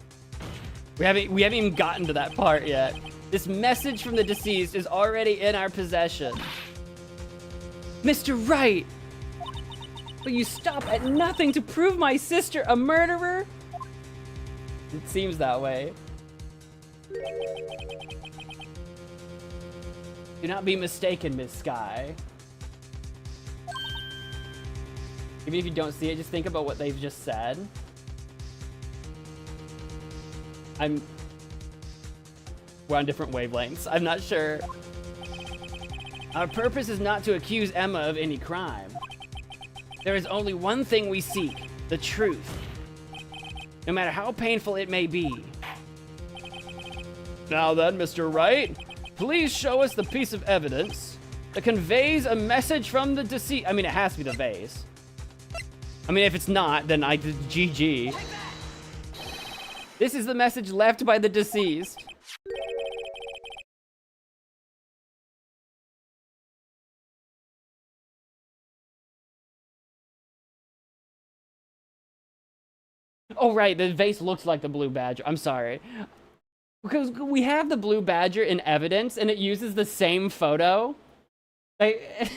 We haven't even gotten to that part yet. This message from the deceased is already in our possession. Mr. Wright! Will you stop at nothing to prove my sister a murderer? It seems that way. Do not be mistaken, Miss Sky. Even if you don't see it, just think about what they've just said. We're on different wavelengths. I'm not sure. Our purpose is not to accuse Emma of any crime. There is only one thing we seek, the truth. No matter how painful it may be. Now then, Mr. Wright, please show us the piece of evidence that conveys a message from the deceased. I mean, it has to be the vase. I mean, if it's not, then I did GG. This is the message left by the deceased. Oh, right, the vase looks like the blue badger. I'm sorry. Because we have the blue badger in evidence, and it uses the same photo. Like,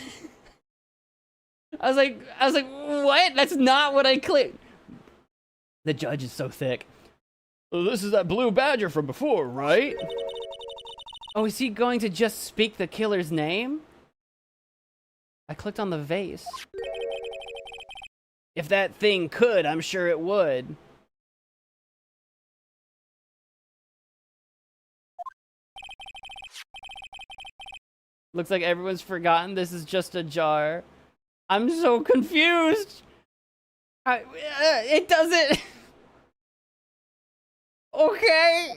I was like, what? That's not what I clicked. The judge is so thick.
This is that blue badger from before, right?
Oh, is he going to just speak the killer's name? I clicked on the vase. If that thing could, I'm sure it would. Looks like everyone's forgotten this is just a jar. I'm so confused. It doesn't... Okay.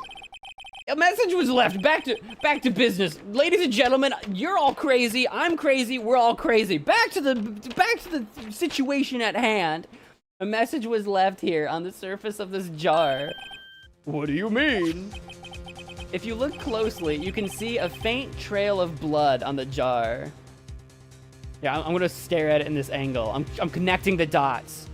A message was left. Back to business. Ladies and gentlemen, you're all crazy. I'm crazy. We're all crazy. Back to the situation at hand. A message was left here on the surface of this jar.
What do you mean?
If you look closely, you can see a faint trail of blood on the jar. Yeah, I'm gonna stare at it in this angle. I'm connecting the dots.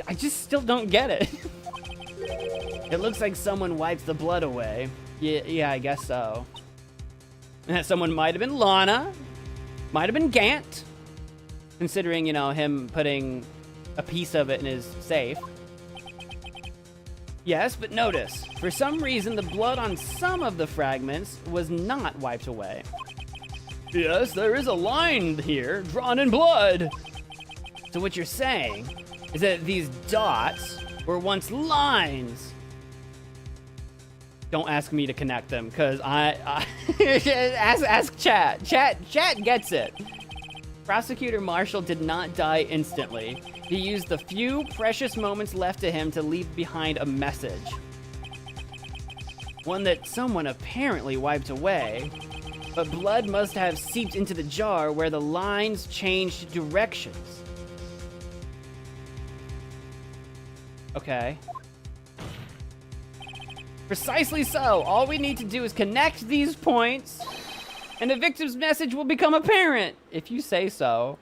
I just still don't get it. It looks like someone wiped the blood away. Yeah, I guess so. And that someone might have been Lana, might have been Gant, considering, you know, him putting a piece of it in his safe. Yes, but notice, for some reason, the blood on some of the fragments was not wiped away.
Yes, there is a line here, drawn in blood.
So what you're saying is that these dots were once lines. Don't ask me to connect them, because ask chat. Chat gets it. Prosecutor Marshall did not die instantly. He used the few precious moments left to him to leave behind a message. One that someone apparently wiped away. But blood must have seeped into the jar where the lines changed directions. Okay. Precisely so. All we need to do is connect these points, and the victim's message will become apparent, if you say so.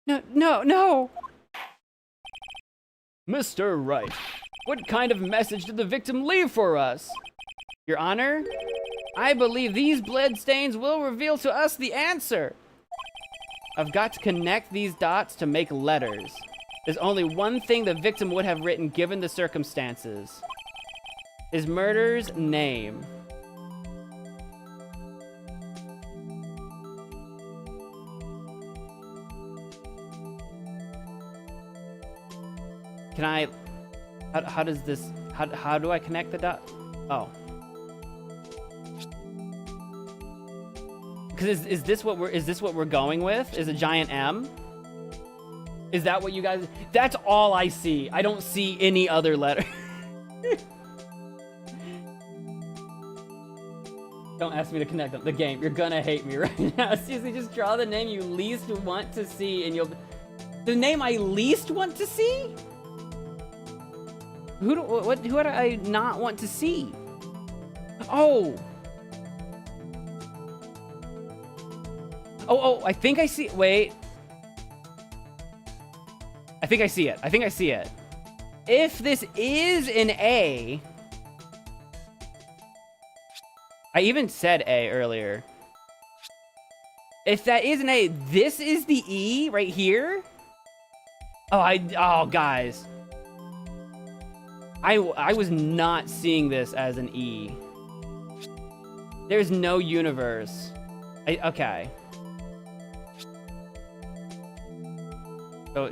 No.
Mr. Wright, what kind of message did the victim leave for us?
Your Honor, I believe these blood stains will reveal to us the answer. I've got to connect these dots to make letters. There's only one thing the victim would have written given the circumstances. His murderer's name. Can I... How does this... How do I connect the dot? Oh. Because is this what we're going with? Is a giant M? Is that what you guys... That's all I see. I don't see any other letter. Don't ask me to connect them. The game. You're gonna hate me right now. Seriously, just draw the name you least want to see and you'll... The name I least want to see? Who do I not want to see? Oh! Oh, I think I see... Wait. I think I see it. If this is an A... I even said A earlier. If that is an A, this is the E right here? Oh, guys. I was not seeing this as an E. There's no universe. Okay. So,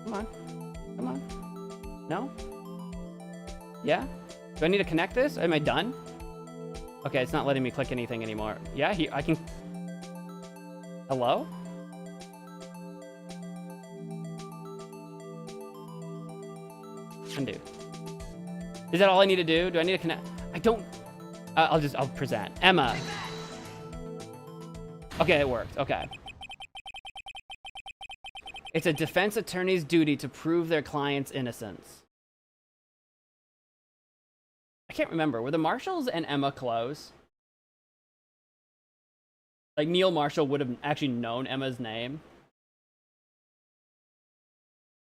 come on. No? Yeah? Do I need to connect this? Am I done? Okay, it's not letting me click anything anymore. Yeah, I can... Hello? Undo. Is that all I need to do? Do I need to connect? I don't... I'll present. Emma. Okay, it worked. Okay. It's a defense attorney's duty to prove their client's innocence. I can't remember. Were the Marshalls and Emma close? Like, Neil Marshall would have actually known Emma's name.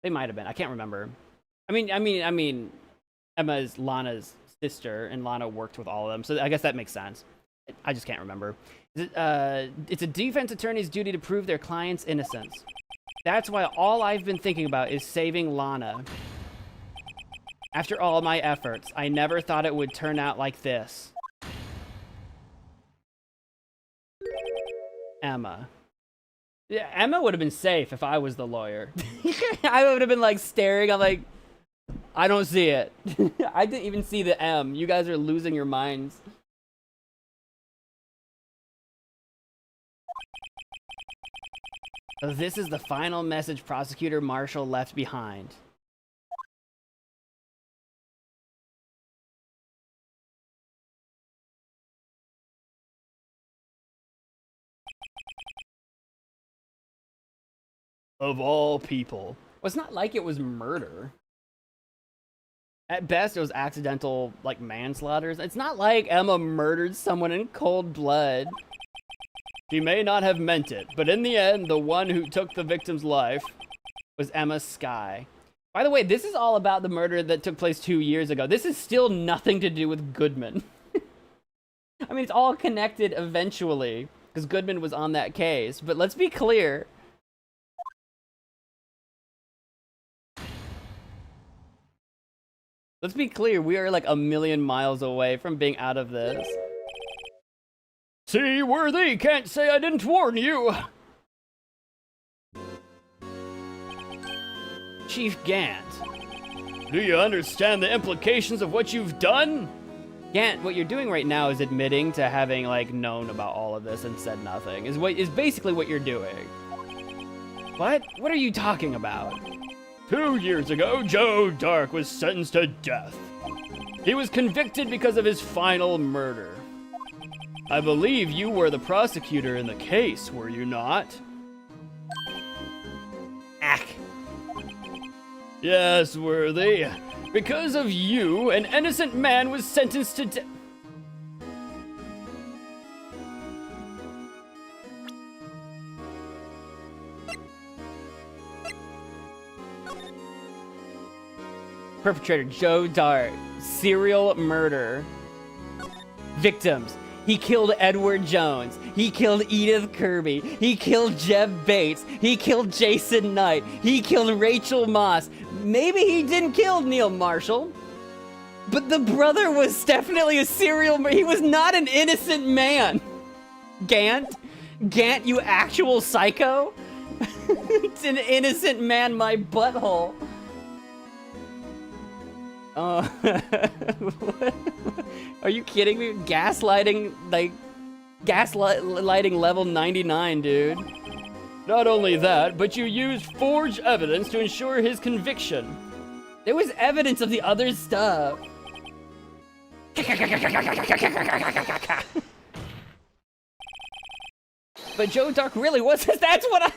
They might have been. I can't remember. I mean, Emma is Lana's sister, and Lana worked with all of them, so I guess that makes sense. I just can't remember. It's a defense attorney's duty to prove their client's innocence. That's why all I've been thinking about is saving Lana. After all my efforts, I never thought it would turn out like this. Emma. Yeah, Emma would have been safe if I was the lawyer. I would have been like staring. I'm like, I don't see it. I didn't even see the M. You guys are losing your minds. So this is the final message Prosecutor Marshall left behind.
Of all people.
Well, it's not like it was murder. At best, it was accidental, like, manslaughter. It's not like Emma murdered someone in cold blood.
He may not have meant it, but in the end, the one who took the victim's life
was Emma Skye. By the way, this is all about the murder that took place 2 years ago. This is still nothing to do with Goodman. I mean, it's all connected eventually, because Goodman was on that case. But let's be clear. Let's be clear, we are like a million miles away from being out of this.
See, Worthy, can't say I didn't warn you.
Chief Gant.
Do you understand the implications of what you've done?
Gant, what you're doing right now is admitting to having, like, known about all of this and said nothing. Is basically what you're doing. What? What are you talking about?
2 years ago, Joe Dark was sentenced to death. He was convicted because of his final murder. I believe you were the prosecutor in the case, were you not?
Ack.
Yes, Worthy. Because of you, an innocent man was sentenced to death.
Perpetrator Joe Dart. Serial murder. Victims. He killed Edward Jones. He killed Edith Kirby. He killed Jeb Bates. He killed Jason Knight. He killed Rachel Moss. Maybe he didn't kill Neil Marshall. But the brother was definitely a serial murderer. He was not an innocent man. Gant? Gant, you actual psycho? It's an innocent man, my butthole. Are you kidding me? Gaslighting, like, gaslighting level 99, dude.
Not only that, but you used forged evidence to ensure his conviction.
There was evidence of the other stuff. But Joe Dark really was, that's what I...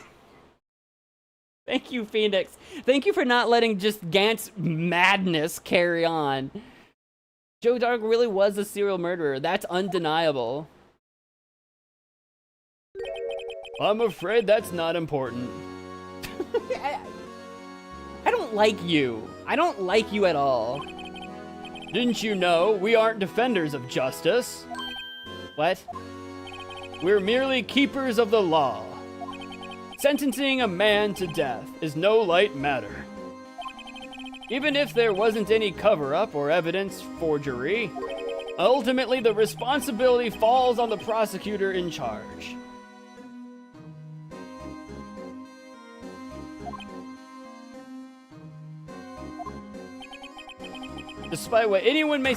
Thank you, Phoenix. Thank you for not letting just Gant's madness carry on. Joe Dark really was a serial murderer. That's undeniable.
I'm afraid that's not important.
I don't like you. I don't like you at all.
Didn't you know we aren't defenders of justice?
What?
We're merely keepers of the law. Sentencing a man to death is no light matter. Even if there wasn't any cover-up or evidence forgery, ultimately the responsibility falls on the prosecutor in charge. Despite what anyone may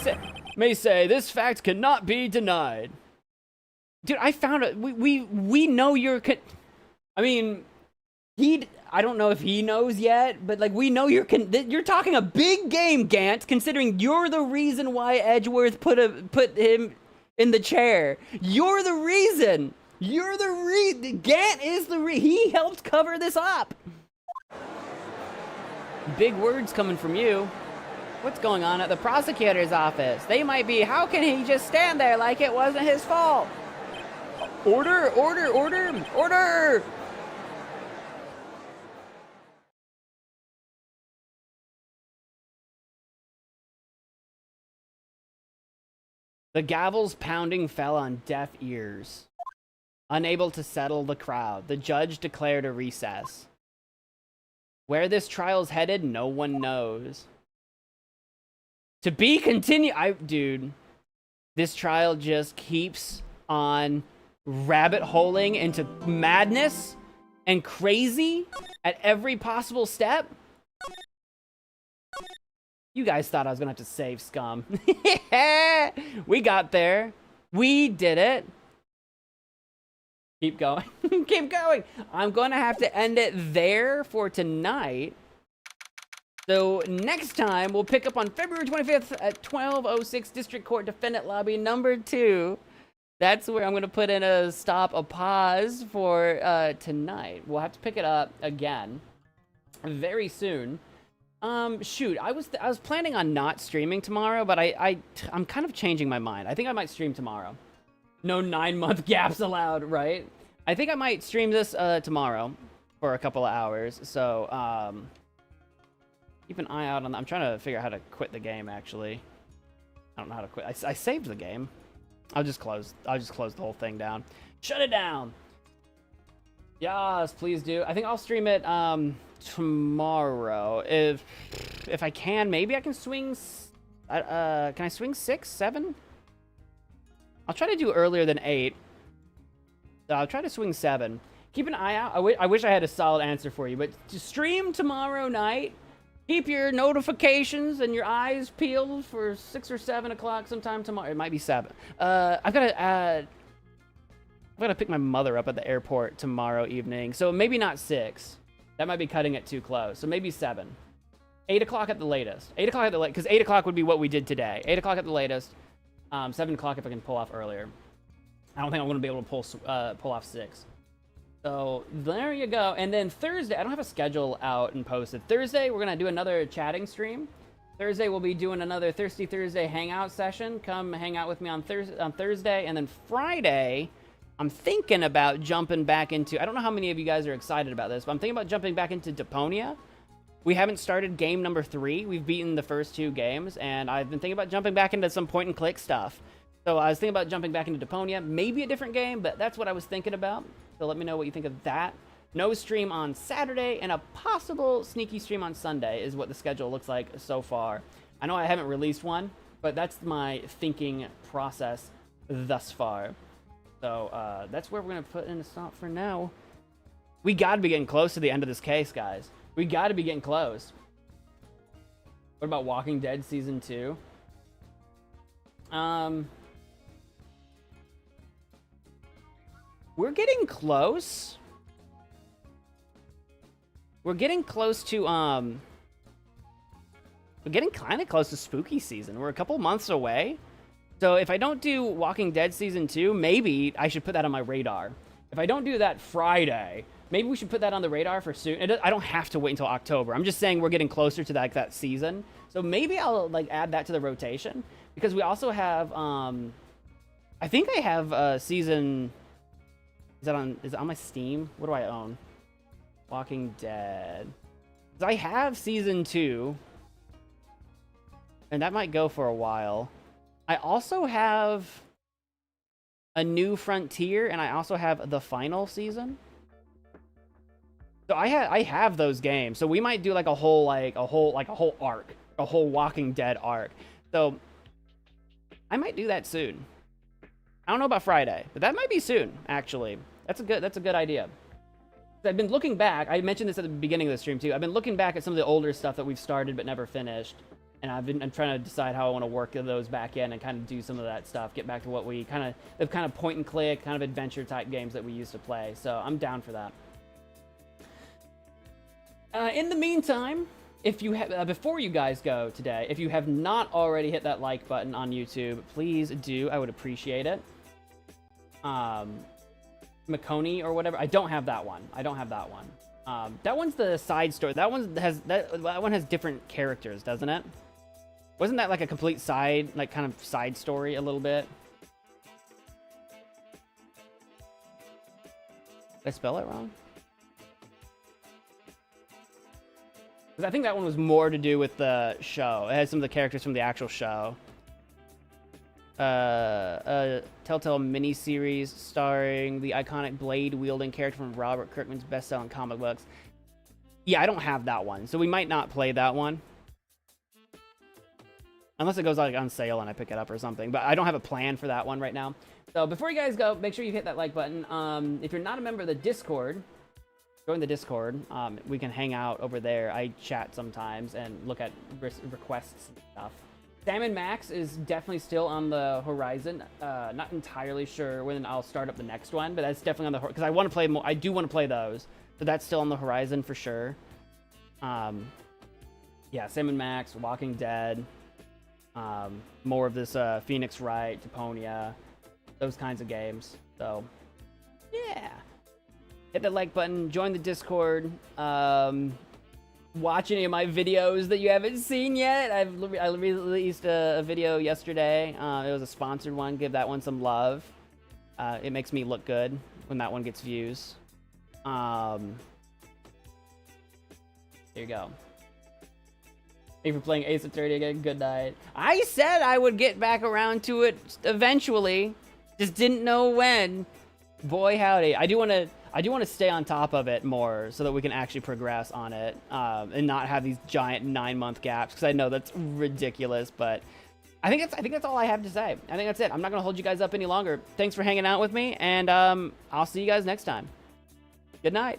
say, this fact cannot be denied.
Dude, I found it. We know you're... I mean, I don't know if he knows yet, but like we know you're talking a big game, Gant, considering you're the reason why Edgeworth put him in the chair. You're the reason. Gant is he helped cover this up. Big words coming from you. What's going on at the prosecutor's office? They might be, how can he just stand there like it wasn't his fault? Order, order, order, order! The gavel's pounding fell on deaf ears. Unable to settle the crowd, the judge declared a recess. Where this trial's headed, no one knows. To be continued. Dude, this trial just keeps on rabbit holing into madness and crazy at every possible step. You guys thought I was gonna have to save Scum. We got there. We did it. Keep going. Keep going. I'm gonna have to end it there for tonight. So next time we'll pick up on February 25th at 12:06 District Court Defendant Lobby number 2. That's where I'm gonna put in a pause for tonight. We'll have to pick it up again very soon. Shoot, I was planning on not streaming tomorrow, but I'm kind of changing my mind. I think I might stream tomorrow. No 9-month gaps allowed, right? I think I might stream this tomorrow for a couple of hours. So keep an eye out on that. I'm trying to figure out how to quit the game. Actually, I don't know how to quit. I saved the game. I'll just close the whole thing down. Shut it down. Yes, please do. I think I'll stream it tomorrow if I can. Maybe I can swing. Can I swing 6, 7? I'll try to do earlier than 8. I'll try to swing 7. Keep an eye out. I wish I had a solid answer for you, but to stream tomorrow night. Keep your notifications and your eyes peeled for 6 or 7 o'clock sometime tomorrow. It might be 7. I've got to pick my mother up at the airport tomorrow evening, so maybe not 6. That might be cutting it too close. So maybe 7. 8 o'clock at the latest. 8 o'clock at the because 8 o'clock would be what we did today. 8 o'clock at the latest. 7 o'clock if I can pull off earlier. I don't think I'm going to be able to pull off 6. So there you go. And then Thursday, I don't have a schedule out and posted. Thursday, we're going to do another chatting stream. Thursday, we'll be doing another Thirsty Thursday hangout session. Come hang out with me on Thursday. And then Friday, I'm thinking about jumping back into, I don't know how many of you guys are excited about this, but I'm thinking about jumping back into Deponia. We haven't started game number 3. We've beaten the first 2 games, and I've been thinking about jumping back into some point-and-click stuff. So I was thinking about jumping back into Deponia. Maybe a different game, but that's what I was thinking about. So let me know what you think of that. No stream on Saturday, and a possible sneaky stream on Sunday is what the schedule looks like so far. I know I haven't released one, but that's my thinking process thus far. So that's where we're going to put in a stop for now. We got to be getting close to the end of this case, guys. We got to be getting close. What about Walking Dead Season 2? We're getting close. We're getting close to, we're getting kind of close to spooky season. We're a couple months away. So if I don't do Walking Dead Season 2, maybe I should put that on my radar. If I don't do that Friday, maybe we should put that on the radar for soon. I don't have to wait until October. I'm just saying we're getting closer to that season. So maybe I'll add that to the rotation. Because we also have, I think I have season... Is it on my Steam? What do I own? Walking Dead. I have Season 2. And that might go for a while. I also have A New Frontier, and I also have the final season. So I have those games. So we might do a whole arc. A whole Walking Dead arc. So I might do that soon. I don't know about Friday, but that might be soon, actually. That's a good idea. I've been looking back. I mentioned this at the beginning of the stream too. I've been looking back at some of the older stuff that we've started but never finished, and I'm trying to decide how I want to work those back in and kind of do some of that stuff. Get back to what we kind of point and click, kind of adventure type games that we used to play. So I'm down for that. In the meantime, if you have, before you guys go today, if you have not already hit that like button on YouTube, please do. I would appreciate it. McConey or whatever. I don't have that one. That one's the side story. That one has different characters, doesn't it? Wasn't that like a complete side, kind of side story a little bit? Did I spell it wrong? Because I think that one was more to do with the show. It had some of the characters from the actual show. a Telltale miniseries starring the iconic blade-wielding character from Robert Kirkman's best-selling comic books. Yeah, I don't have that one, so we might not play that one. Unless it goes like on sale and I pick it up or something. But I don't have a plan for that one right now. So before you guys go, make sure you hit that like button. If you're not a member of the Discord, join the Discord. We can hang out over there. I chat sometimes and look at requests and stuff. Sam & Max is definitely still on the horizon. Not entirely sure when I'll start up the next one, but that's definitely on the horizon because I want to play more. I do want to play those, so that's still on the horizon for sure. Yeah, Sam & Max, Walking Dead, more of this Phoenix Wright, Deponia, those kinds of games. So yeah, hit the like button, join the Discord. Watch any of my videos that you haven't seen yet. I released a video yesterday. It was a sponsored one. Give that one some love. It makes me look good when that one gets views. There you go. Thank you for playing Ace Attorney again. Good night. I said I would get back around to it eventually. Just didn't know when. Boy howdy. I do want to stay on top of it more so that we can actually progress on it and not have these giant 9-month gaps because I know that's ridiculous, but I think that's all I have to say. I think that's it. I'm not going to hold you guys up any longer. Thanks for hanging out with me, and I'll see you guys next time. Good night.